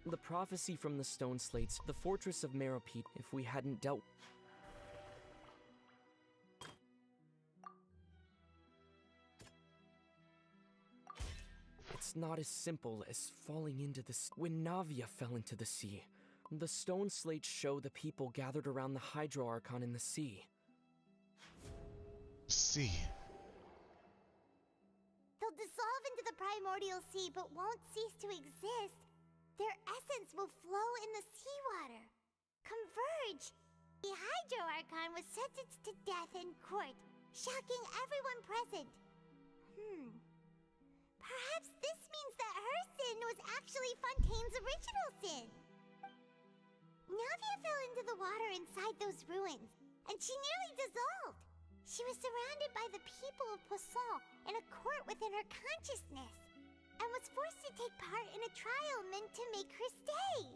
[SPEAKER 3] The prophecy from the stone slates, the fortress of Meropete, if we hadn't dealt... It's not as simple as falling into the sea. When Navia fell into the sea, the stone slates show the people gathered around the Hydro Archon in the sea.
[SPEAKER 1] Sea.
[SPEAKER 5] They'll dissolve into the primordial sea but won't cease to exist. Their essence will flow in the seawater. Converge! The Hydro Archon was sentenced to death in court, shocking everyone present. Perhaps this means that her sin was actually Fontaine's original sin. Navia fell into the water inside those ruins, and she nearly dissolved. She was surrounded by the people of Poisson in a court within her consciousness, and was forced to take part in a trial meant to make her stay.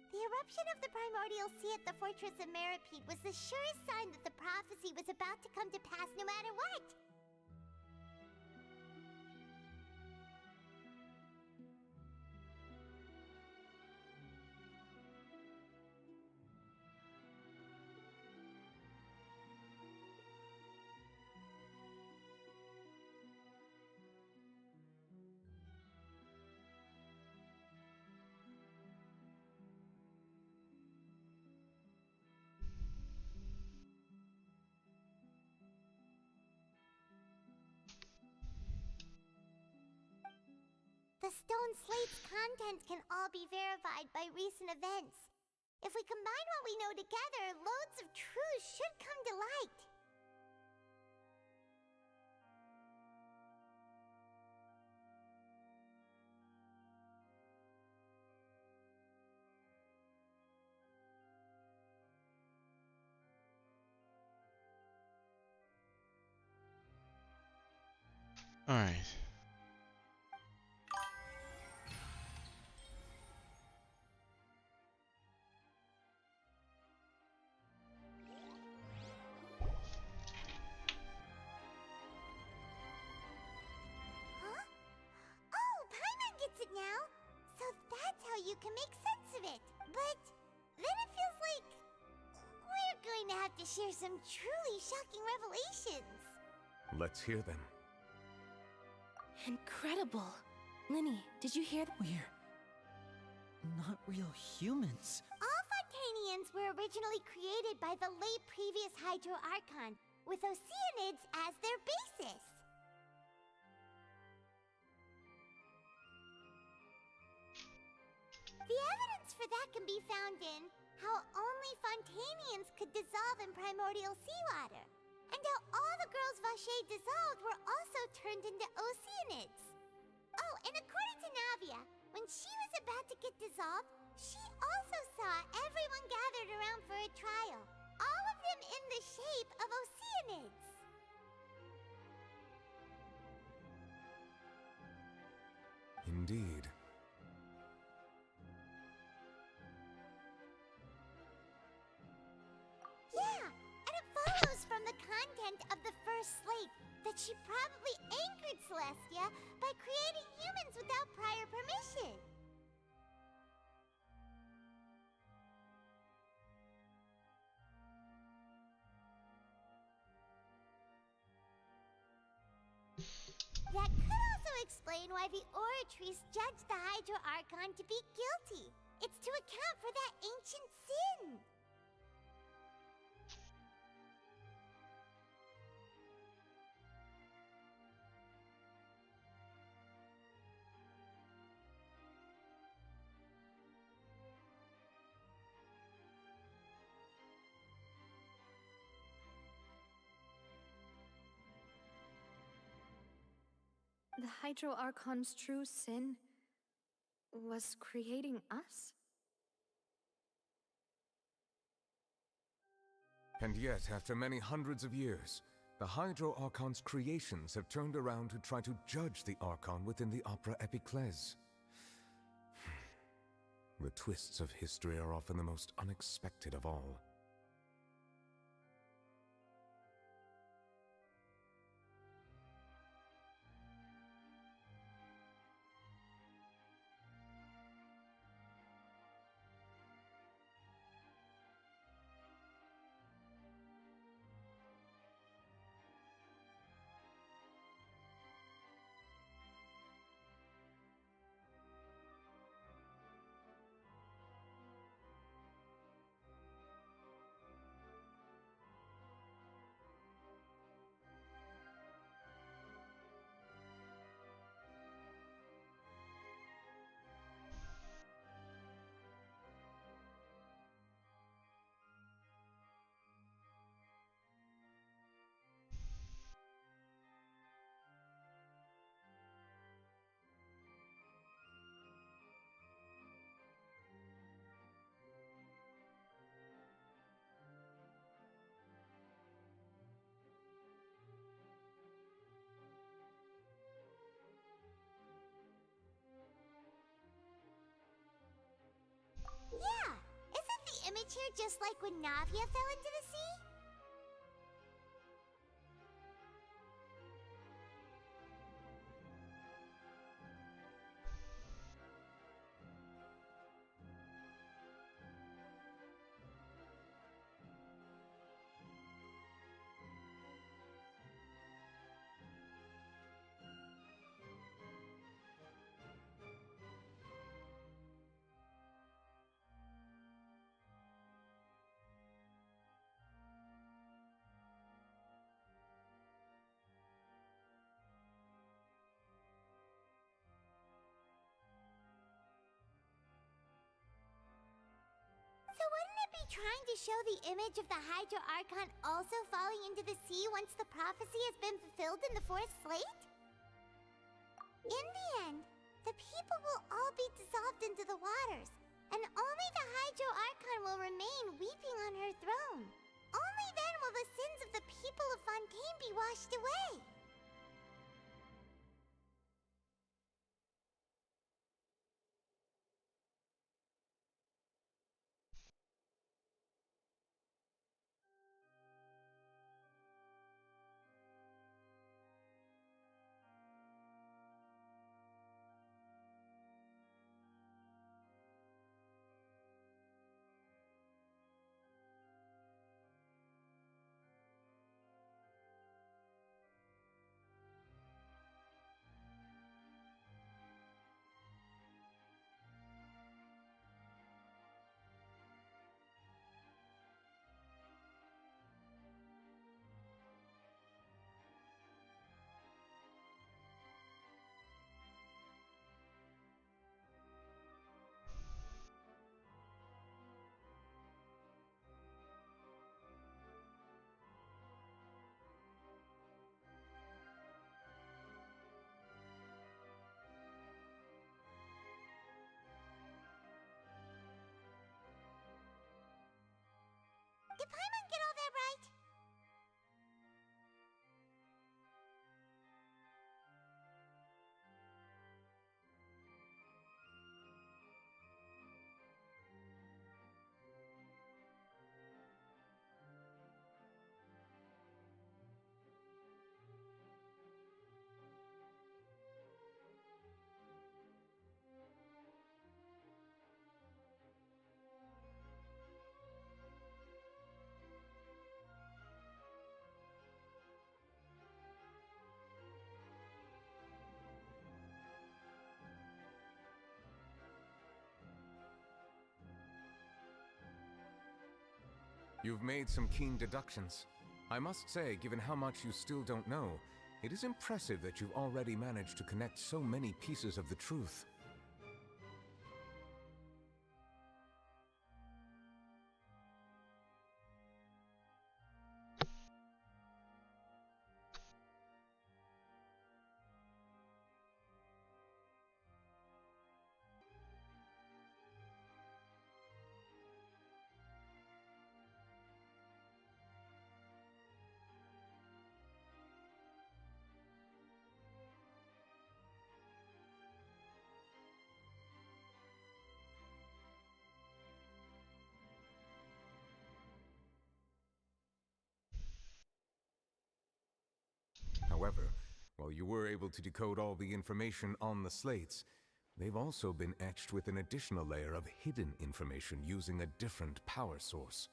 [SPEAKER 5] The eruption of the primordial sea at the fortress of Meropete was the surest sign that the prophecy was about to come to pass no matter what. The stone slate's contents can all be verified by recent events. If we combine what we know together, loads of truths should come to light.
[SPEAKER 1] All right.
[SPEAKER 5] Huh? Oh, Paimon gets it now! So that's how you can make sense of it. But then it feels like we're going to have to share some truly shocking revelations.
[SPEAKER 4] Let's hear them.
[SPEAKER 6] Incredible. Linny, did you hear that?
[SPEAKER 7] We're not real humans.
[SPEAKER 5] All Fontainians were originally created by the late previous Hydro Archon, with Oceanids as their basis. The evidence for that can be found in how only Fontainians could dissolve in primordial seawater, and how all the girls Vacher dissolved were also turned into Oceanids. Oh, and according to Navia, when she was about to get dissolved, she also saw everyone gathered around for a trial, all of them in the shape of Oceanids.
[SPEAKER 4] Indeed.
[SPEAKER 5] Yeah, and it follows from the content of the first slate that she probably anchored Celestia by creating humans without prior permission. explain why the Oratrice judged the Hydro Archon to be guilty. It's to account for that ancient sin.
[SPEAKER 2] The Hydro Archon's true sin was creating us?
[SPEAKER 4] And yet, after many hundreds of years, the Hydro Archon's creations have turned around to try to judge the Archon within the Opera Epiclese. The twists of history are often the most unexpected of all.
[SPEAKER 5] Yeah! Isn't the image here just like when Navia fell into the sea? So wouldn't it be trying to show the image of the Hydro Archon also falling into the sea once the prophecy has been fulfilled in the fourth slate? In the end, the people will all be dissolved into the waters, and only the Hydro Archon will remain weeping on her throne. Only then will the sins of the people of Fontaine be washed away.
[SPEAKER 4] You've made some keen deductions. I must say, given how much you still don't know, it is impressive that you've already managed to connect so many pieces of the truth. However, while you were able to decode all the information on the slates, they've also been etched with an additional layer of hidden information using a different power source.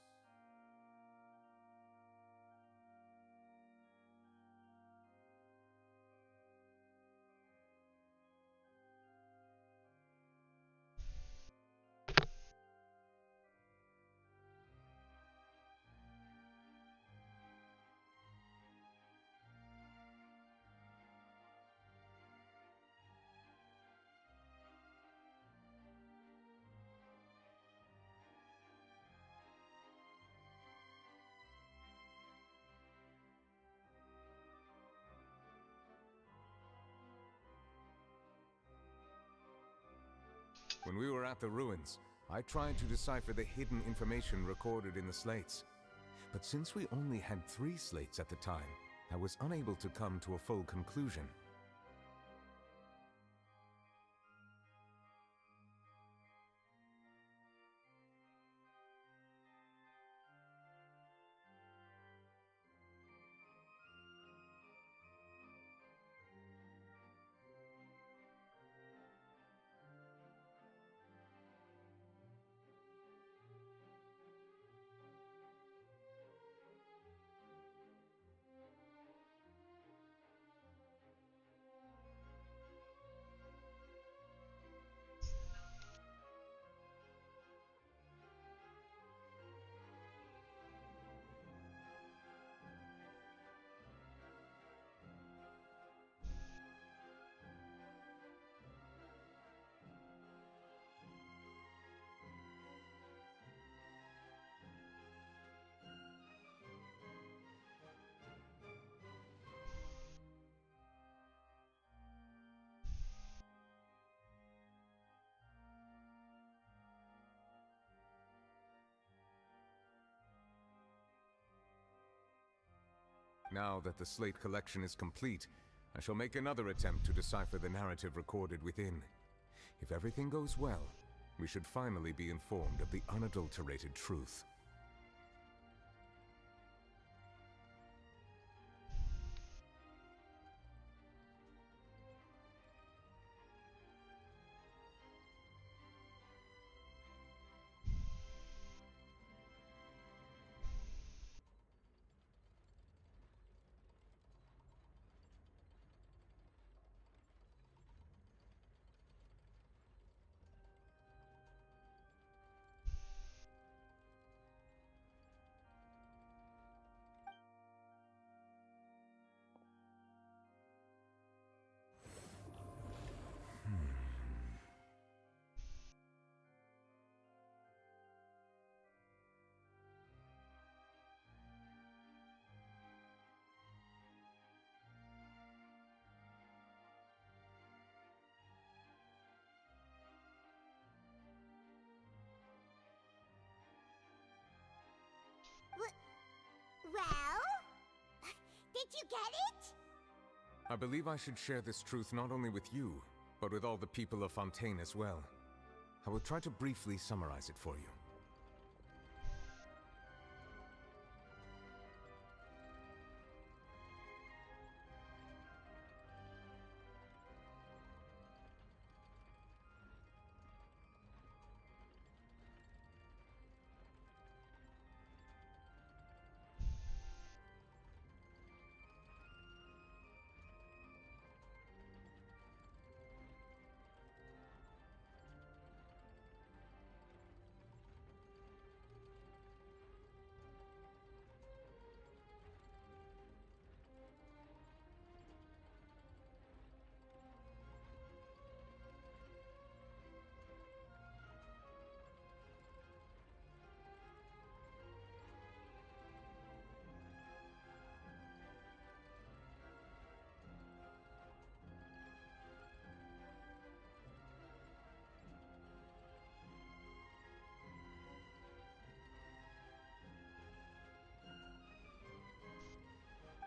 [SPEAKER 4] When we were at the ruins, I tried to decipher the hidden information recorded in the slates. But since we only had 3 slates at the time, I was unable to come to a full conclusion. Now that the slate collection is complete, I shall make another attempt to decipher the narrative recorded within. If everything goes well, we should finally be informed of the unadulterated truth.
[SPEAKER 5] Well? Did you get it?
[SPEAKER 4] I believe I should share this truth not only with you, but with all the people of Fontaine as well. I will try to briefly summarize it for you.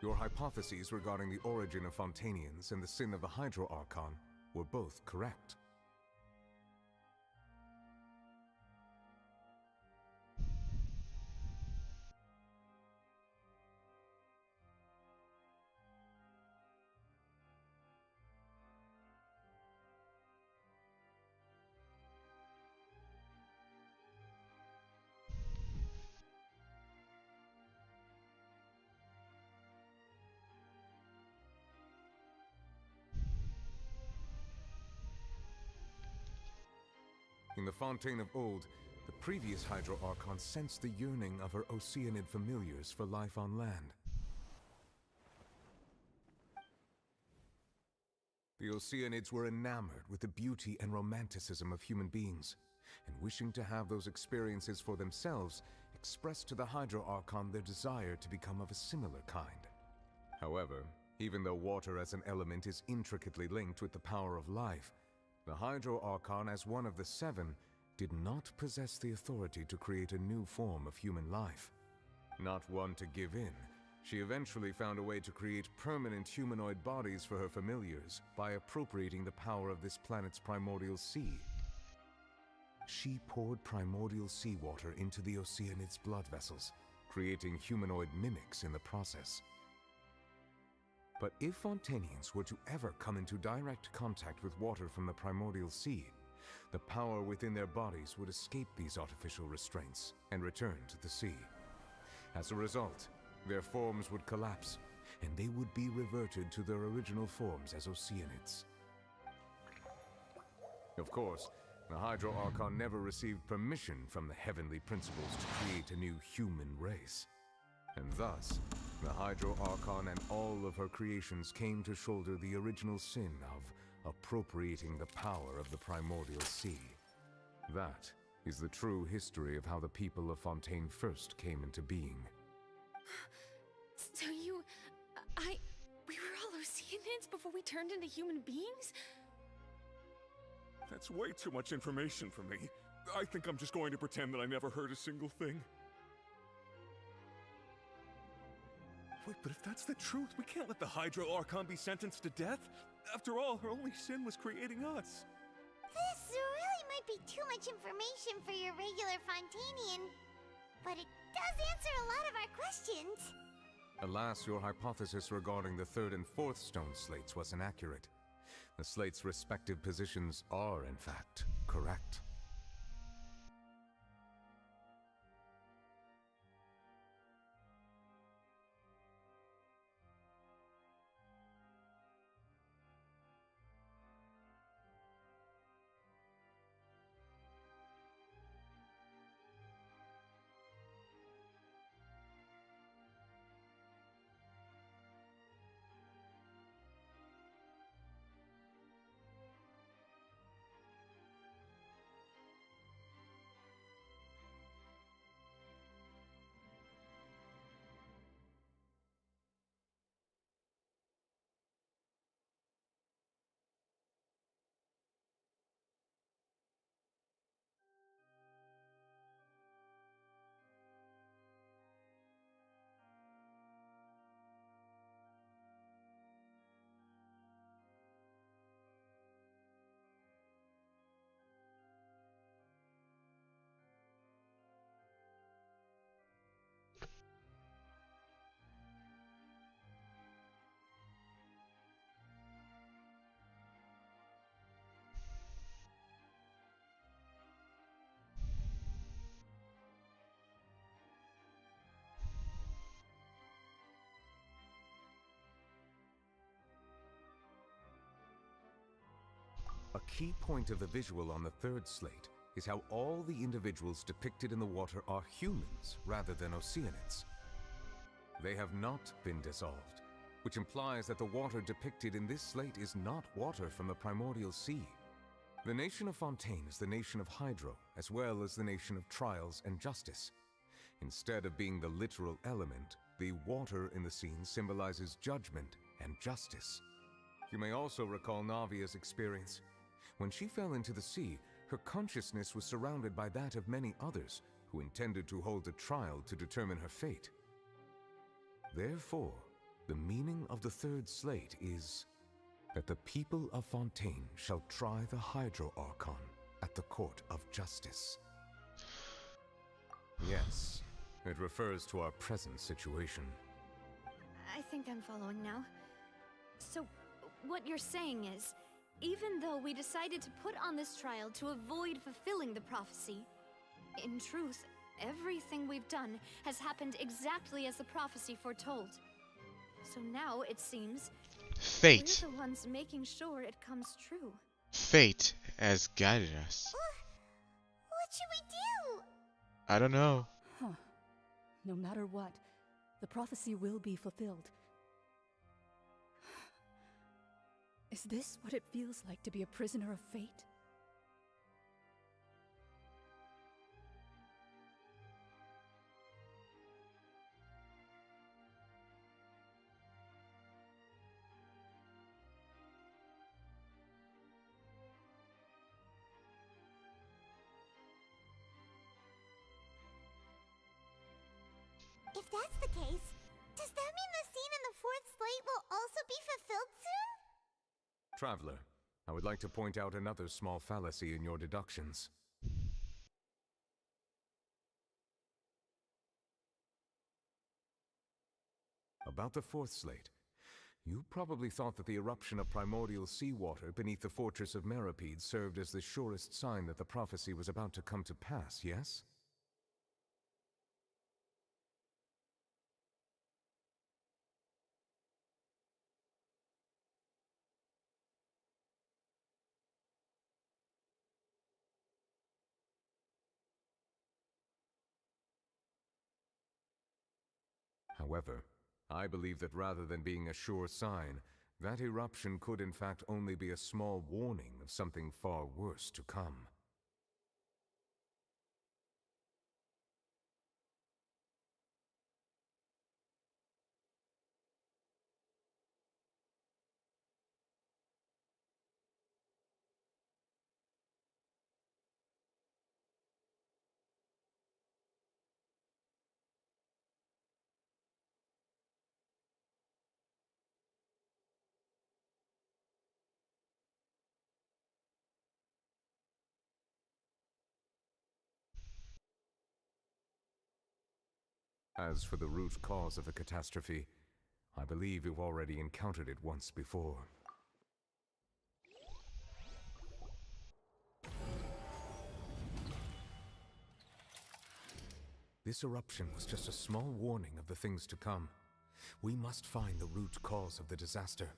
[SPEAKER 4] Your hypotheses regarding the origin of Fontanians and the sin of the Hydro Archon were both correct. In the Fontaine of old, the previous Hydro Archon sensed the yearning of her Oceanid familiars for life on land. The Oceanids were enamored with the beauty and romanticism of human beings, and wishing to have those experiences for themselves, expressed to the Hydro Archon their desire to become of a similar kind. However, even though water as an element is intricately linked with the power of life, the Hydro Archon, as one of the seven, did not possess the authority to create a new form of human life. Not one to give in, she eventually found a way to create permanent humanoid bodies for her familiars by appropriating the power of this planet's primordial sea. She poured primordial seawater into the Oceanid's blood vessels, creating humanoid mimics in the process. But if Fontanians were to ever come into direct contact with water from the primordial sea, the power within their bodies would escape these artificial restraints and return to the sea. As a result, their forms would collapse, and they would be reverted to their original forms as Oceanids. Of course, the Hydro Archon never received permission from the heavenly principles to create a new human race. And thus, the Hydro Archon and all of her creations came to shoulder the original sin of appropriating the power of the primordial sea. That is the true history of how the people of Fontaine first came into being.
[SPEAKER 18] So we were all Oceanids before we turned into human beings?
[SPEAKER 12] That's way too much information for me. I think I'm just going to pretend that I never heard a single thing. Wait, but if that's the truth, we can't let the Hydro Archon be sentenced to death. After all, her only sin was creating us.
[SPEAKER 5] This really might be too much information for your regular Fontanian, but it does answer a lot of our questions.
[SPEAKER 4] Alas, your hypothesis regarding the third and fourth stone slates was inaccurate. The slates' respective positions are, in fact, correct. A key point of the visual on the third slate is how all the individuals depicted in the water are humans rather than Oceanids. They have not been dissolved, which implies that the water depicted in this slate is not water from the primordial sea. The nation of Fontaine is the nation of Hydro, as well as the nation of trials and justice. Instead of being the literal element, the water in the scene symbolizes judgment and justice. You may also recall Navia's experience. When she fell into the sea, her consciousness was surrounded by that of many others who intended to hold a trial to determine her fate. Therefore, The meaning of the third slate is that the people of Fontaine shall try the Hydro Archon at the Court of Justice. Yes, it refers to our present situation.
[SPEAKER 2] I think I'm following now. So, what you're saying is, even though we decided to put on this trial to avoid fulfilling the prophecy, in truth, everything we've done has happened exactly as the prophecy foretold. So now, it seems,
[SPEAKER 1] Fate.
[SPEAKER 2] we're the ones making sure it comes true.
[SPEAKER 1] Fate has guided us.
[SPEAKER 5] What should we do?
[SPEAKER 1] I don't know.
[SPEAKER 9] Huh. No matter what, the prophecy will be fulfilled. Is this what it feels like to be a prisoner of fate?
[SPEAKER 5] If that's the case, does that mean the scene in the fourth slate will also be fulfilled soon?
[SPEAKER 4] Traveler, I would like to point out another small fallacy in your deductions. About the fourth slate, you probably thought that the eruption of primordial seawater beneath the fortress of Meripede served as the surest sign that the prophecy was about to come to pass, yes? However, I believe that rather than being a sure sign, that eruption could in fact only be a small warning of something far worse to come. As for the root cause of the catastrophe, I believe you've already encountered it once before. This eruption was just a small warning of the things to come. We must find the root cause of the disaster.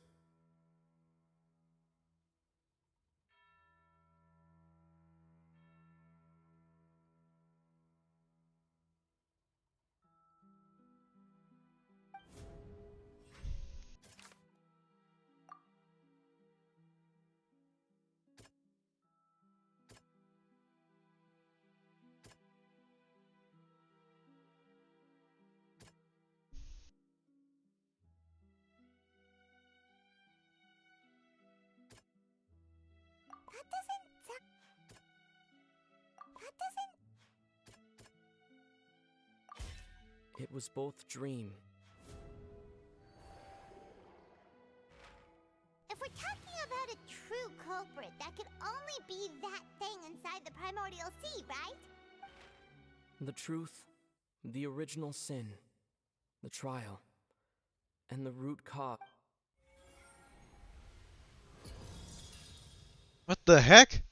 [SPEAKER 3] It was both dream.
[SPEAKER 5] If we're talking about a true culprit, that could only be that thing inside the primordial sea, right?
[SPEAKER 3] The truth, the original sin, the trial, and the root cause.
[SPEAKER 1] What the heck?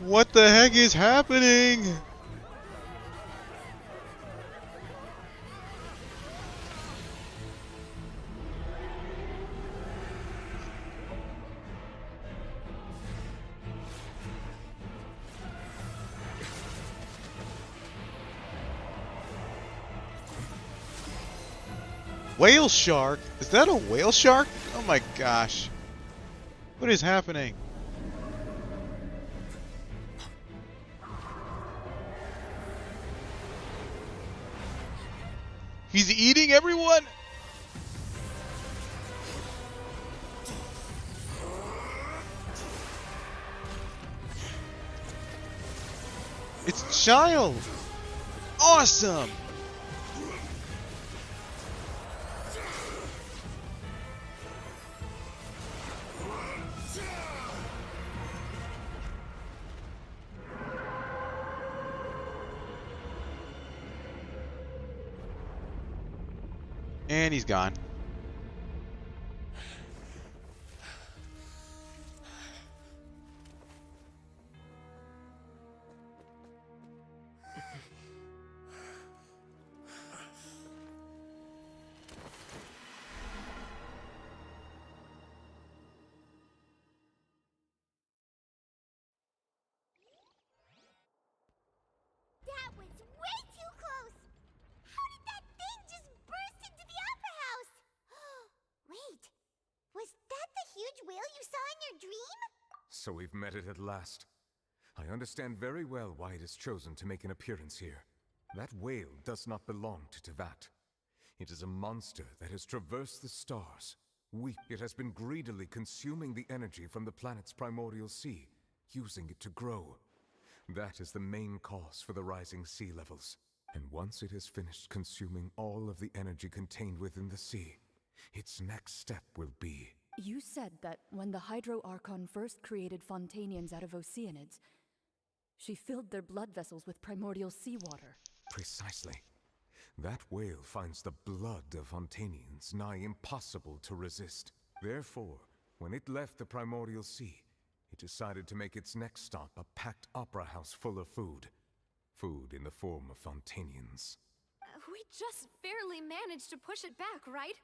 [SPEAKER 1] What the heck is happening? Whale shark? Is that a whale shark? Oh my gosh. What is happening? He's eating everyone? It's Child! Awesome! And he's gone.
[SPEAKER 5] That was way too close! How did that thing just burst into the Opera House? Wait, was that the huge whale you saw in your dream?
[SPEAKER 4] So we've met it at last. I understand very well why it has chosen to make an appearance here. That whale does not belong to Tevat. It is a monster that has traversed the stars. It has been greedily consuming the energy from the planet's primordial sea, using it to grow. That is the main cause for the rising sea levels. And once it has finished consuming all of the energy contained within the sea, its next step will be...
[SPEAKER 9] You said that when the Hydro Archon first created Fontanians out of Oceanids, she filled their blood vessels with primordial seawater.
[SPEAKER 4] Precisely. That whale finds the blood of Fontanians nigh impossible to resist. Therefore, when it left the primordial sea, it decided to make its next stop a packed opera house full of food. Food in the form of Fontanians.
[SPEAKER 2] We just barely managed to push it back, right?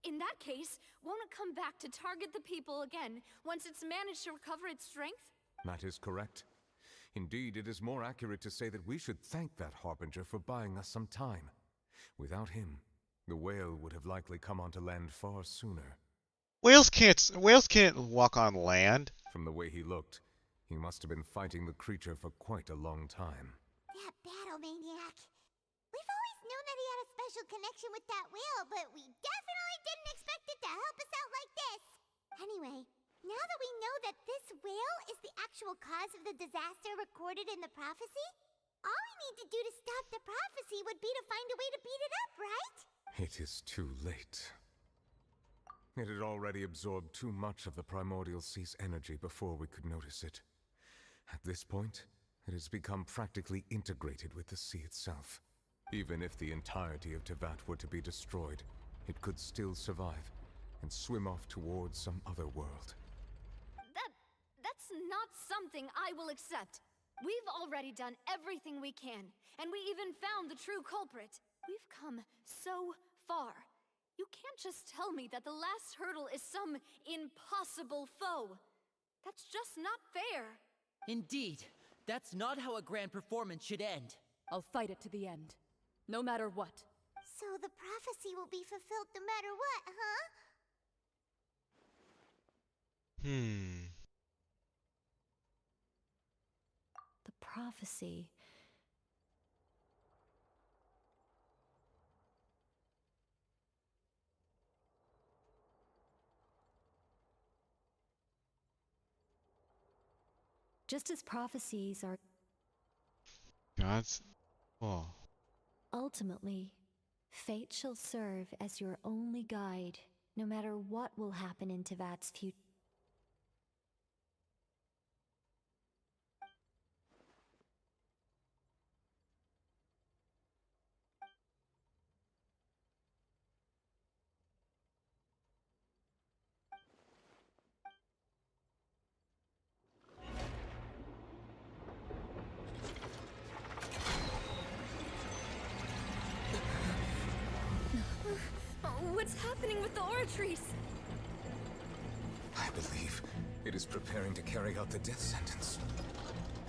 [SPEAKER 2] In that case, won't it come back to target the people again once it's managed to recover its strength?
[SPEAKER 4] That is correct. Indeed, it is more accurate to say that we should thank that Harbinger for buying us some time. Without him, the whale would have likely come onto land far sooner.
[SPEAKER 1] Whales can't walk on land.
[SPEAKER 4] From the way he looked, he must have been fighting the creature for quite a long time.
[SPEAKER 5] That battle maniac. We've always known that he had a special connection with that whale, but we definitely didn't expect it to help us out like this. Anyway, now that we know that this whale is the actual cause of the disaster recorded in the prophecy, all we need to do to stop the prophecy would be to find a way to beat it up, right?
[SPEAKER 4] It is too late. It had already absorbed too much of the primordial sea's energy before we could notice it. At this point, it has become practically integrated with the sea itself. Even if the entirety of Tevat were to be destroyed, it could still survive and swim off towards some other world.
[SPEAKER 2] That's not something I will accept. We've already done everything we can, and we even found the true culprit. We've come so far. You can't just tell me that the last hurdle is some impossible foe. That's just not fair.
[SPEAKER 7] Indeed, that's not how a grand performance should end.
[SPEAKER 9] I'll fight it to the end, no matter what.
[SPEAKER 5] So the prophecy will be fulfilled no matter what, huh?
[SPEAKER 6] The prophecy. Just as prophecies are
[SPEAKER 1] God's... Oh.
[SPEAKER 6] ultimately, fate shall serve as your only guide, no matter what will happen in Tevat's future.
[SPEAKER 2] What's happening with the Oratrice?
[SPEAKER 4] I believe it is preparing to carry out the death sentence.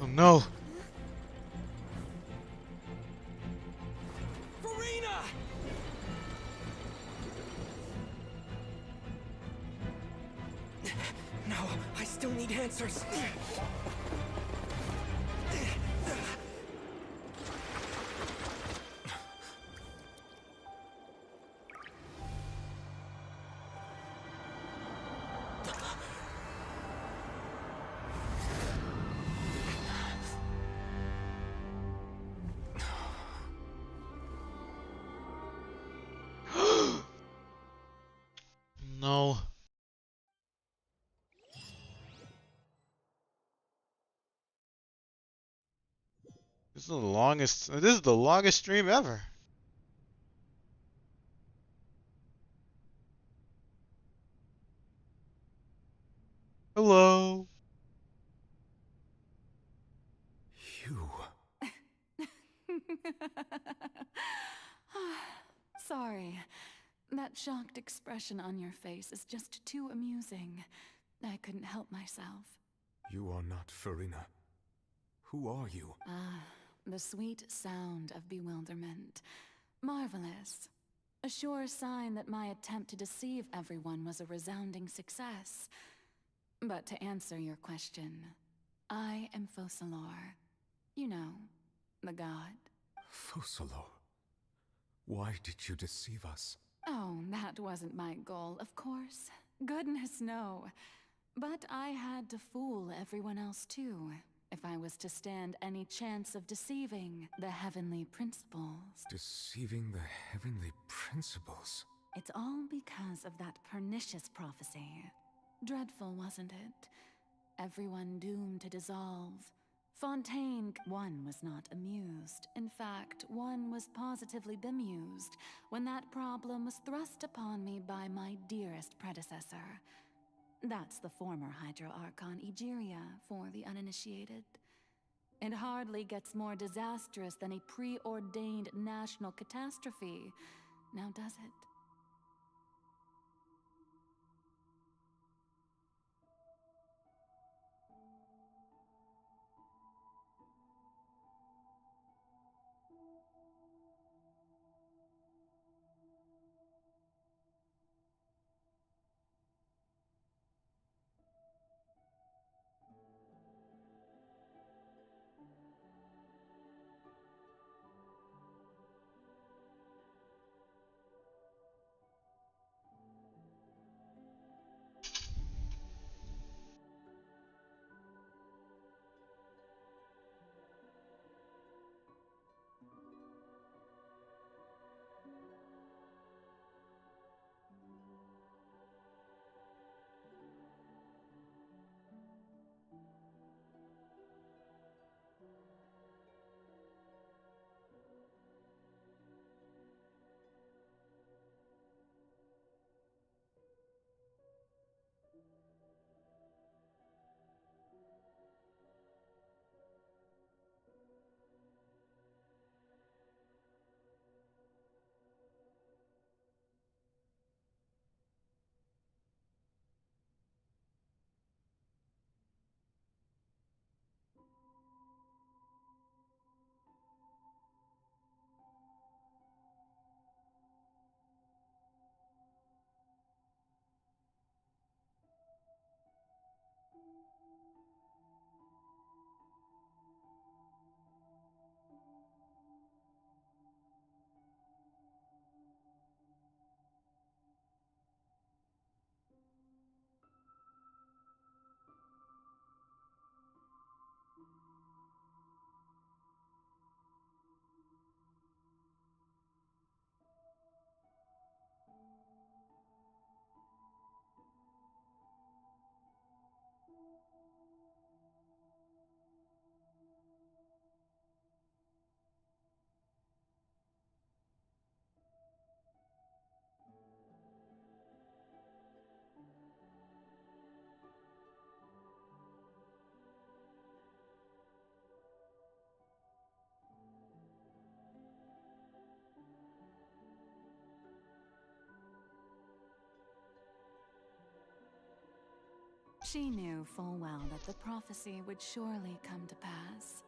[SPEAKER 1] Oh no!
[SPEAKER 3] Farina! No, I still need answers.
[SPEAKER 1] This is the longest. This is the longest stream ever. Hello.
[SPEAKER 4] You.
[SPEAKER 10] Sorry. That shocked expression on your face is just too amusing. I couldn't help myself.
[SPEAKER 4] You are not Farina. Who are you?
[SPEAKER 10] Ah, the sweet sound of bewilderment. Marvelous. A sure sign that my attempt to deceive everyone was a resounding success. But to answer your question, I am Focalor. You know, the god.
[SPEAKER 4] Focalor. Why did you deceive us?
[SPEAKER 10] Oh, that wasn't my goal, of course. Goodness, no. But I had to fool everyone else too, if I was to stand any chance of deceiving the heavenly principles.
[SPEAKER 4] Deceiving the heavenly principles?
[SPEAKER 10] It's all because of that pernicious prophecy. Dreadful, wasn't it? Everyone doomed to dissolve. Fontaine, one was not amused. In fact, one was positively bemused when that problem was thrust upon me by my dearest predecessor. That's the former Hydro Archon Egeria for the uninitiated. It hardly gets more disastrous than a preordained national catastrophe, now does it? She knew full well that the prophecy would surely come to pass.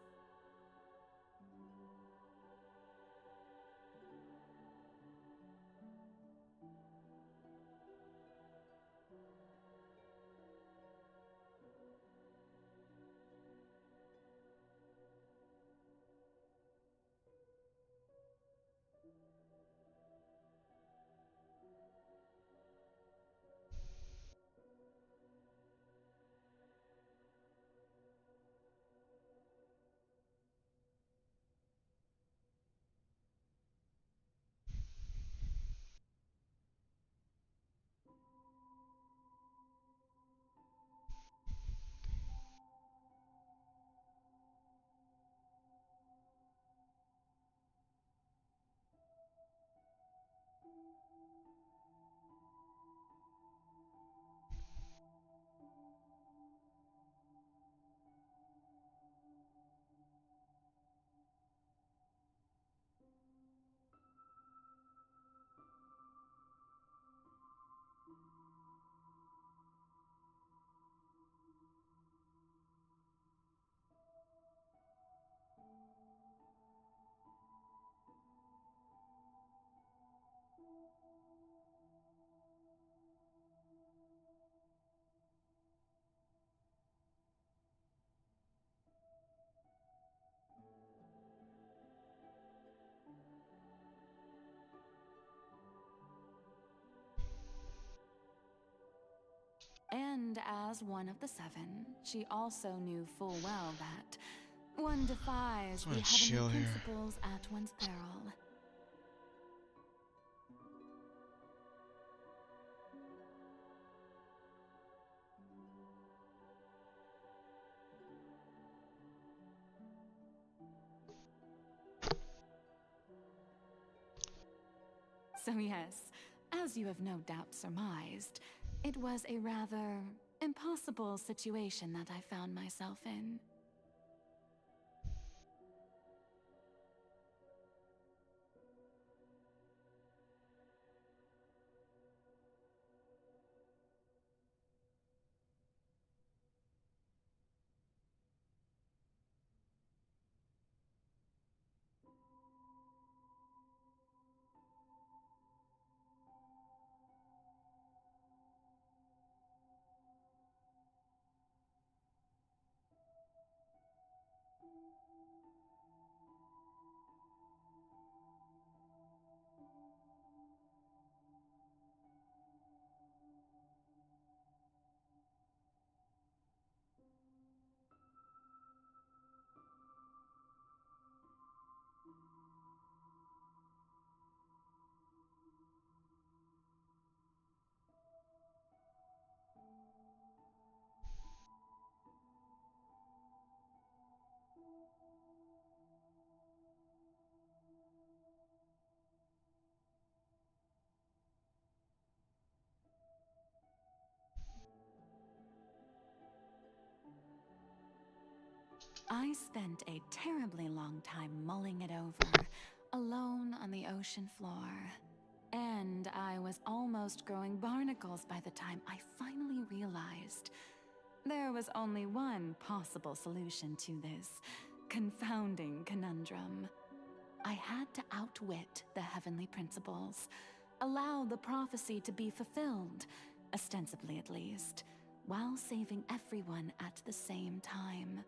[SPEAKER 10] And as one of the seven, she also knew full well that one defies the heavenly principles at one's peril. So yes, as you have no doubt surmised, it was a rather impossible situation that I found myself in. I spent a terribly long time mulling it over, alone on the ocean floor. And I was almost growing barnacles by the time I finally realized there was only one possible solution to this confounding conundrum. I had to outwit the heavenly principles, allow the prophecy to be fulfilled, ostensibly at least, while saving everyone at the same time.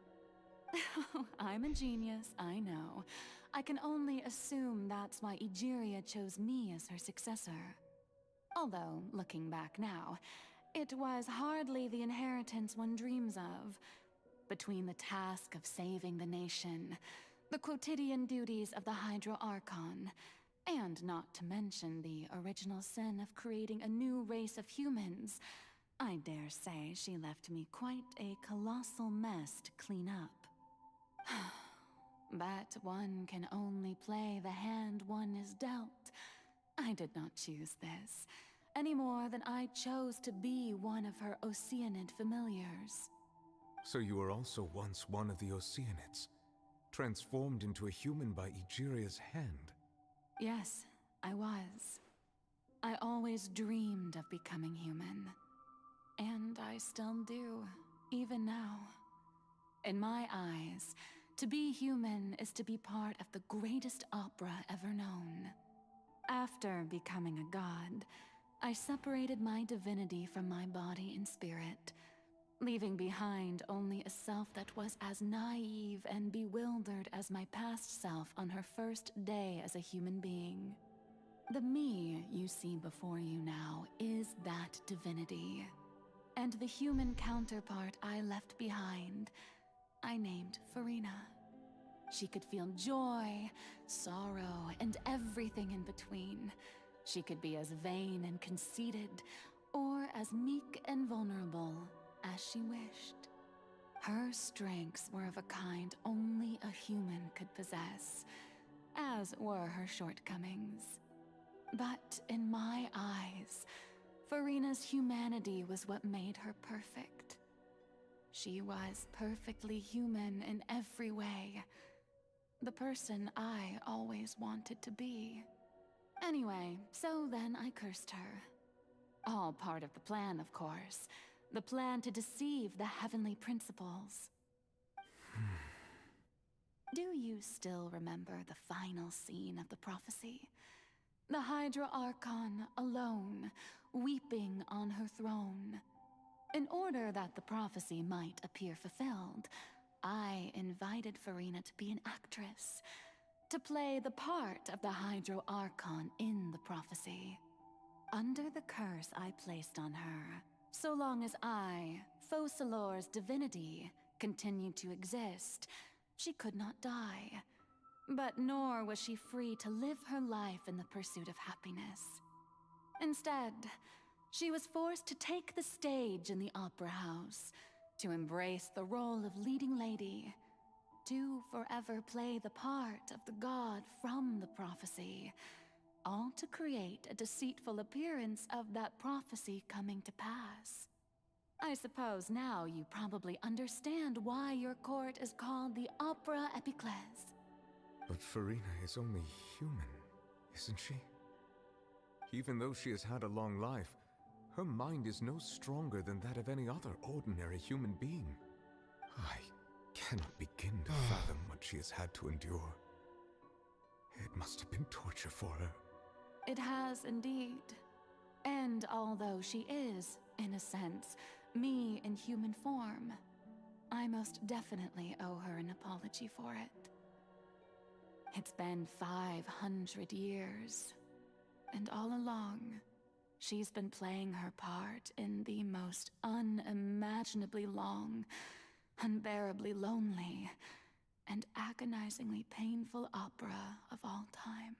[SPEAKER 10] I'm a genius, I know. I can only assume that's why Egeria chose me as her successor. Although, looking back now, it was hardly the inheritance one dreams of. Between the task of saving the nation, the quotidian duties of the Hydro Archon, and not to mention the original sin of creating a new race of humans, I dare say she left me quite a colossal mess to clean up. But one can only play the hand one is dealt. I did not choose this, any more than I chose to be one of her Oceanid familiars.
[SPEAKER 4] So you were also once one of the Oceanids, transformed into a human by Egeria's hand?
[SPEAKER 10] Yes, I was. I always dreamed of becoming human. And I still do, even now. In my eyes, to be human is to be part of the greatest opera ever known. After becoming a god, I separated my divinity from my body and spirit, leaving behind only a self that was as naive and bewildered as my past self on her first day as a human being. The me you see before you now is that divinity. And the human counterpart I left behind, I named Farina. She could feel joy, sorrow, and everything in between. She could be as vain and conceited, or as meek and vulnerable as she wished. Her strengths were of a kind only a human could possess, as were her shortcomings. But in my eyes, Farina's humanity was what made her perfect. She was perfectly human in every way. The person I always wanted to be. Anyway, so then I cursed her. All part of the plan, of course. The plan to deceive the heavenly principles. Do you still remember the final scene of the prophecy? The Hydra Archon alone, weeping on her throne. In order that the prophecy might appear fulfilled, I invited Farina to be an actress, to play the part of the Hydro Archon in the prophecy. Under the curse I placed on her, So long as I, Focalor's divinity, continued to exist, she could not die. But nor was she free to live her life in the pursuit of happiness. Instead, she was forced to take the stage in the opera house, to embrace the role of leading lady, to forever play the part of the god from the prophecy, all to create a deceitful appearance of that prophecy coming to pass. I suppose now you probably understand why your court is called the Opera Epiclese.
[SPEAKER 4] But Farina is only human, isn't she? Even though she has had a long life, her mind is no stronger than that of any other ordinary human being. I cannot begin to fathom what she has had to endure. It must have been torture for her.
[SPEAKER 10] It has indeed. And although she is, in a sense, me in human form, I most definitely owe her an apology for it. It's been 500 years, and all along, she's been playing her part in the most unimaginably long, unbearably lonely, and agonizingly painful opera of all time.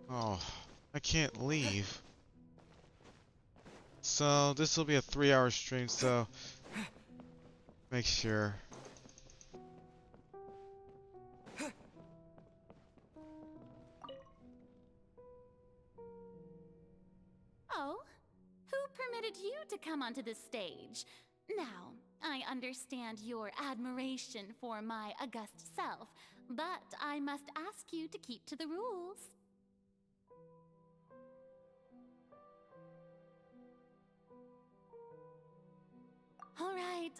[SPEAKER 1] Oh, I can't leave. So this will be a 3-hour stream, so make sure.
[SPEAKER 17] Oh? Who permitted you to come onto the stage? Now, I understand your admiration for my august self, but I must ask you to keep to the rules.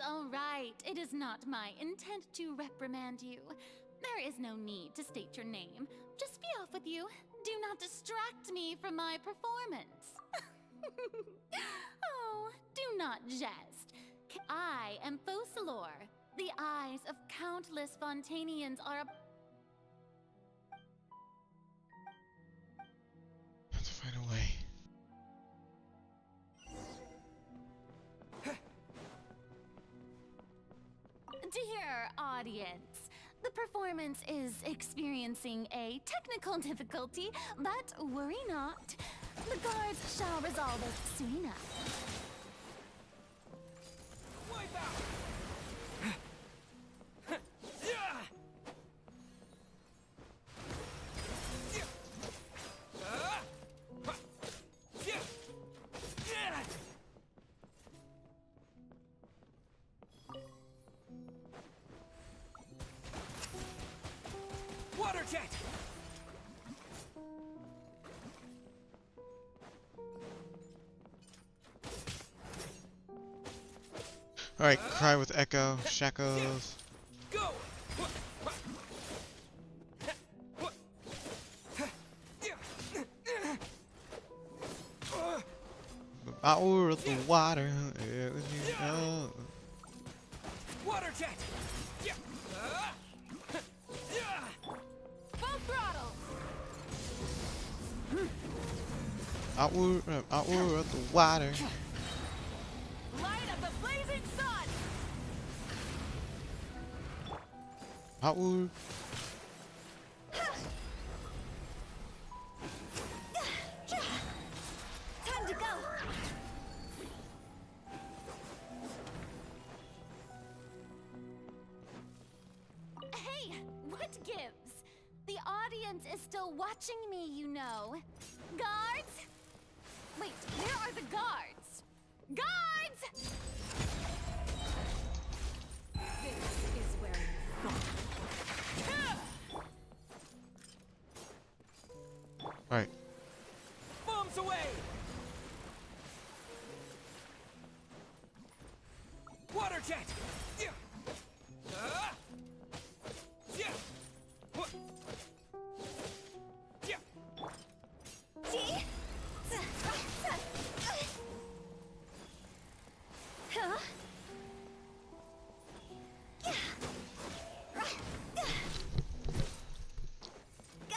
[SPEAKER 17] All right. It is not my intent to reprimand you. There is no need to state your name. Just be off with you. Do not distract me from my performance. Oh, do not jest. I am Focalor. The eyes of countless Fontanians are
[SPEAKER 1] Have to find a way.
[SPEAKER 17] Dear audience, the performance is experiencing a technical difficulty, but worry not. The guards shall resolve it soon enough.
[SPEAKER 3] Water jet!
[SPEAKER 1] Alright, cry with Echo, Shackles.
[SPEAKER 3] Go!
[SPEAKER 1] Out of the water.
[SPEAKER 3] Water jet!
[SPEAKER 17] Full throttle!
[SPEAKER 1] Outward of the water.
[SPEAKER 17] Light of the blazing sun!
[SPEAKER 1] Outward.
[SPEAKER 2] Time to go.
[SPEAKER 17] Hey, what gives? The audience is still watching me, you know. Guards? Wait, where are the guards? Guards!
[SPEAKER 9] This is where you
[SPEAKER 1] Alright.
[SPEAKER 3] Bombs away! Water jet!
[SPEAKER 2] Huh? Go!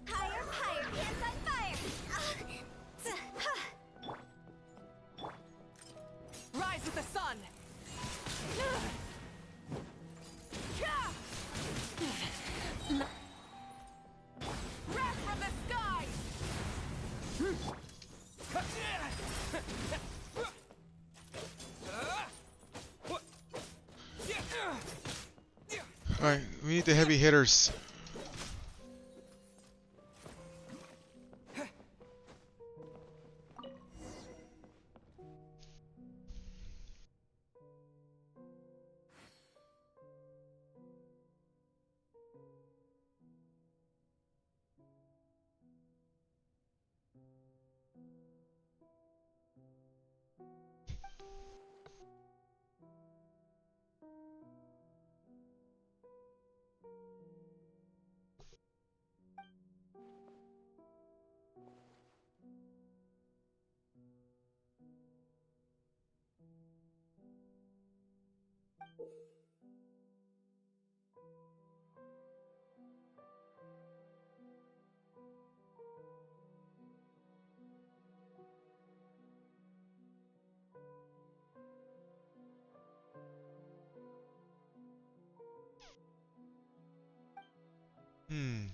[SPEAKER 2] Higher, higher, hands on fire!
[SPEAKER 3] Rise with the sun! Wrath from the sky!
[SPEAKER 1] Alright, we need the heavy hitters. Hmm.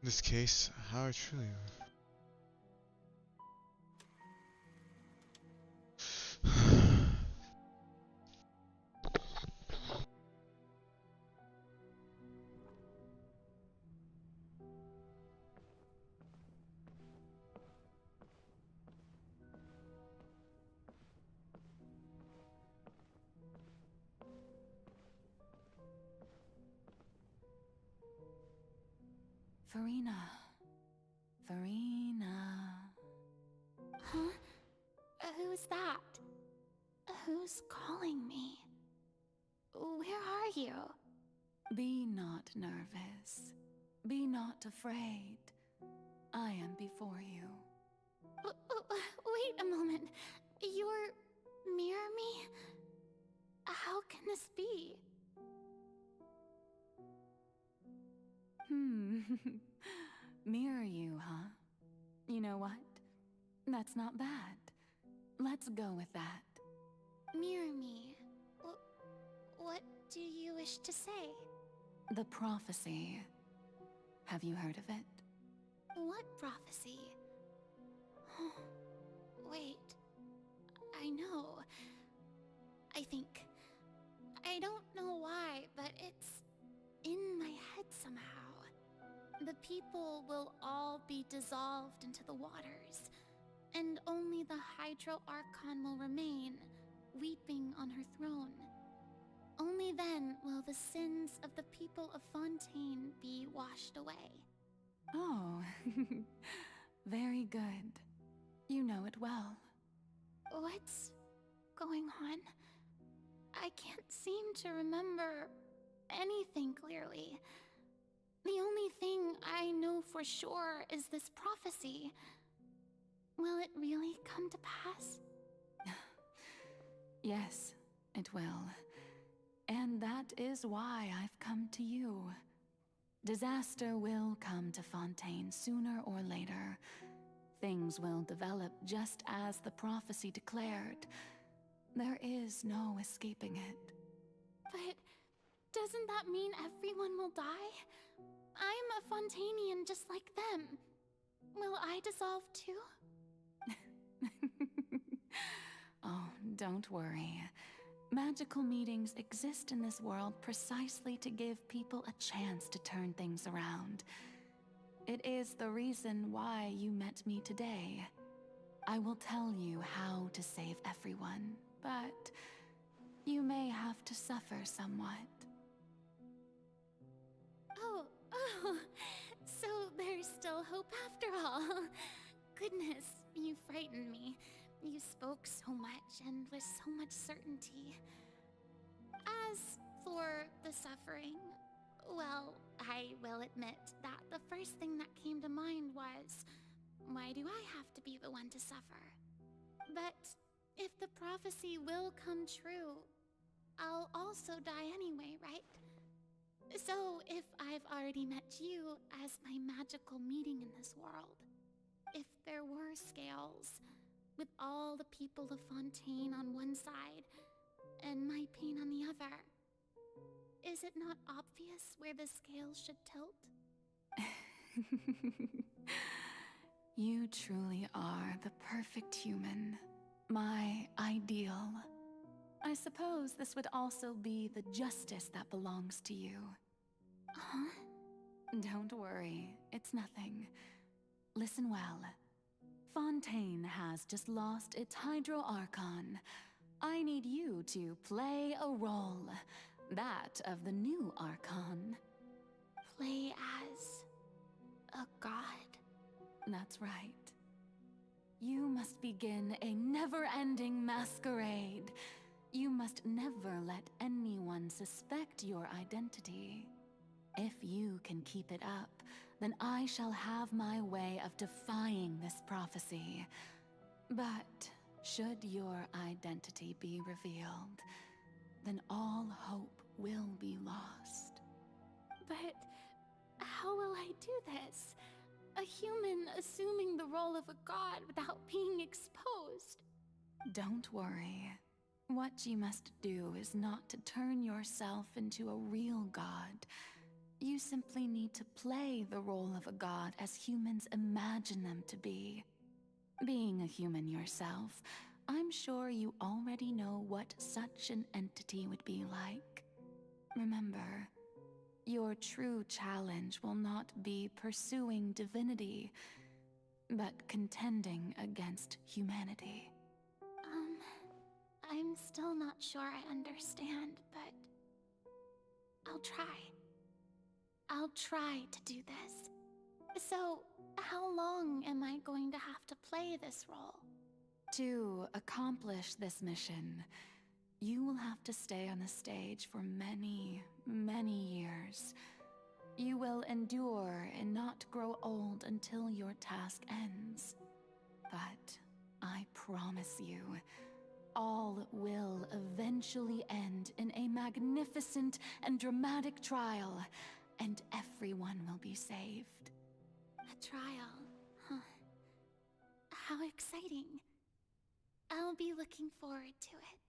[SPEAKER 1] In this case, how I truly.
[SPEAKER 10] Farina. Farina.
[SPEAKER 17] Huh? Who's that? Who's calling me? Where are you?
[SPEAKER 10] Be not nervous. Be not afraid. I am before you.
[SPEAKER 17] Wait a moment. You're mirror me? How can this be?
[SPEAKER 10] Mirror you, huh? You know what? That's not bad. Let's go with that.
[SPEAKER 17] Mirror me. What do you wish to say?
[SPEAKER 10] The prophecy. Have you heard of it?
[SPEAKER 17] What prophecy? Wait. I know. I think. I don't know why, but it's in my head somehow. The people will all be dissolved into the waters, and only the Hydro Archon will remain, weeping on her throne. Only then will the sins of the people of Fontaine be washed away.
[SPEAKER 10] Oh, very good. You know it well.
[SPEAKER 17] What's going on? I can't seem to remember anything clearly. The only thing I know for sure is this prophecy. Will it really come to pass?
[SPEAKER 10] Yes, it will. And that is why I've come to you. Disaster will come to Fontaine sooner or later. Things will develop just as the prophecy declared. There is no escaping it.
[SPEAKER 17] But doesn't that mean everyone will die? I'm a Fontainian just like them. Will I dissolve too?
[SPEAKER 10] Oh, don't worry. Magical meetings exist in this world precisely to give people a chance to turn things around. It is the reason why you met me today. I will tell you how to save everyone, but you may have to suffer somewhat.
[SPEAKER 17] Oh, so there's still hope after all. Goodness, you frightened me. You spoke so much and with so much certainty. As for the suffering, well, I will admit that the first thing that came to mind was, why do I have to be the one to suffer? But if the prophecy will come true, I'll also die anyway, right? So if I've already met you as my magical meeting in this world, if there were scales, with all the people of Fontaine on one side, and my pain on the other, is it not obvious where the scales should tilt?
[SPEAKER 10] You truly are the perfect human. My ideal. I suppose this would also be the justice that belongs to you.
[SPEAKER 17] Huh?
[SPEAKER 10] Don't worry, it's nothing. Listen well. Fontaine has just lost its Hydro Archon. I need you to play a role. That of the new Archon.
[SPEAKER 17] Play as a god?
[SPEAKER 10] That's right. You must begin a never-ending masquerade. You must never let anyone suspect your identity. If you can keep it up, then I shall have my way of defying this prophecy. But should your identity be revealed, then all hope will be lost.
[SPEAKER 17] But how will I do this? A human assuming the role of a god without being exposed.
[SPEAKER 10] Don't worry. What you must do is not to turn yourself into a real god. You simply need to play the role of a god as humans imagine them to be. Being a human yourself, I'm sure you already know what such an entity would be like. Remember, your true challenge will not be pursuing divinity, but contending against humanity.
[SPEAKER 17] I'm still not sure I understand, but I'll try. I'll try to do this. So, how long am I going to have to play this role?
[SPEAKER 10] To accomplish this mission, you will have to stay on the stage for many, many years. You will endure and not grow old until your task ends. But I promise you, all will eventually end in a magnificent and dramatic trial, and everyone will be saved.
[SPEAKER 17] A trial, huh? How exciting. I'll be looking forward to it.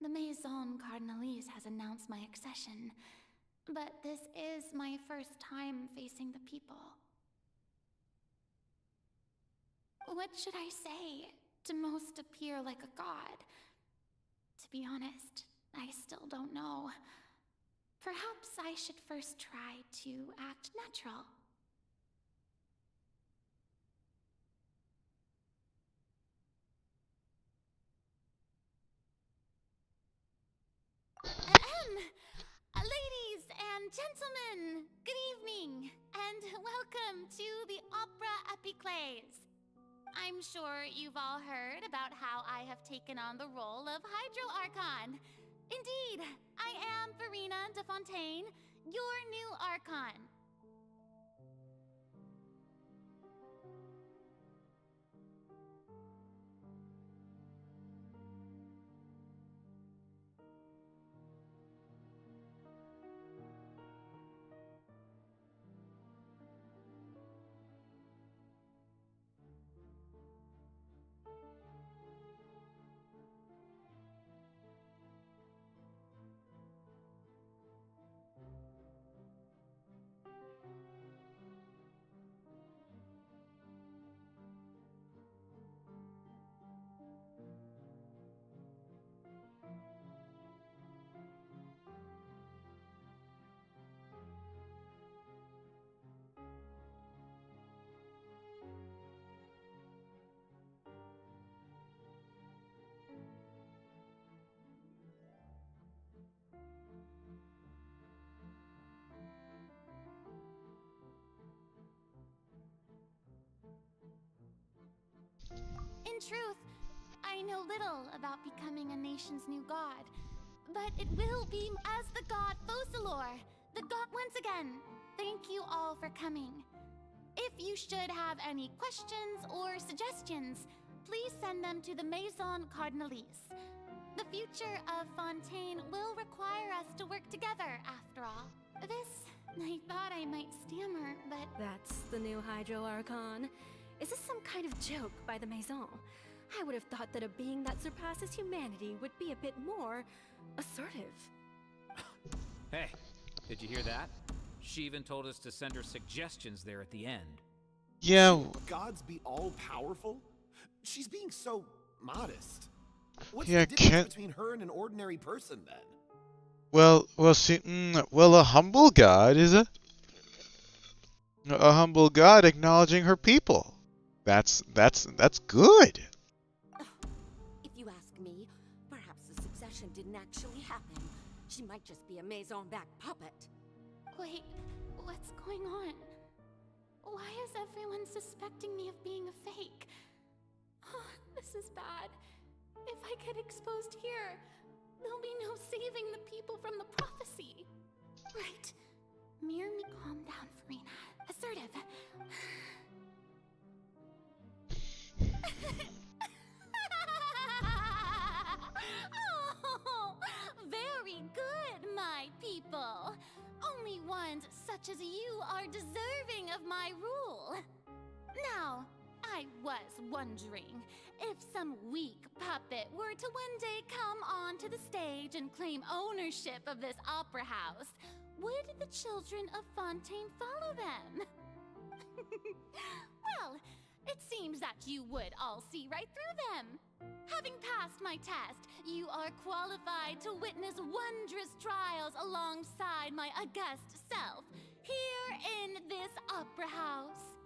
[SPEAKER 17] The Maison Cardinalise has announced my accession, but this is my first time facing the people. What should I say to most appear like a god? To be honest, I still don't know. Perhaps I should first try to act natural. Ladies and gentlemen, good evening, and welcome to the Opera Epiclese. I'm sure you've all heard about how I have taken on the role of Hydro Archon. Indeed, I am Verena de Fontaine, your new Archon. In truth, I know little about becoming a nation's new god, but it will be as the god Focalor, the god. Once again, thank you all for coming. If you should have any questions or suggestions, please send them to the Maison Cardinalise. The future of Fontaine will require us to work together, after all. I thought I might stammer, but...
[SPEAKER 18] That's the new Hydro Archon. Is this some kind of joke by the Maison? I would have thought that a being that surpasses humanity would be a bit more assertive.
[SPEAKER 11] Hey, did you hear that? She even told us to send her suggestions there at the end.
[SPEAKER 1] Yeah.
[SPEAKER 16] Gods be all powerful? She's being so modest. What's
[SPEAKER 1] Yeah,
[SPEAKER 16] the difference between her and an ordinary person then?
[SPEAKER 1] Well, a humble god is a humble god acknowledging her people. That's good.
[SPEAKER 23] If you ask me, perhaps the succession didn't actually happen. She might just be a Maison-back puppet.
[SPEAKER 17] Wait, what's going on? Why is everyone suspecting me of being a fake? Oh, this is bad. If I get exposed here, there'll be no saving the people from the prophecy. Right. Mirror me. Calm down, Farina. Assertive. Oh, very good, my people. Only ones such as you are deserving of my rule. Now, I was wondering, if some weak puppet were to one day come onto the stage and claim ownership of this opera house, would the children of Fontaine follow them? Well, it seems that you would all see right through them. Having passed my test, you are qualified to witness wondrous trials alongside my august self, here in this opera house.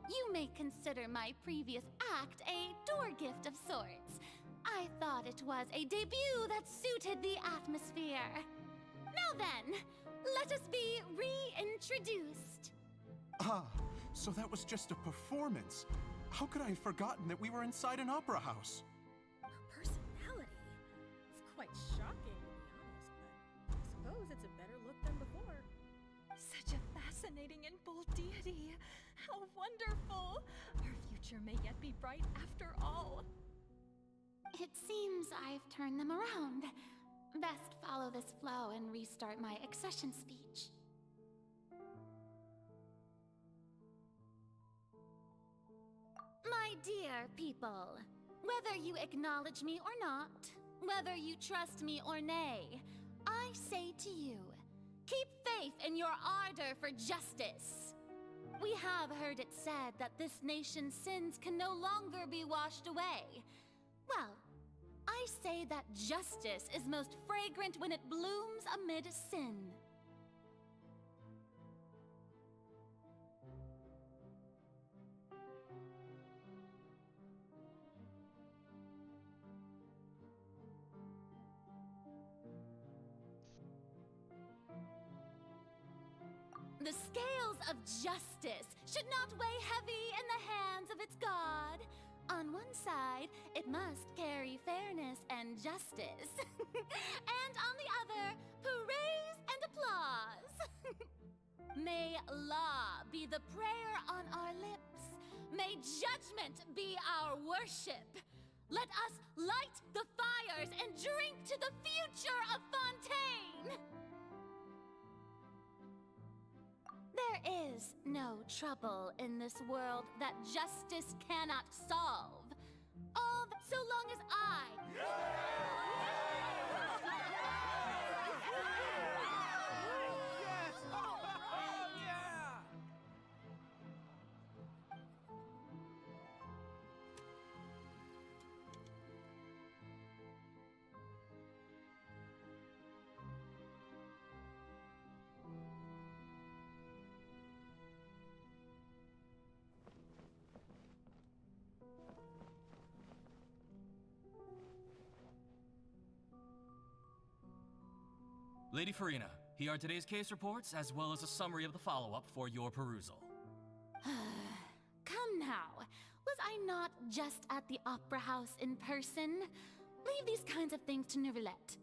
[SPEAKER 17] You may consider my previous act a door gift of sorts. I thought it was a debut that suited the atmosphere. Now then, let us be reintroduced.
[SPEAKER 24] Ah, so that was just a performance. How could I have forgotten that we were inside an opera house?
[SPEAKER 18] Her personality? It's quite shocking, to be honest, but I suppose it's a better look than before. Such a fascinating and bold deity. How wonderful! Our future may yet be bright after all.
[SPEAKER 17] It seems I've turned them around. Best follow this flow and restart my accession speech. My dear people, whether you acknowledge me or not, whether you trust me or nay, I say to you, keep faith in your ardor for justice. We have heard it said that this nation's sins can no longer be washed away. Well, I say that justice is most fragrant when it blooms amid sin. The scales of justice should not weigh heavy in the hands of its god. On one side, it must carry fairness and justice. And on the other, praise and applause. May law be the prayer on our lips. May judgment be our worship. Let us light the fires and drink to the future of Fontaine. There is no trouble in this world that justice cannot solve. All so long as
[SPEAKER 21] Lady Farina, here are today's case reports, as well as a summary of the follow-up for your perusal.
[SPEAKER 17] Come now, was I Why not just at the Opera House in person? Leave these kinds of things to Neuvillette.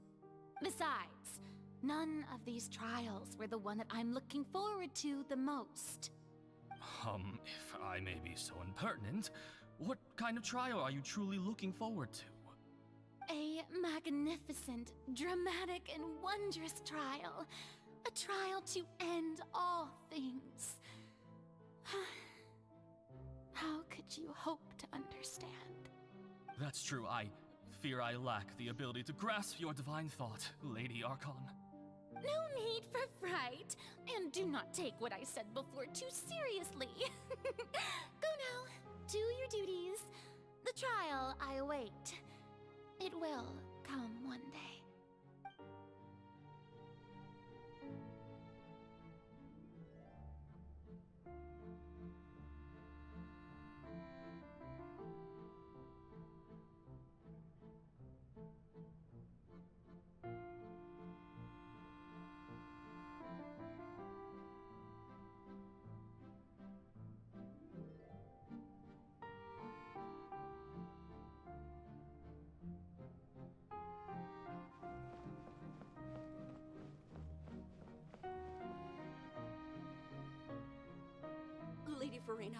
[SPEAKER 17] Besides, none of these trials were the one that I'm looking forward to the most.
[SPEAKER 21] If I may be so impertinent, what kind of trial are you truly looking forward to?
[SPEAKER 17] A magnificent, dramatic, and wondrous trial. A trial to end all things. How could you hope to understand?
[SPEAKER 21] That's true, I fear I lack the ability to grasp your divine thought, Lady Archon.
[SPEAKER 17] No need for fright, and do not take what I said before too seriously. Go now, do your duties. The trial I await. It will come one day.
[SPEAKER 23] Lady Farina,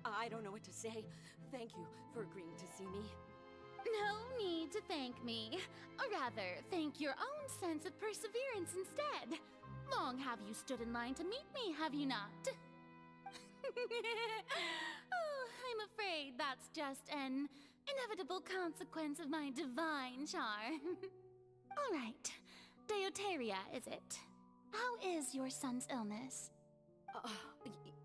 [SPEAKER 23] I don't know what to say. Thank you for agreeing to see me.
[SPEAKER 17] No need to thank me. Or rather, thank your own sense of perseverance instead. Long have you stood in line to meet me, have you not? Oh, I'm afraid that's just an inevitable consequence of my divine charm. All right. Deuteria, is it? How is your son's illness?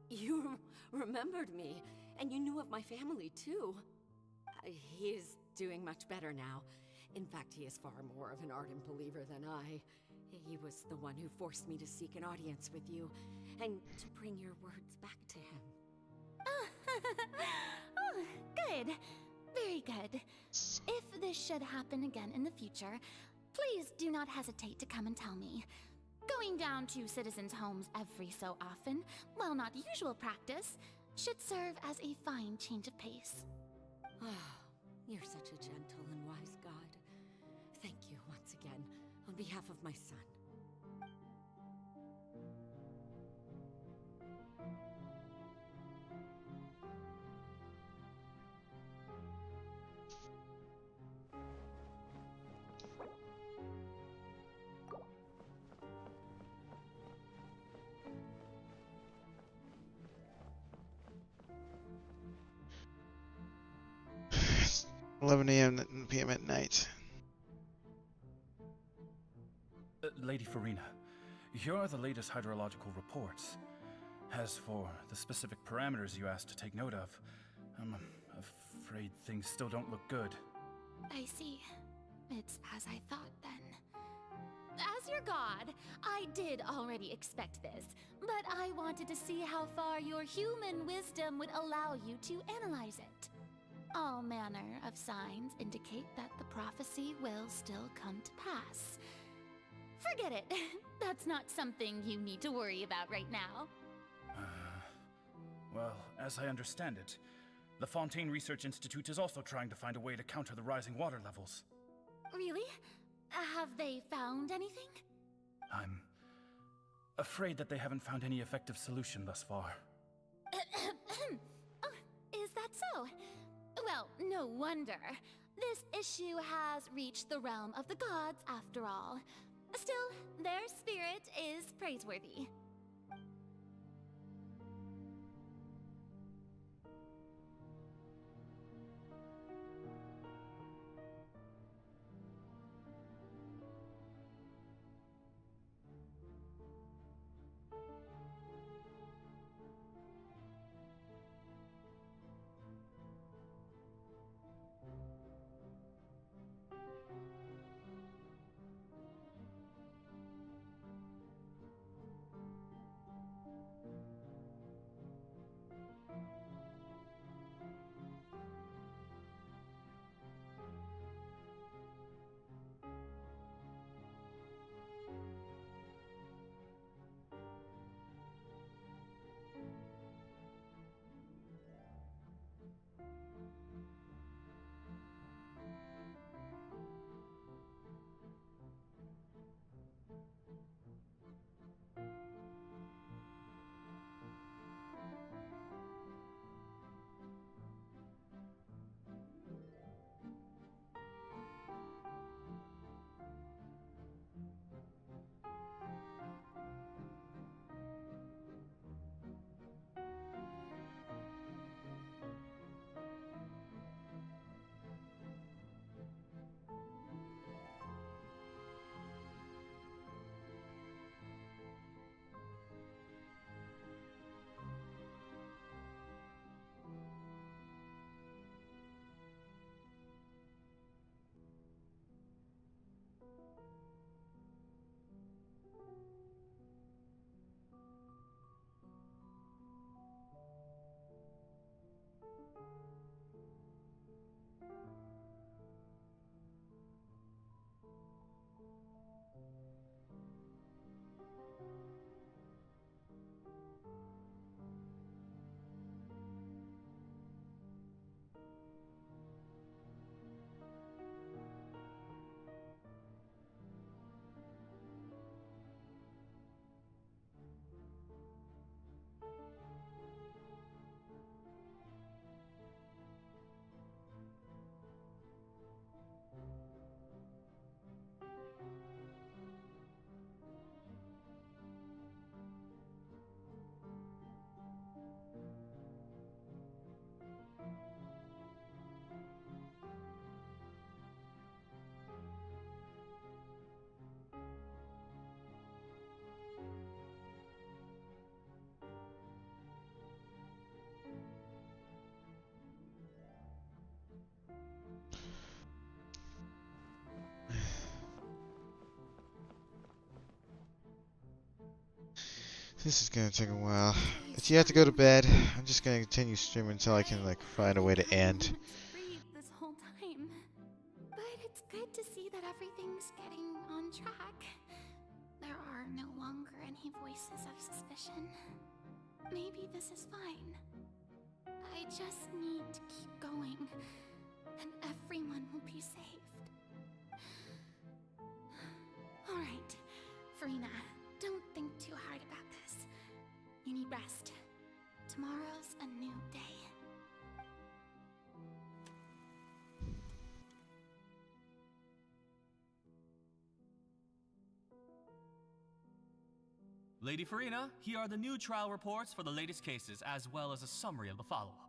[SPEAKER 23] You remembered me, and you knew of my family, too. He is doing much better now. In fact, he is far more of an ardent believer than I. He was the one who forced me to seek an audience with you, and to bring your words back to him.
[SPEAKER 17] Oh, good. Very good. If this should happen again in the future, please do not hesitate to come and tell me. Going down to citizens' homes every so often, while not usual practice, should serve as a fine change of pace.
[SPEAKER 23] You're such a gentle and wise god. Thank you once again, on behalf of my son.
[SPEAKER 1] 11 a.m. p.m. at night.
[SPEAKER 13] Lady Farina, here are the latest hydrological reports. As for the specific parameters you asked to take note of, I'm afraid things still don't look good.
[SPEAKER 17] I see. It's as I thought, then. As your god, I did already expect this, but I wanted to see how far your human wisdom would allow you to analyze it. All manner of signs indicate that the prophecy will still come to pass. Forget it. That's not something you need to worry about right now.
[SPEAKER 13] Well, as I understand it, the Fontaine Research Institute is also trying to find a way to counter the rising water levels.
[SPEAKER 17] Really? Have they found anything?
[SPEAKER 13] I'm afraid that they haven't found any effective solution thus far.
[SPEAKER 17] Oh, is that so? Well, no wonder. This issue has reached the realm of the gods, after all. Still, their spirit is praiseworthy.
[SPEAKER 1] This is gonna take a while. If you have to go to bed, I'm just gonna continue streaming until I can like find a way to end.
[SPEAKER 6] Breathe this whole time. But it's good to see that everything's getting on track. There are no longer any voices of suspicion. Maybe this is fine. I just need to keep going, and everyone will be saved. Alright, Farina, don't think too hard about this. You need rest. Tomorrow's a new day.
[SPEAKER 21] Lady Farina, here are the new trial reports for the latest cases, as well as a summary of the follow-up.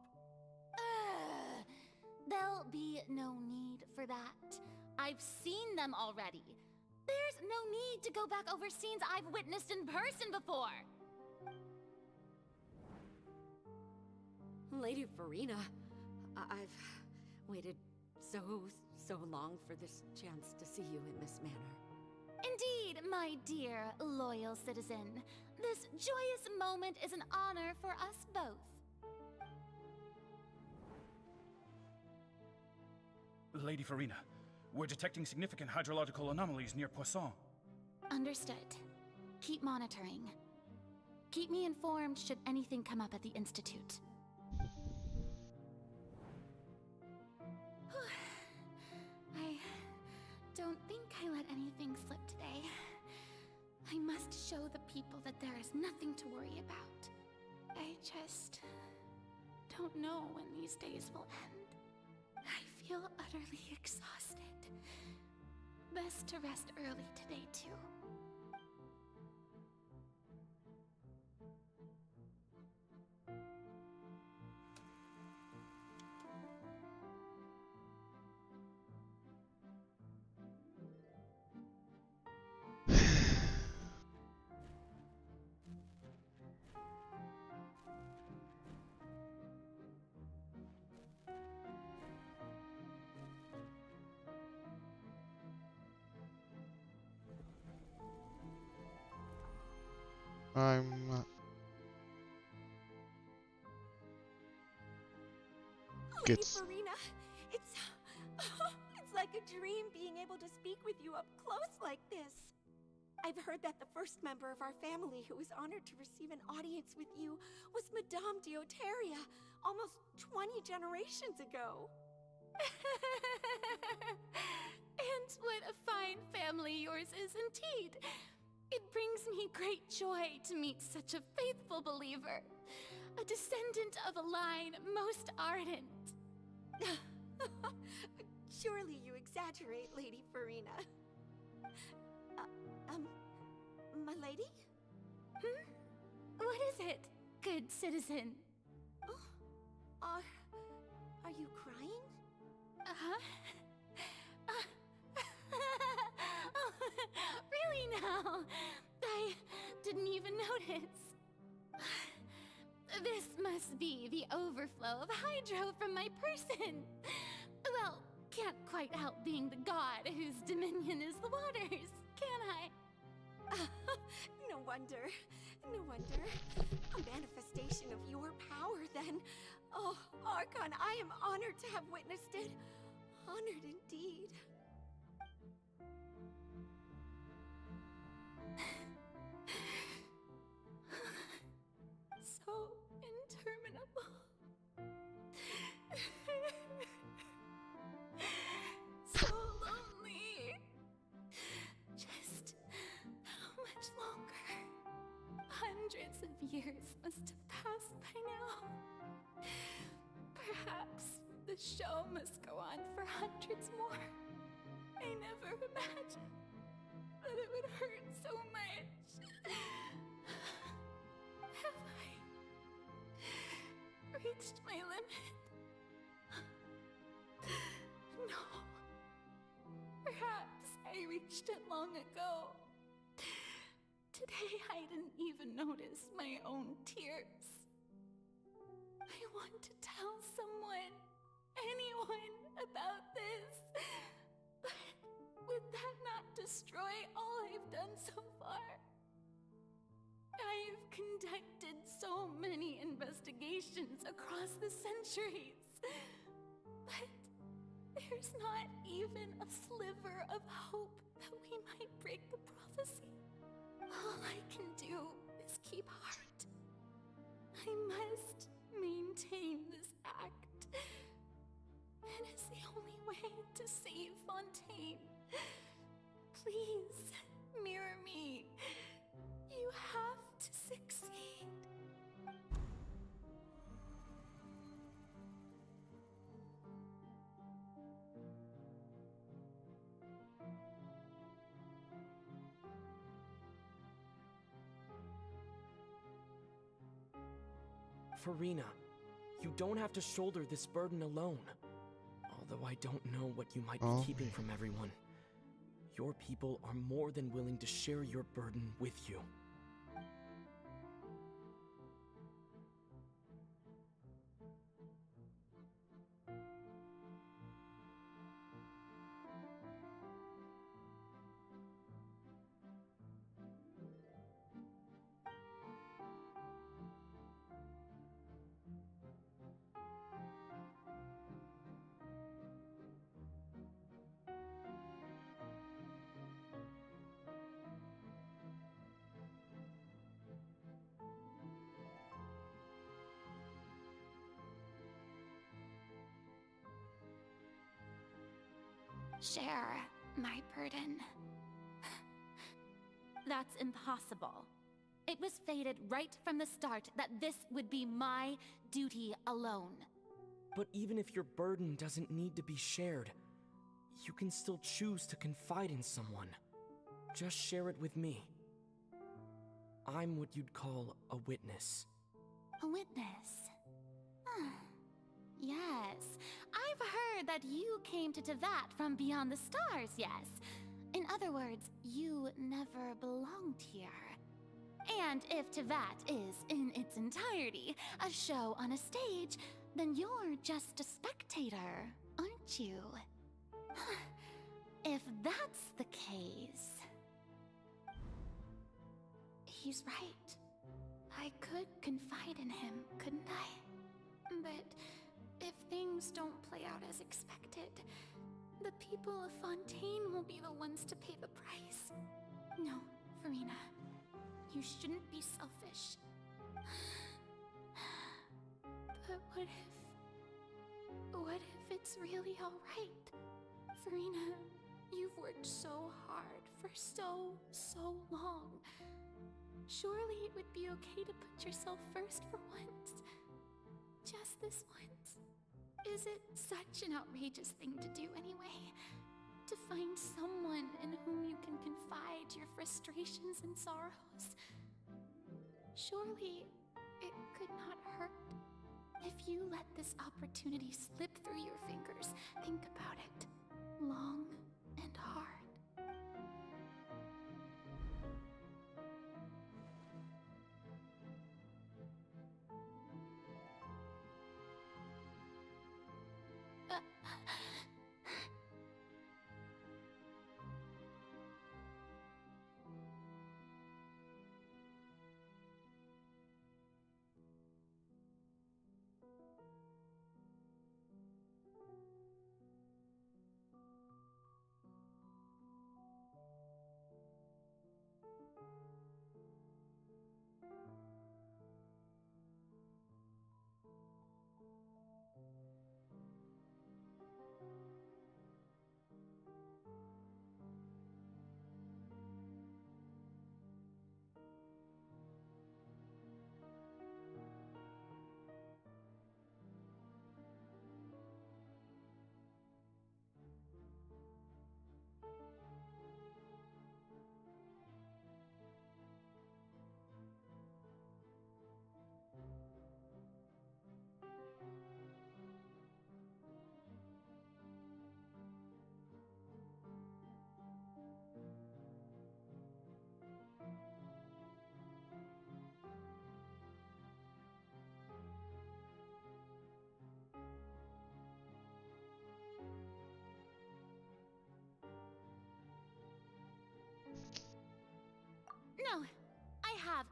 [SPEAKER 6] There'll be no need for that. I've seen them already. There's no need to go back over scenes I've witnessed in person before.
[SPEAKER 23] Lady Farina, I've waited so long for this chance to see you in this manner.
[SPEAKER 6] Indeed, my dear, loyal citizen. This joyous moment is an honor for us both.
[SPEAKER 13] Lady Farina, we're detecting significant hydrological anomalies near Poisson.
[SPEAKER 6] Understood. Keep monitoring. Keep me informed should anything come up at the Institute. I don't think I let anything slip today. I must show the people that there is nothing to worry about. I just don't know when these days will end. I feel utterly exhausted. Best to rest early today, too.
[SPEAKER 1] Good.
[SPEAKER 14] Lady Farina, it's like a dream being able to speak with you up close like this. I've heard that the first member of our family who was honored to receive an audience with you was Madame Deoteria, almost 20 generations ago.
[SPEAKER 6] And what a fine family yours is indeed. It brings me great joy to meet such a faithful believer, a descendant of a line most ardent.
[SPEAKER 14] Surely you exaggerate, Lady Farina. My lady?
[SPEAKER 6] What is it, good citizen?
[SPEAKER 14] Are you crying?
[SPEAKER 6] Uh-huh. Really now? I didn't even notice. This must be the overflow of hydro from my person. Well, can't quite help being the god whose dominion is the waters, can I?
[SPEAKER 14] No wonder. No wonder. A manifestation of your power, then. Oh, Archon, I am honored to have witnessed it. Honored indeed.
[SPEAKER 6] So interminable. So lonely. Just how much longer? Hundreds of years must have passed by now. Perhaps the show must go on for hundreds more. I never imagined that it would hurt so much. Have I reached my limit? No. Perhaps I reached it long ago. Today I didn't even notice my own tears. I want to tell someone, anyone, about this. But would that not destroy all I've done so far?
[SPEAKER 17] I've conducted so many investigations across the centuries, but there's not even a sliver of hope that we might break the prophecy. All I can do is keep heart. I must maintain this act. It is the only way to save Fontaine. Please, mirror me. You have to succeed.
[SPEAKER 3] Farina, you don't have to shoulder this burden alone. Although I don't know what you might be keeping from everyone. Your people are more than willing to share your burden with you.
[SPEAKER 17] Share my burden. That's impossible. It was fated right from the start that this would be my duty alone.
[SPEAKER 3] But even if your burden doesn't need to be shared, you can still choose to confide in someone. Just share it with me. I'm what you'd call a witness.
[SPEAKER 17] A witness? Yes, I've heard that you came to Tevat from beyond the stars, yes. In other words, you never belonged here. And if Tevat is, in its entirety, a show on a stage, then you're just a spectator, aren't you? If that's the case... He's right. I could confide in him, couldn't I? But if things don't play out as expected, the people of Fontaine will be the ones to pay the price. No, Farina. You shouldn't be selfish. But what if it's really alright? Farina, you've worked so hard for so long. Surely it would be okay to put yourself first for once. Just this once. Is it such an outrageous thing to do anyway? To find someone in whom you can confide your frustrations and sorrows? Surely it could not hurt. If you let this opportunity slip through your fingers, think about it. Long and hard.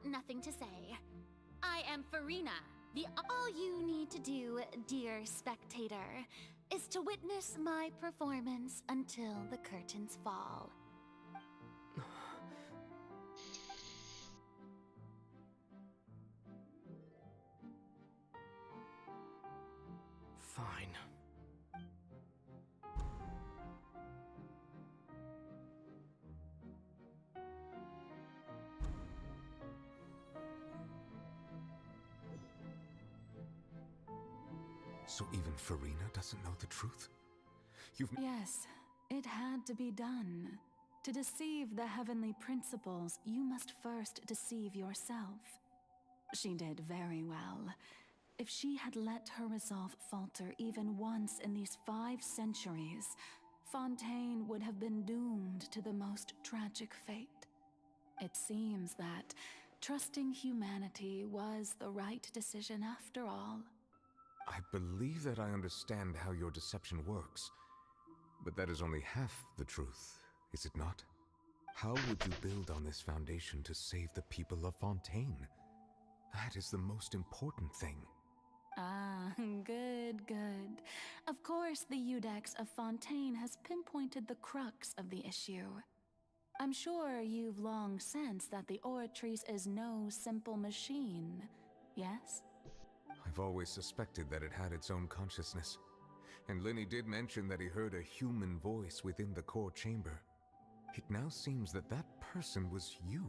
[SPEAKER 17] nothing to say. I am Farina. All you need to do, dear spectator, is to witness my performance until the curtains fall.
[SPEAKER 3] Fine.
[SPEAKER 4] So even Farina doesn't know the truth?
[SPEAKER 10] Yes, it had to be done. To deceive the heavenly principles, you must first deceive yourself. She did very well. If she had let her resolve falter even once in these 5 centuries, Fontaine would have been doomed to the most tragic fate. It seems that trusting humanity was the right decision after all.
[SPEAKER 4] I believe that I understand how your deception works, but that is only half the truth, is it not? How would you build on this foundation to save the people of Fontaine? That is the most important thing.
[SPEAKER 10] Ah, good, good. Of course, the Iudex of Fontaine has pinpointed the crux of the issue. I'm sure you've long sensed that the Oratrice is no simple machine, yes?
[SPEAKER 4] I've always suspected that it had its own consciousness. And Lenny did mention that he heard a human voice within the core chamber. It now seems that that person was you,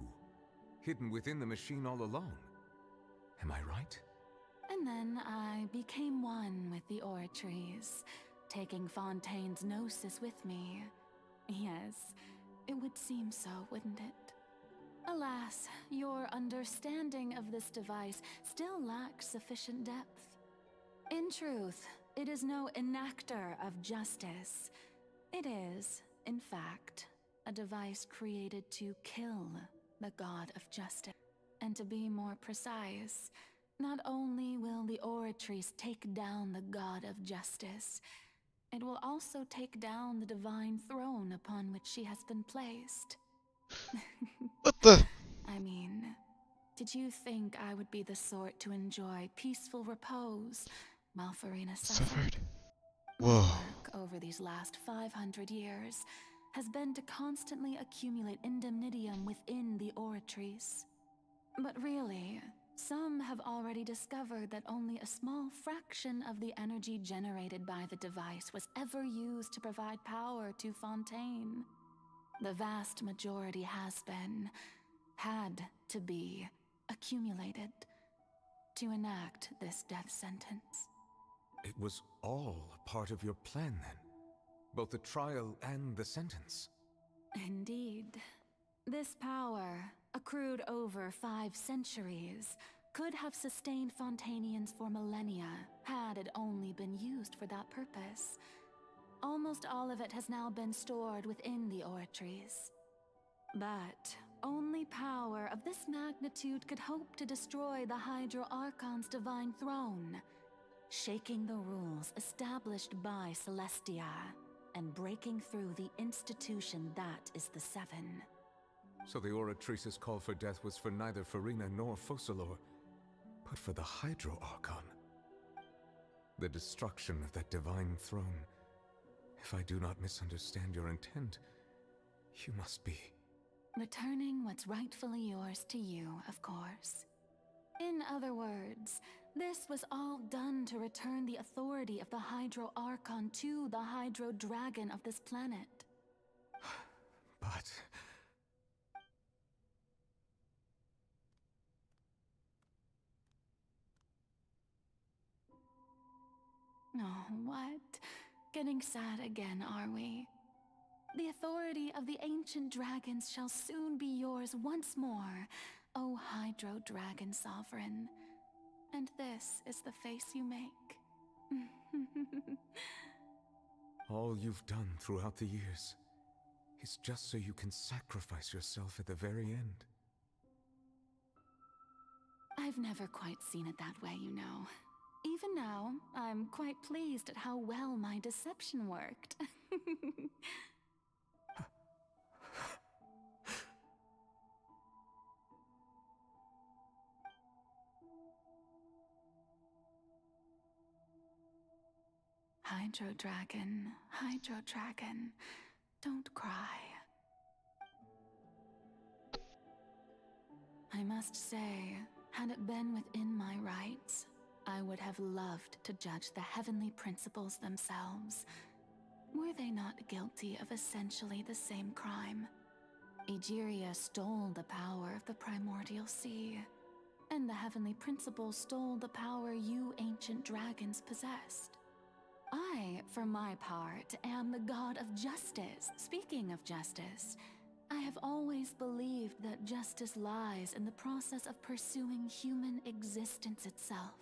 [SPEAKER 4] hidden within the machine all along. Am I right?
[SPEAKER 10] And then I became one with the Oratrice, taking Fontaine's gnosis with me. Yes, it would seem so, wouldn't it? Alas, your understanding of this device still lacks sufficient depth. In truth, it is no enactor of justice. It is, in fact, a device created to kill the god of justice. And to be more precise, not only will the Oratrice take down the god of justice, it will also take down the divine throne upon which she has been placed.
[SPEAKER 1] What the?
[SPEAKER 10] I mean, did you think I would be the sort to enjoy peaceful repose while Farina suffered?
[SPEAKER 1] Whoa.
[SPEAKER 10] My work over these last 500 years has been to constantly accumulate indemnitium within the Oratrice. But really, some have already discovered that only a small fraction of the energy generated by the device was ever used to provide power to Fontaine. The vast majority had to be, accumulated to enact this death sentence.
[SPEAKER 4] It was all a part of your plan then? Both the trial and the sentence?
[SPEAKER 10] Indeed. This power, accrued over 5 centuries, could have sustained Fontainians for millennia had it only been used for that purpose. Almost all of it has now been stored within the Oratrice. But only power of this magnitude could hope to destroy the Hydro Archon's divine throne, shaking the rules established by Celestia and breaking through the institution that is the Seven.
[SPEAKER 4] So the Oratrice's call for death was for neither Farina nor Focalor, but for the Hydro Archon. The destruction of that divine throne. If I do not misunderstand your intent, you must be...
[SPEAKER 10] Returning what's rightfully yours to you, of course. In other words, this was all done to return the authority of the Hydro Archon to the Hydro Dragon of this planet.
[SPEAKER 4] But...
[SPEAKER 10] Oh, what? Getting sad again, are we? The authority of the ancient dragons shall soon be yours once more, O Hydro Dragon Sovereign. And this is the face you make.
[SPEAKER 4] All you've done throughout the years is just so you can sacrifice yourself at the very end.
[SPEAKER 10] I've never quite seen it that way, you know. Even now, I'm quite pleased at how well my deception worked. Hydro Dragon, Hydro Dragon, don't cry. I must say, had it been within my rights, I would have loved to judge the heavenly principles themselves. Were they not guilty of essentially the same crime? Egeria stole the power of the primordial sea, and the heavenly principles stole the power you ancient dragons possessed. I, for my part, am the god of justice. Speaking of justice, I have always believed that justice lies in the process of pursuing human existence itself.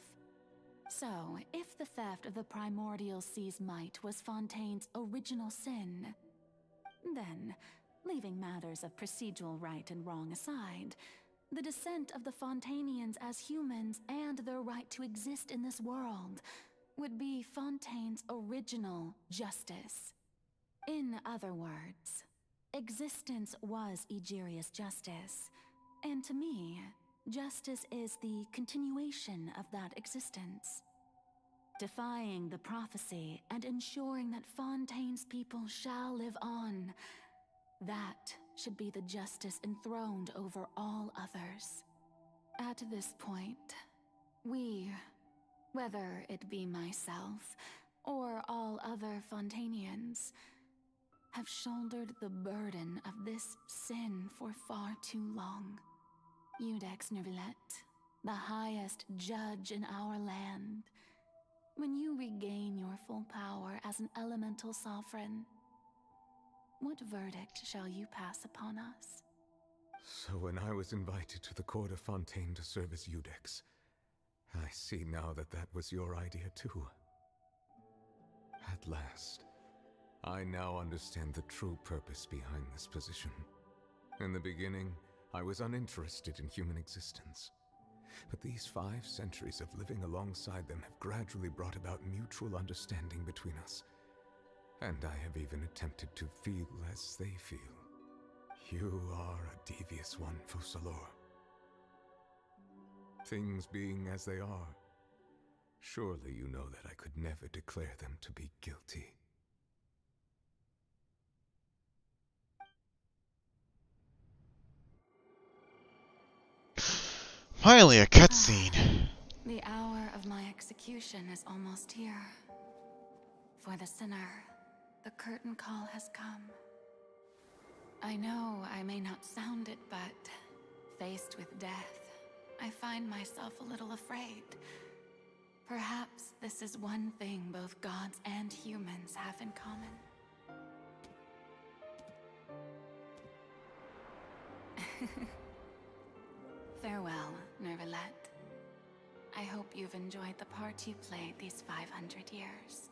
[SPEAKER 10] So, if the theft of the primordial sea's might was Fontaine's original sin, then, leaving matters of procedural right and wrong aside, the descent of the Fontainians as humans and their right to exist in this world would be Fontaine's original justice. In other words, existence was Egeria's justice, and to me, justice is the continuation of that existence. Defying the prophecy and ensuring that Fontaine's people shall live on, that should be the justice enthroned over all others. At this point, we, whether it be myself or all other Fontainians, have shouldered the burden of this sin for far too long. Iudex Nervilette, the highest judge in our land, when you regain your full power as an elemental sovereign, what verdict shall you pass upon us?
[SPEAKER 4] So when I was invited to the court of Fontaine to serve as Iudex, I see now that that was your idea too. At last, I now understand the true purpose behind this position. In the beginning, I was uninterested in human existence. But these 5 centuries of living alongside them have gradually brought about mutual understanding between us. And I have even attempted to feel as they feel. You are a devious one, Focalors. Things being as they are, surely you know that I could never declare them to be guilty.
[SPEAKER 1] Finally, a cutscene.
[SPEAKER 10] The hour of my execution is almost here. For the sinner, the curtain call has come. I know I may not sound it, but faced with death, I find myself a little afraid. Perhaps this is one thing both gods and humans have in common. Farewell, Nervilette. I hope you've enjoyed the part you played these 500 years.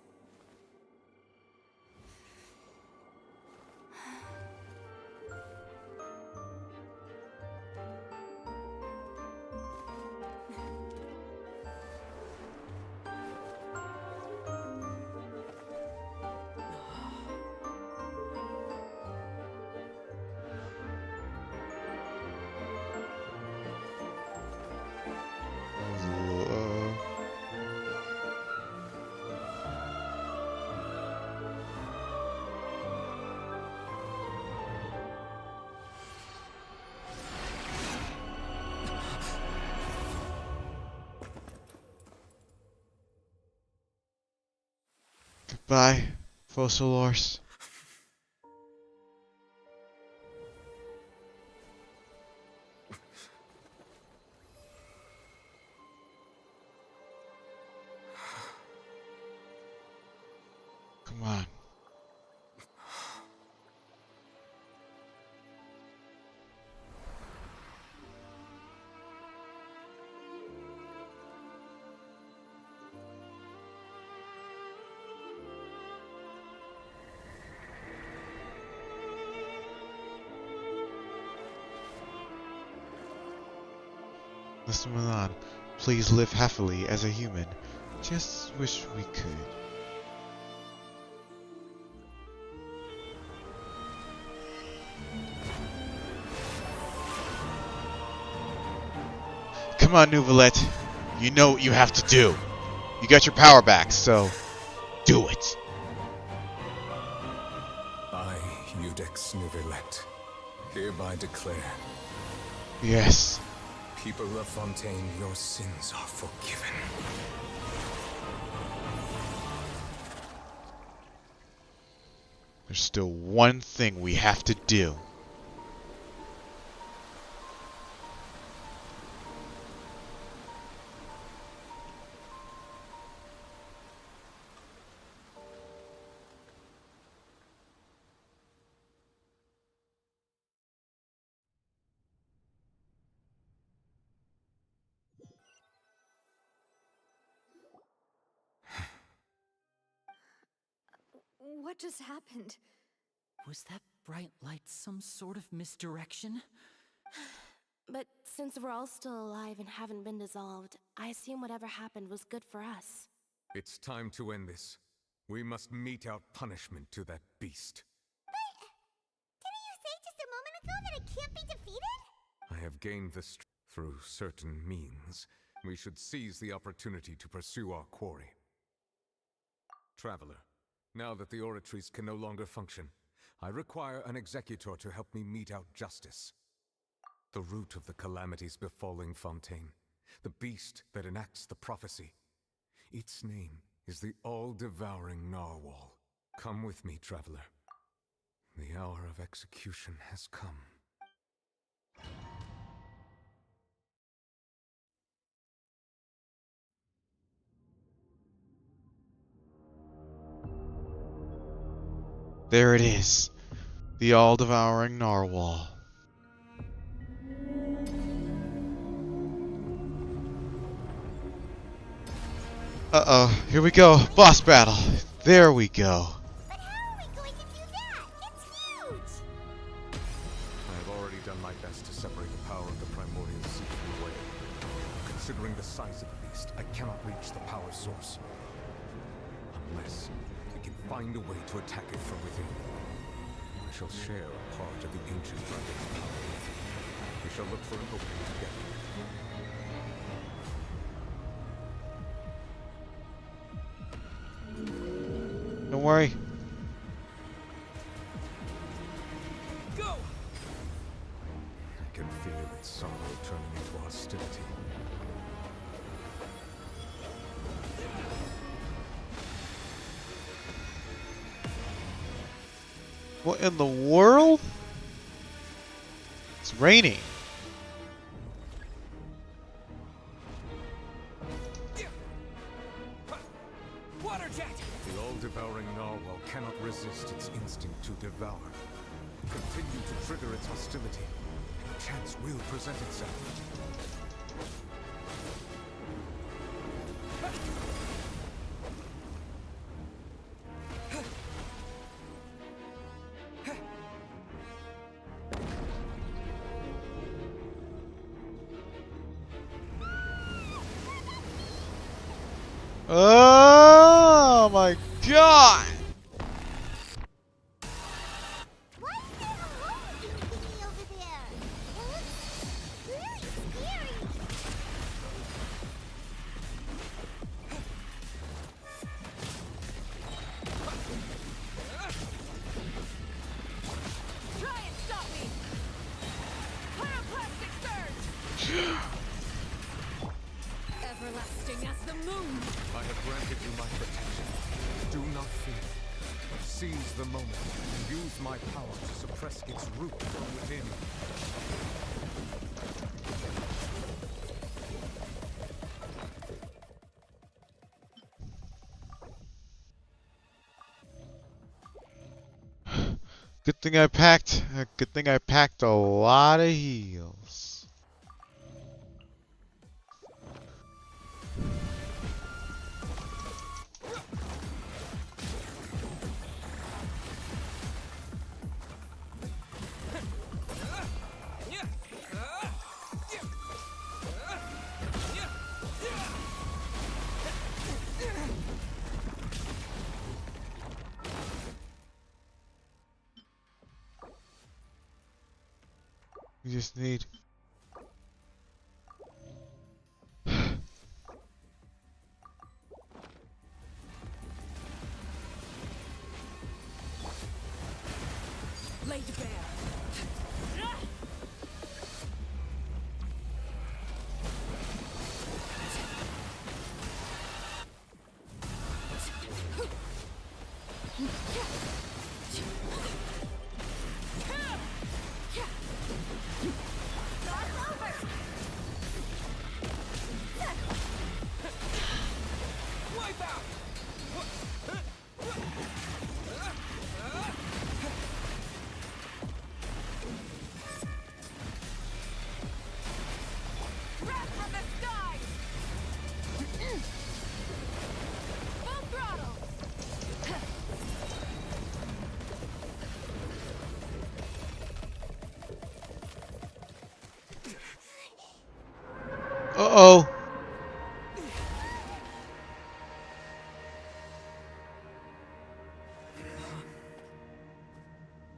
[SPEAKER 1] Goodbye, Focalors. Come on. Listen on. Please live happily as a human. Just wish we could. Come on, Neuvillette. You know what you have to do. You got your power back, so do it.
[SPEAKER 4] Judex Nuvelet, hereby declare.
[SPEAKER 1] Yes.
[SPEAKER 4] People of Fontaine, your sins are forgiven.
[SPEAKER 1] There's still one thing we have to do.
[SPEAKER 2] What just happened?
[SPEAKER 7] Was that bright light some sort of misdirection?
[SPEAKER 6] But since we're all still alive and haven't been dissolved, I assume whatever happened was good for us.
[SPEAKER 4] It's time to end this. We must mete out punishment to that beast.
[SPEAKER 5] Didn't you say just a moment ago that it can't be defeated?
[SPEAKER 4] I have gained the strength through certain means. We should seize the opportunity to pursue our quarry. Traveler, now that the oratories can no longer function, I require an executor to help me mete out justice. The root of the calamities befalling Fontaine, the beast that enacts the prophecy. Its name is the all-devouring Narwhal. Come with me, traveler. The hour of execution has come.
[SPEAKER 1] There it is. The all-devouring narwhal. Uh-oh, here we go. Boss battle. There we go.
[SPEAKER 5] But how are we going to do that? It's huge!
[SPEAKER 4] I have already done my best to separate the power of the primordial sea from the whale. Considering the size of the beast, I cannot reach the power source. Unless we can find a way to attack it from within. I shall share a part of the ancient dragon's power with you. We shall look for an opening together.
[SPEAKER 1] Don't worry.
[SPEAKER 4] Go! I can feel its sorrow turning into hostility.
[SPEAKER 1] What in the world? It's raining.
[SPEAKER 4] Water jet! The all-devouring narwhal cannot resist its instinct to devour. Continue to trigger its hostility, and a chance will present itself.
[SPEAKER 1] Oh my god!
[SPEAKER 5] What's that hole thingy over there? It looks really scary.
[SPEAKER 14] Try and stop me! Pyroclastic surge! Everlasting as the moon!
[SPEAKER 4] I have granted you my protection. Do not fear. Seize the moment and use my power to suppress its root from within.
[SPEAKER 1] Good thing I packed. Good thing I packed a lot of heals. We just need.
[SPEAKER 18] Laid bare.
[SPEAKER 1] Uh-oh.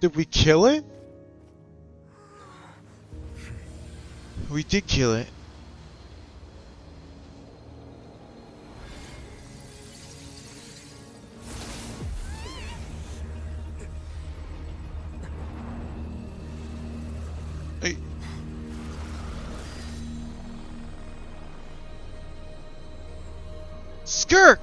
[SPEAKER 1] Did we kill it? We did kill it. Hey. Skirk!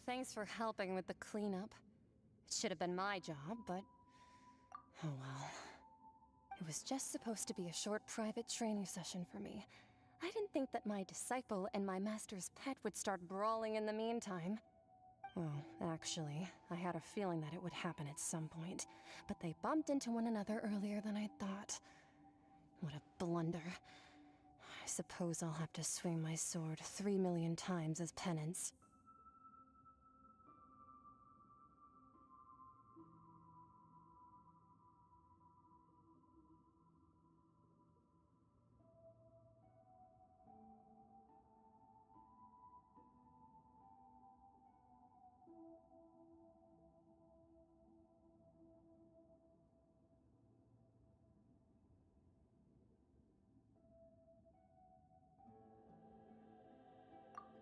[SPEAKER 15] Thanks for helping with the cleanup. It should have been my job, but... oh well. It was just supposed to be a short private training session for me. I didn't think that my disciple and my master's pet would start brawling in the meantime. Well, actually, I had a feeling that it would happen at some point, but they bumped into one another earlier than I thought. What a blunder. I suppose I'll have to swing my sword 3 million times as penance.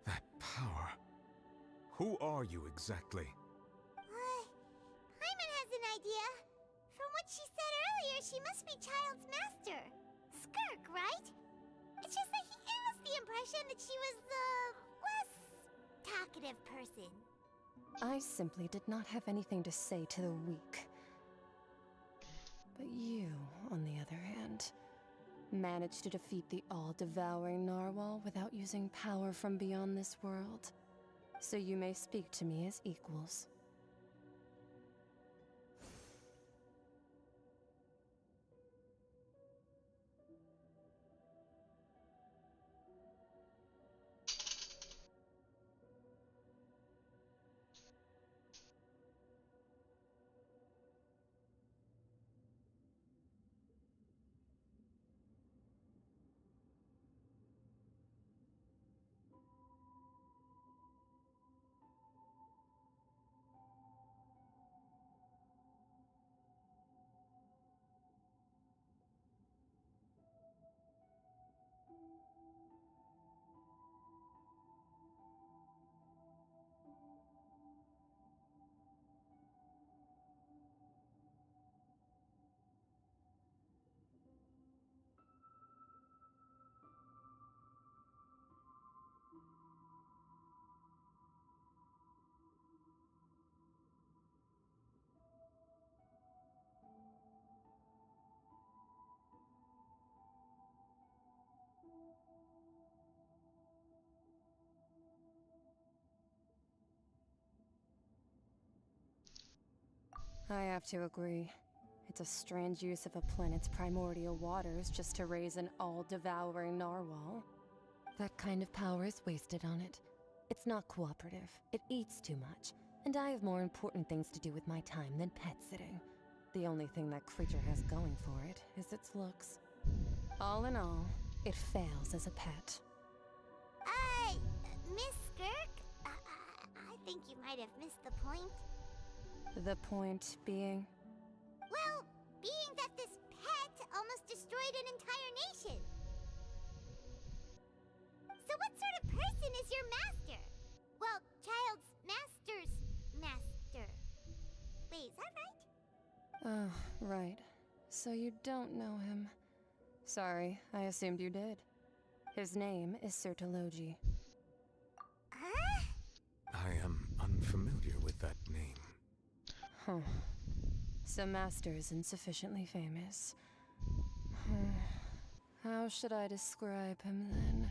[SPEAKER 4] That power. Who are you exactly?
[SPEAKER 5] Paimon has an idea. From what she said earlier, she must be Child's master. Skirk, right? It's just that he gave us the impression that she was the less talkative person.
[SPEAKER 15] I simply did not have anything to say to the weak. But you, on the other hand, managed to defeat the all-devouring narwhal without using power from beyond this world. So you may speak to me as equals. I have to agree. It's a strange use of a planet's primordial waters just to raise an all-devouring narwhal. That kind of power is wasted on it. It's not cooperative, it eats too much, and I have more important things to do with my time than pet sitting. The only thing that creature has going for it is its looks. All in all, it fails as a pet.
[SPEAKER 5] Miss Skirk? I think you might have missed the point.
[SPEAKER 15] The point being?
[SPEAKER 5] Well, being that this pet almost destroyed an entire nation. So what sort of person is your master? Well, child's master's master. Wait, is that right?
[SPEAKER 15] Oh, right. So you don't know him. Sorry, I assumed you did. His name is Sertologi.
[SPEAKER 5] Huh?
[SPEAKER 4] I am unfamiliar with that name.
[SPEAKER 15] Huh. So Master isn't sufficiently famous. How should I describe him then?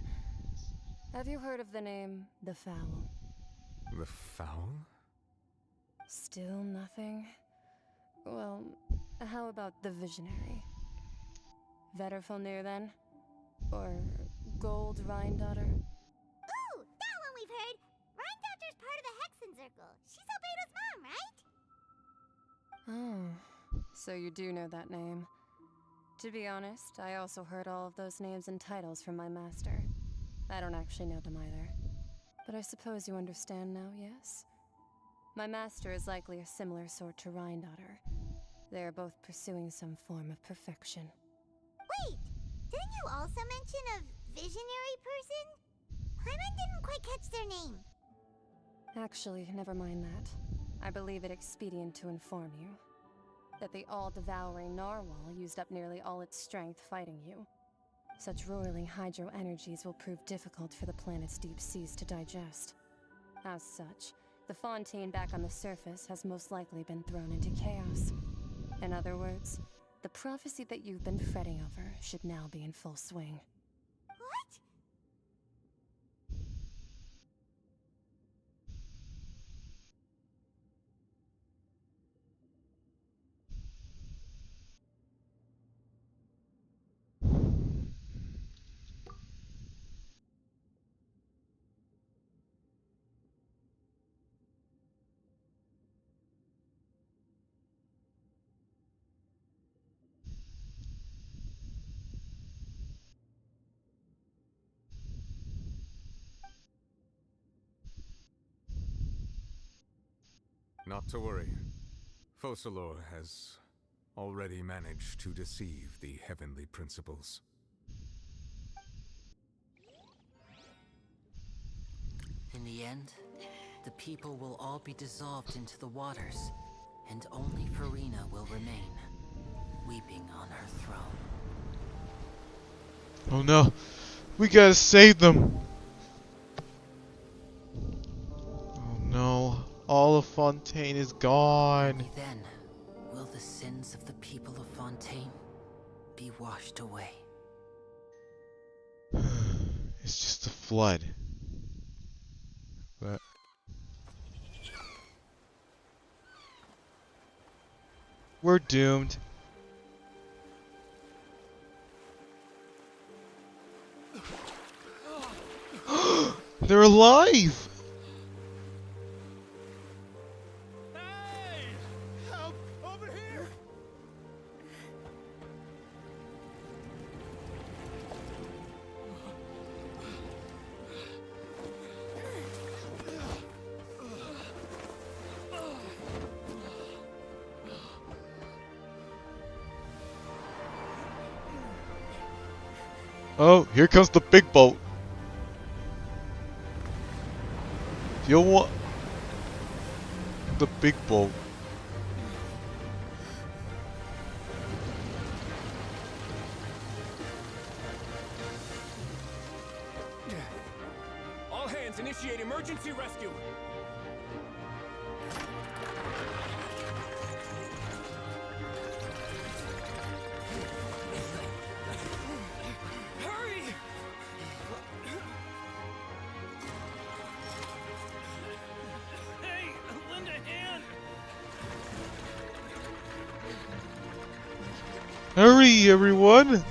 [SPEAKER 15] Have you heard of the name The Fowl?
[SPEAKER 4] The Fowl?
[SPEAKER 15] Still nothing? Well, how about the Visionary? Vetterfulnir then? Or Gold Rhindaughter?
[SPEAKER 5] Ooh, that one we've heard. Rhindaughter's part of the Hexen Circle. She's Albedo's mom, right?
[SPEAKER 15] Oh, so you do know that name. To be honest, I also heard all of those names and titles from my master. I don't actually know them either. But I suppose you understand now, yes? My master is likely a similar sort to Rhindaughter. They are both pursuing some form of perfection.
[SPEAKER 5] Wait, didn't you also mention a visionary person? Paimon didn't quite catch their name.
[SPEAKER 15] Actually, never mind that. I believe it expedient to inform you that the all-devouring narwhal used up nearly all its strength fighting you. Such roiling hydro energies will prove difficult for the planet's deep seas to digest. As such, the fontaine back on the surface has most likely been thrown into chaos. In other words, the prophecy that you've been fretting over should now be in full swing.
[SPEAKER 5] What?
[SPEAKER 4] Not to worry. Focalor has already managed to deceive the heavenly principles.
[SPEAKER 7] In the end, the people will all be dissolved into the waters, and only Farina will remain, weeping on her throne.
[SPEAKER 1] Oh no, we gotta save them. Oh no, all of Fontaine is gone.
[SPEAKER 7] Only then will the sins of the people of Fontaine be washed away.
[SPEAKER 1] It's just a flood. But we're doomed. They're alive!
[SPEAKER 16] Hey! Help! Over here!
[SPEAKER 1] Oh, here comes the big boat. You'll want the big boat.
[SPEAKER 24] All hands, initiate emergency rescue!
[SPEAKER 3] Hurry! Hey, lend a hand!
[SPEAKER 1] Hurry, everyone!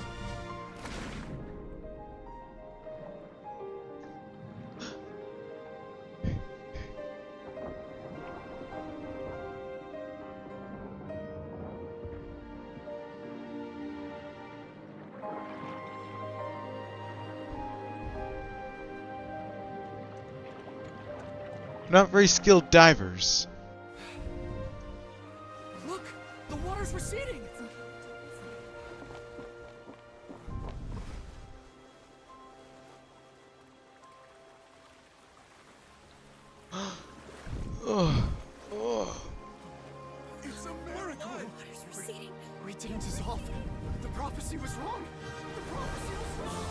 [SPEAKER 1] Not very skilled divers.
[SPEAKER 3] Look! The water's receding!
[SPEAKER 24] It's a miracle!
[SPEAKER 18] Water's receding.
[SPEAKER 24] We didn't dissolve. The prophecy was wrong. The prophecy was wrong.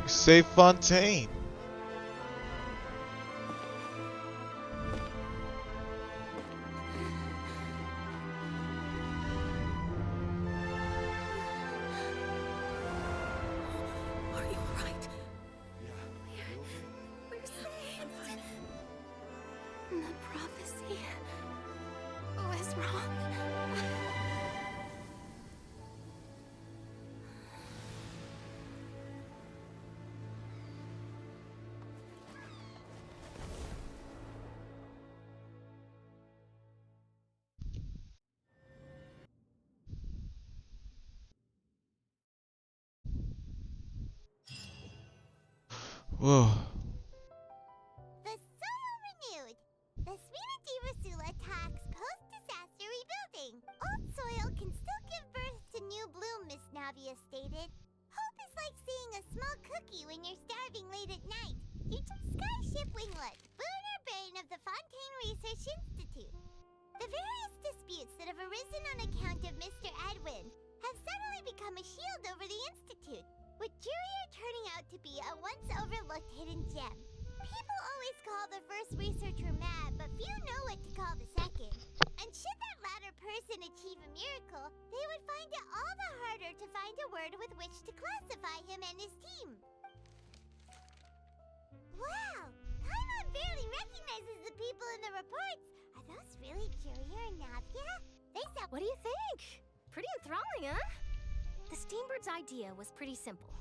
[SPEAKER 1] You saved Fontaine.
[SPEAKER 18] Are you alright?
[SPEAKER 24] Yeah.
[SPEAKER 18] We're safe.
[SPEAKER 6] The prophecy was wrong.
[SPEAKER 1] Whoa.
[SPEAKER 5] The soil renewed. The Spina Rasula attacks post-disaster rebuilding. Old soil can still give birth to new bloom, Miss Navia stated. Hope is like seeing a small cookie when you're starving late at night. You Skyship Winglet, booner brain of the Fontaine Research Institute. The various disputes that have arisen on account of Mr. Edwin have suddenly become a shield over the Institute, with Jurier turning out to be a once overlooked hidden gem. People always call the first researcher mad, but few know what to call the second. And should that latter person achieve a miracle, they would find it all the harder to find a word with which to classify him and his team. Wow! Paimon barely recognizes the people in the reports. Are those really Jurier and Navia? They sound—
[SPEAKER 8] What do you think? Pretty enthralling, huh? The Steambird's idea was pretty simple.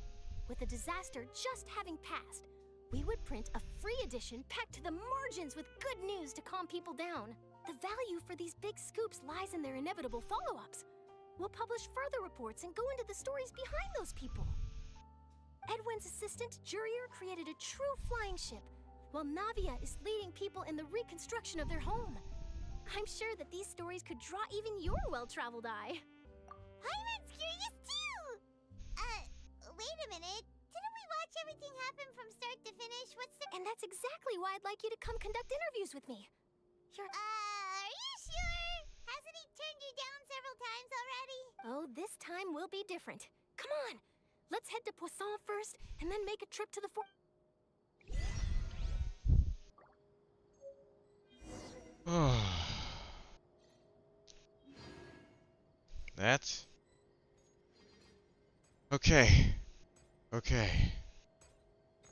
[SPEAKER 8] With the disaster just having passed, we would print a free edition packed to the margins with good news to calm people down. The value for these big scoops lies in their inevitable follow-ups. We'll publish further reports and go into the stories behind those people. Edwin's assistant, Jurier, created a true flying ship, while Navia is leading people in the reconstruction of their home. I'm sure that these stories could draw even your well-traveled eye.
[SPEAKER 5] Paimon's curious too! Wait a minute. Didn't we watch everything happen from start to finish? What's the—
[SPEAKER 8] And that's exactly why I'd like you to come conduct interviews with me.
[SPEAKER 5] Are you sure? Hasn't he turned you down several times already?
[SPEAKER 8] Oh, this time will be different. Come on! Let's head to Poisson first, and then make a trip to the
[SPEAKER 1] That's okay. Okay.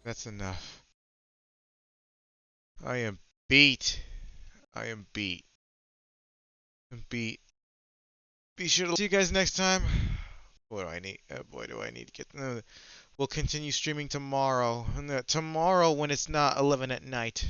[SPEAKER 1] That's enough. I am beat. I am beat. I'm beat. Be sure to see you guys next time. What do I need? Oh boy, do I need to get. We'll continue streaming tomorrow. Tomorrow when it's not 11 at night.